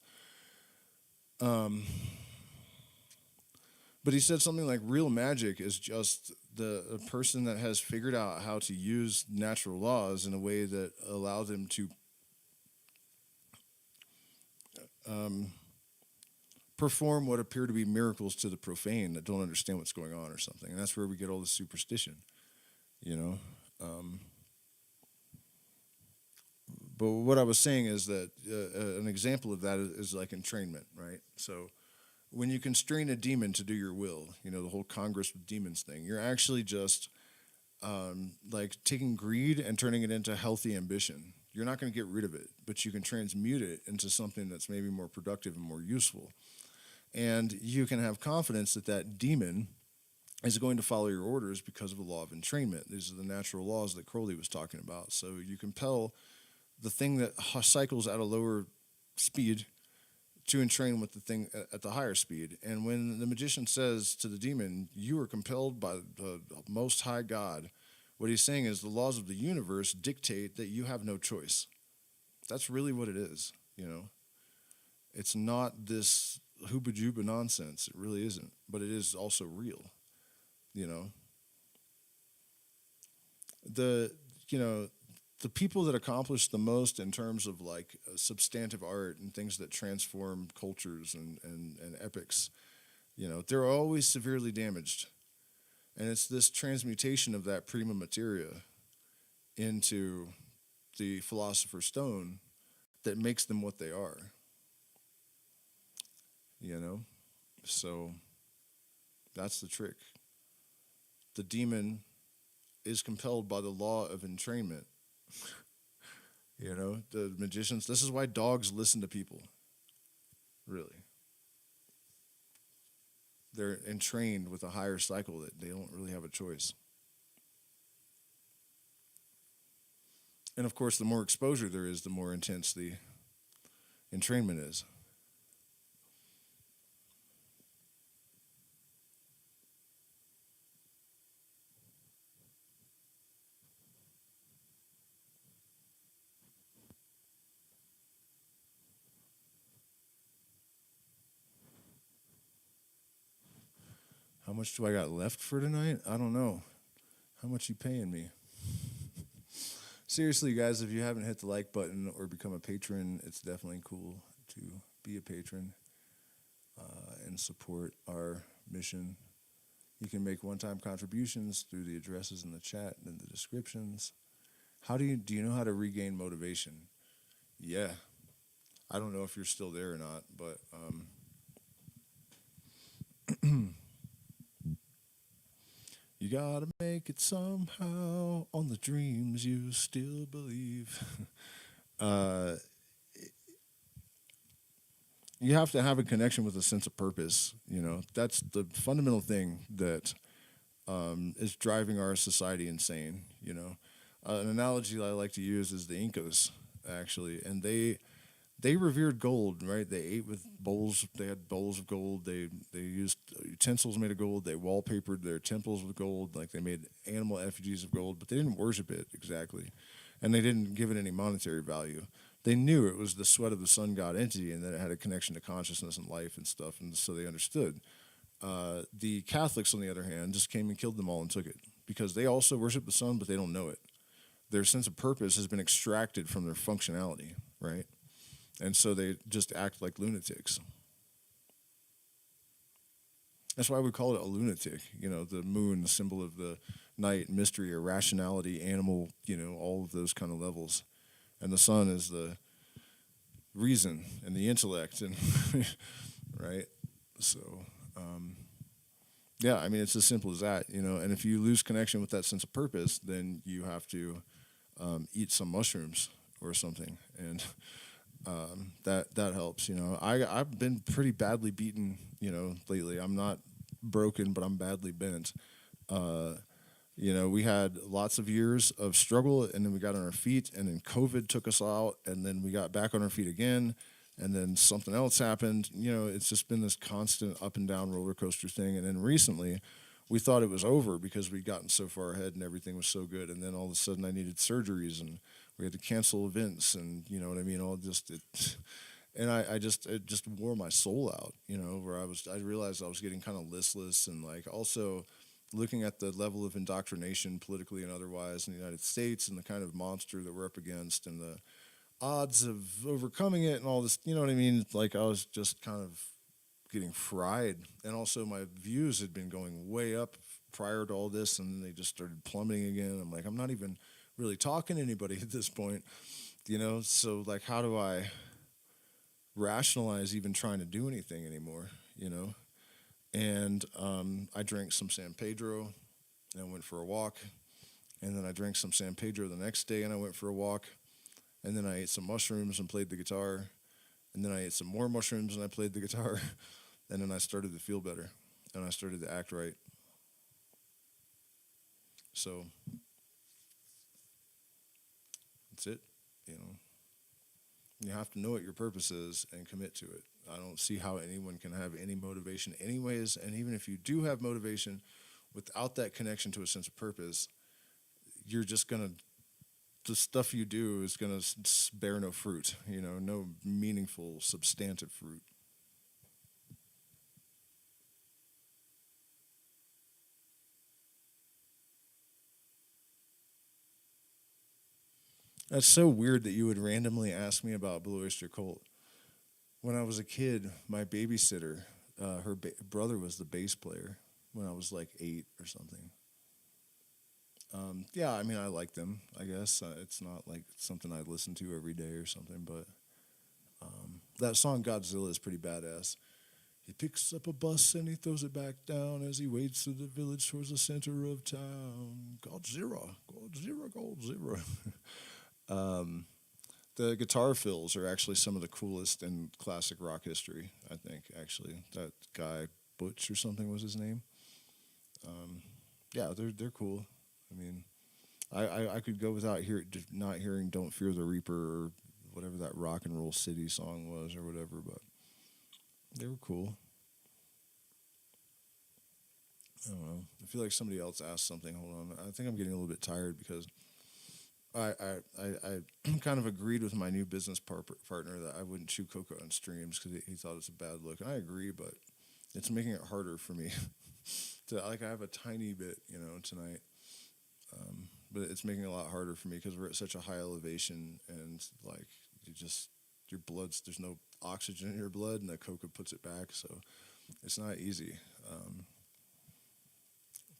But he said something like real magic is just the person that has figured out how to use natural laws in a way that allow them to perform what appear to be miracles to the profane that don't understand what's going on or something. And that's where we get all this superstition, you know. But what I was saying is that an example of that is like entrainment, right? So when you constrain a demon to do your will, you know, the whole Congress with Demons thing, you're actually just like taking greed and turning it into healthy ambition. You're not going to get rid of it, but you can transmute it into something that's maybe more productive and more useful. And you can have confidence that that demon is going to follow your orders because of the law of entrainment. These are the natural laws that Crowley was talking about. So you compel the thing that cycles at a lower speed to entrain with the thing at the higher speed. And when the magician says to the demon, "You are compelled by the Most High God," what he's saying is the laws of the universe dictate that you have no choice. That's really what it is, you know. It's not this hooba jooba nonsense. It really isn't. But it is also real, you know. The you know the people that accomplish the most in terms of like substantive art and things that transform cultures and epics, you know, they're always severely damaged. And it's this transmutation of that prima materia into the philosopher's stone that makes them what they are, you know? So that's the trick. The demon is compelled by the law of entrainment. You know, the magicians, this is why dogs listen to people. Really. They're entrained with a higher cycle that they don't really have a choice. And of course, the more exposure there is, the more intense the entrainment is. How much do I got left for tonight? I don't know. How much you paying me? Seriously, guys, if you haven't hit the like button or become a patron, it's definitely cool to be a patron and support our mission. You can make one-time contributions through the addresses in the chat and in the descriptions. Do you know how to regain motivation? Yeah. I don't know if you're still there or not, but you gotta make it somehow on the dreams you still believe. uh, you have to have a connection with a sense of purpose. You know, that's the fundamental thing that is driving our society insane. You know, an analogy I like to use is the Incas, actually, and they revered gold, right? They ate with bowls. They had bowls of gold. They used utensils made of gold. They wallpapered their temples with gold. Like they made animal effigies of gold, but they didn't worship it exactly, and they didn't give it any monetary value. They knew it was the sweat of the sun god entity, and that it had a connection to consciousness and life and stuff, and so they understood. The Catholics, on the other hand, just came and killed them all and took it because they also worship the sun, but they don't know it. Their sense of purpose has been extracted from their functionality, right? And so they just act like lunatics. That's why we call it a lunatic. You know, the moon, the symbol of the night, mystery, irrationality, animal, you know, all of those kind of levels. And the sun is the reason and the intellect, and right? So, yeah, I mean, it's as simple as that, you know. And if you lose connection with that sense of purpose, then you have to eat some mushrooms or something, and that helps. You know, I've been pretty badly beaten, you know, lately. I'm not broken, but I'm badly bent. You know, we had lots of years of struggle, and then we got on our feet, and then COVID took us out, and then we got back on our feet again, and then something else happened. You know, it's just been this constant up and down roller coaster thing. And then recently, we thought it was over because we'd gotten so far ahead and everything was so good, and then all of a sudden I needed surgeries, and we had to cancel events, and you know what I mean, all just it. And it just wore my soul out, you know, where I realized I was getting kind of listless, and like also looking at the level of indoctrination politically and otherwise in the United States, and the kind of monster that we're up against, and the odds of overcoming it and all this, you know what I mean? Like I was just kind of getting fried. And also my views had been going way up prior to all this, and then they just started plummeting again. I'm like, I'm not even really talking to anybody at this point, you know? So like, how do I rationalize even trying to do anything anymore, you know? And I drank some San Pedro, and I went for a walk. And then I drank some San Pedro the next day, and I went for a walk. And then I ate some mushrooms and played the guitar. And then I ate some more mushrooms and I played the guitar. And then I started to feel better, and I started to act right. So that's it, you know. You have to know what your purpose is and commit to it. I don't see how anyone can have any motivation, anyways. And even if you do have motivation, without that connection to a sense of purpose, you're just gonna the stuff you do is gonna bear no fruit. No meaningful, substantive fruit. That's so weird that you would randomly ask me about Blue Oyster Cult. When I was a kid, my babysitter, her brother was the bass player when I was like 8 or something. Yeah, I mean, I like them. I guess it's not like something I listen to every day or something, but that song Godzilla is pretty badass. He picks up a bus and he throws it back down as he wades through the village towards the center of town. Godzilla, Godzilla, Godzilla. The guitar fills are actually some of the coolest in classic rock history, I think, actually. That guy, Butch or something was his name. Yeah, they're cool. I mean, I could go without just not hearing "Don't Fear the Reaper" or whatever that rock and roll city song was or whatever, but they were cool. I don't know. I feel like somebody else asked something. Hold on. I think I'm getting a little bit tired because I kind of agreed with my new business partner that I wouldn't chew cocoa on streams because he thought it's a bad look. And I agree, but it's making it harder for me to like. I have a tiny bit, tonight, but it's making it a lot harder for me because we're at such a high elevation and like your blood's there's no oxygen in your blood and the cocoa puts it back, so it's not easy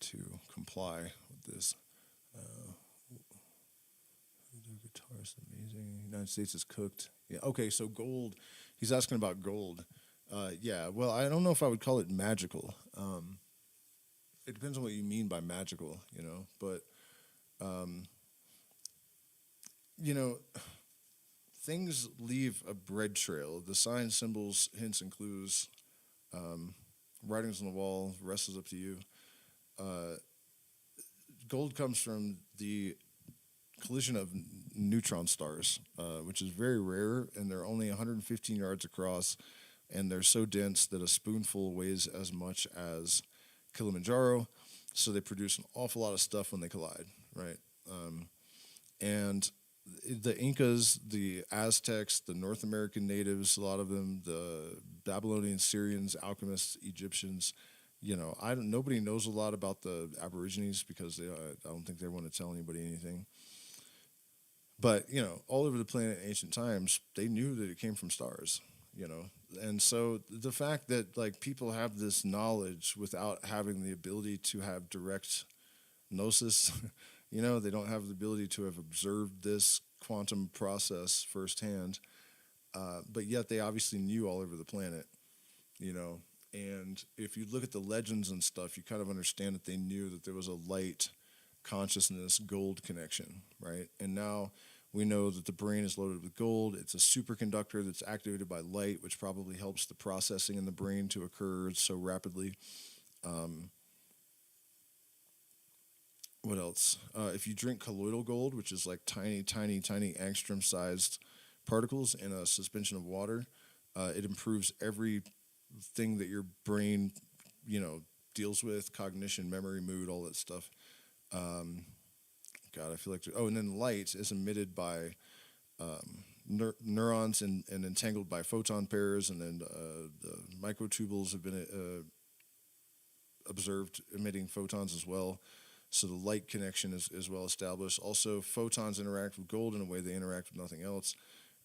to comply with this. Uh, the guitarist amazing. United States is cooked. Yeah. Okay. So gold. He's asking about gold. Yeah. Well, I don't know if I would call it magical. It depends on what you mean by magical. But um, you know, things leave a bread trail. The signs, symbols, hints, and clues. Um, Writings on the wall. The rest is up to you. Uh, Gold comes from the collision of neutron stars, which is very rare, and they're only 115 yards across, and they're so dense that a spoonful weighs as much as Kilimanjaro. So they produce an awful lot of stuff when they collide, right? And the Incas, the Aztecs, the North American natives, a lot of them, the Babylonians, Syrians, alchemists, Egyptians. Nobody knows a lot about the Aborigines because I don't think they want to tell anybody anything. But all over the planet in ancient times, they knew that it came from stars. And so the fact that like people have this knowledge without having the ability to have direct gnosis, they don't have the ability to have observed this quantum process firsthand, but yet they obviously knew all over the planet. you know. And if you look at the legends and stuff, you kind of understand that they knew that there was a light consciousness gold connection, right? And now we know that the brain is loaded with gold. It's a superconductor that's activated by light, which probably helps the processing in the brain to occur so rapidly. Um, what else? If you drink colloidal gold, which is like tiny, tiny, tiny angstrom-sized particles in a suspension of water, it improves everything that your brain, deals with: cognition, memory, mood, all that stuff. Um, God, I feel like. And then light is emitted by neurons and entangled by photon pairs, and then the microtubules have been observed emitting photons as well. So the light connection is well established. Also, photons interact with gold in a way they interact with nothing else.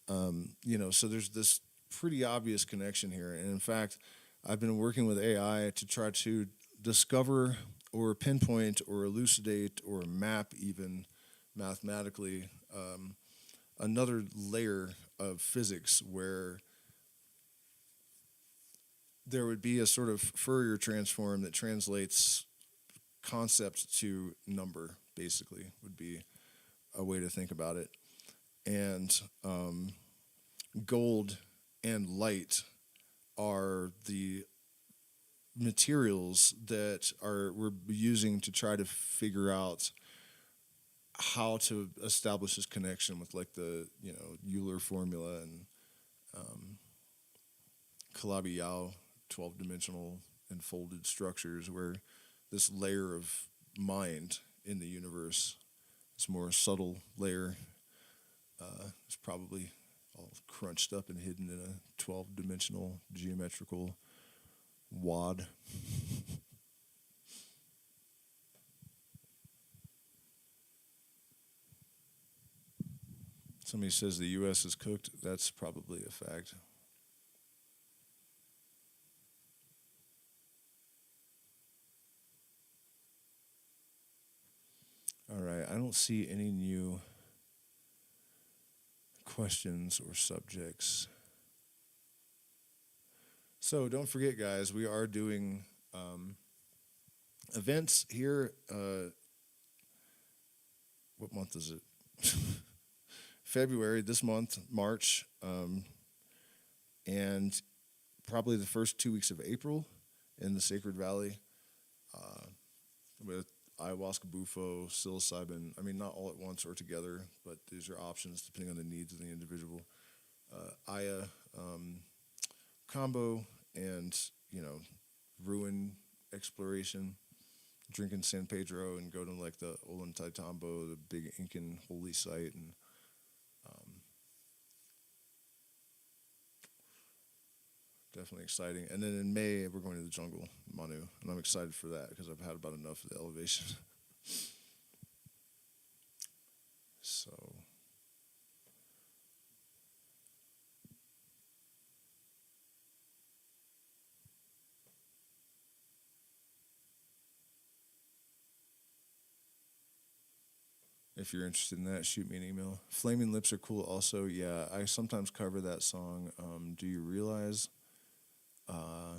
So there's this pretty obvious connection here. And in fact, I've been working with AI to try to discover or pinpoint or elucidate or map even mathematically another layer of physics where there would be a sort of Fourier transform that translates concept to number, basically, would be a way to think about it. And gold and light are the materials that we're using to try to figure out how to establish this connection with like the Euler formula and Calabi-Yau 12-dimensional enfolded structures where this layer of mind in the universe, this more subtle layer, is probably all crunched up and hidden in a 12-dimensional geometrical wad. Somebody says the U.S. is cooked. That's probably a fact. All right, I don't see any new questions or subjects. So don't forget, guys, we are doing events here. What month is it? February, this month, March, and probably the first 2 weeks of April in the Sacred Valley with ayahuasca, bufo, psilocybin. I mean, not all at once or together, but these are options depending on the needs of the individual. Aya combo and, ruin exploration, drinking San Pedro and go to like the Ollantaytambo, the big Incan holy site, and definitely exciting. And then in May, we're going to the jungle, Manu, and I'm excited for that because I've had about enough of the elevation. So, if you're interested in that, shoot me an email. Flaming Lips are cool also. Yeah, I sometimes cover that song. Do you realize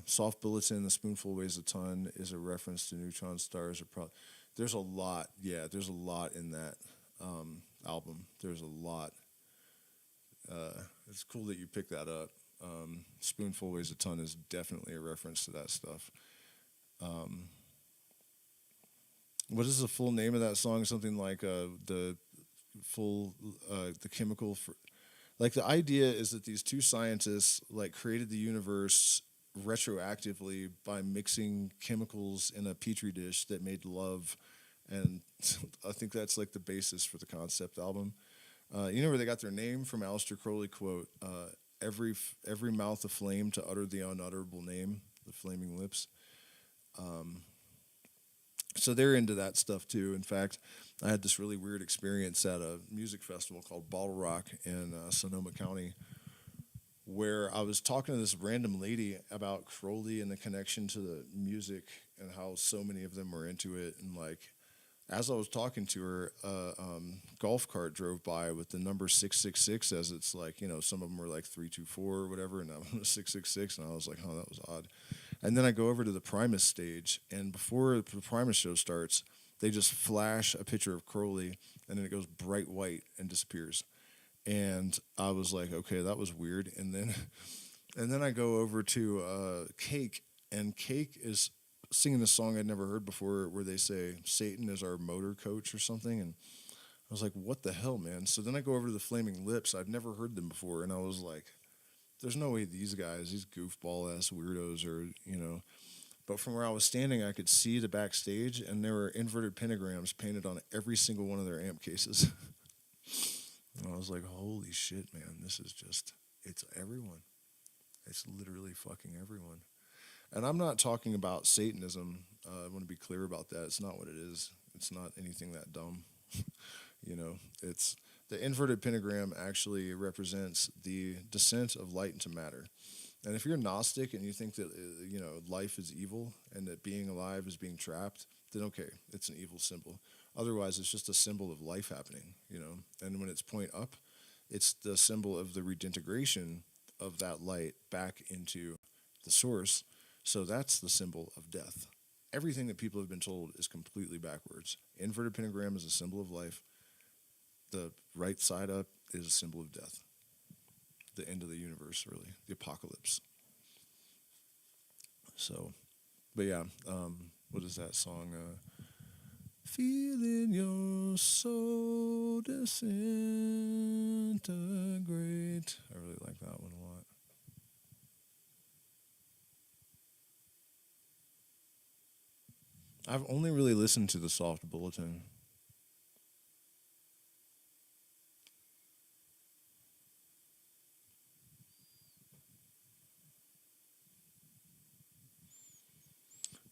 Soft Bulletin, The Spoonful Weighs a Ton is a reference to neutron stars. There's a lot. Yeah, there's a lot in that album. There's a lot. It's cool that you picked that up. Spoonful Weighs a Ton is definitely a reference to that stuff. What is the full name of that song? Something like the chemical for. Like the idea is that these two scientists like created the universe retroactively by mixing chemicals in a petri dish that made love, and I think that's like the basis for the concept album. You know where they got their name from? Aleister Crowley quote: "Every mouth aflame to utter the unutterable name, the Flaming Lips." So they're into that stuff too. In fact, I had this really weird experience at a music festival called Bottle Rock in Sonoma County, where I was talking to this random lady about Crowley and the connection to the music and how so many of them were into it. And like, as I was talking to her, a golf cart drove by with the number 666 as it's like, some of them were like 324 or whatever, and that one was 666, and I was like, oh, that was odd. And then I go over to the Primus stage, and before the Primus show starts, they just flash a picture of Crowley, and then it goes bright white and disappears. And I was like, okay, that was weird. And then I go over to Cake, and Cake is singing a song I'd never heard before where they say, Satan is our motor coach or something. And I was like, what the hell, man? So then I go over to the Flaming Lips. I'd never heard them before, and I was like, there's no way these guys, these goofball-ass weirdos are, But from where I was standing, I could see the backstage, and there were inverted pentagrams painted on every single one of their amp cases. And I was like, holy shit, man, this is just, it's everyone. It's literally fucking everyone. And I'm not talking about Satanism. I want to be clear about that. It's not what it is. It's not anything that dumb. It's the inverted pentagram actually represents the descent of light into matter. And if you're Gnostic and you think that life is evil and that being alive is being trapped, then okay, it's an evil symbol. Otherwise, it's just a symbol of life happening. And when it's point up, it's the symbol of the redintegration of that light back into the source. So that's the symbol of death. Everything that people have been told is completely backwards. Inverted pentagram is a symbol of life. The right side up is a symbol of death. The end of the universe, really. The apocalypse. So, but yeah, what is that song? Feeling your soul disintegrate. I really like that one a lot. I've only really listened to the soft bulletin.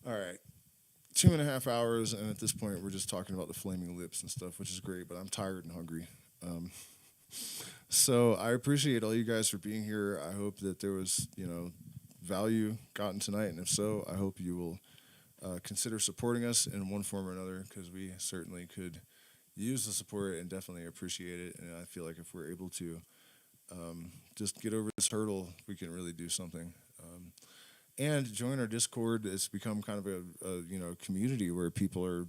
All right. 2.5 hours, and at this point, we're just talking about the flaming lips and stuff, which is great, but I'm tired and hungry. Um, so I appreciate all you guys for being here. I hope that there was, value gotten tonight, and if so, I hope you will consider supporting us in one form or another because we certainly could use the support and definitely appreciate it. And I feel like if we're able to just get over this hurdle, we can really do something. And join our Discord. It's become kind of a community where people are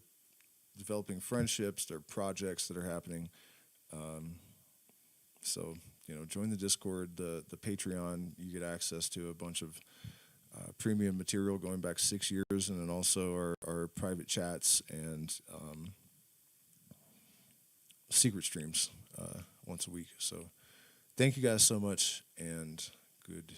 developing friendships. There are projects that are happening. Um, so join the Discord, the Patreon. You get access to a bunch of premium material going back 6 years, and then also our private chats and secret streams once a week. So thank you guys so much, and good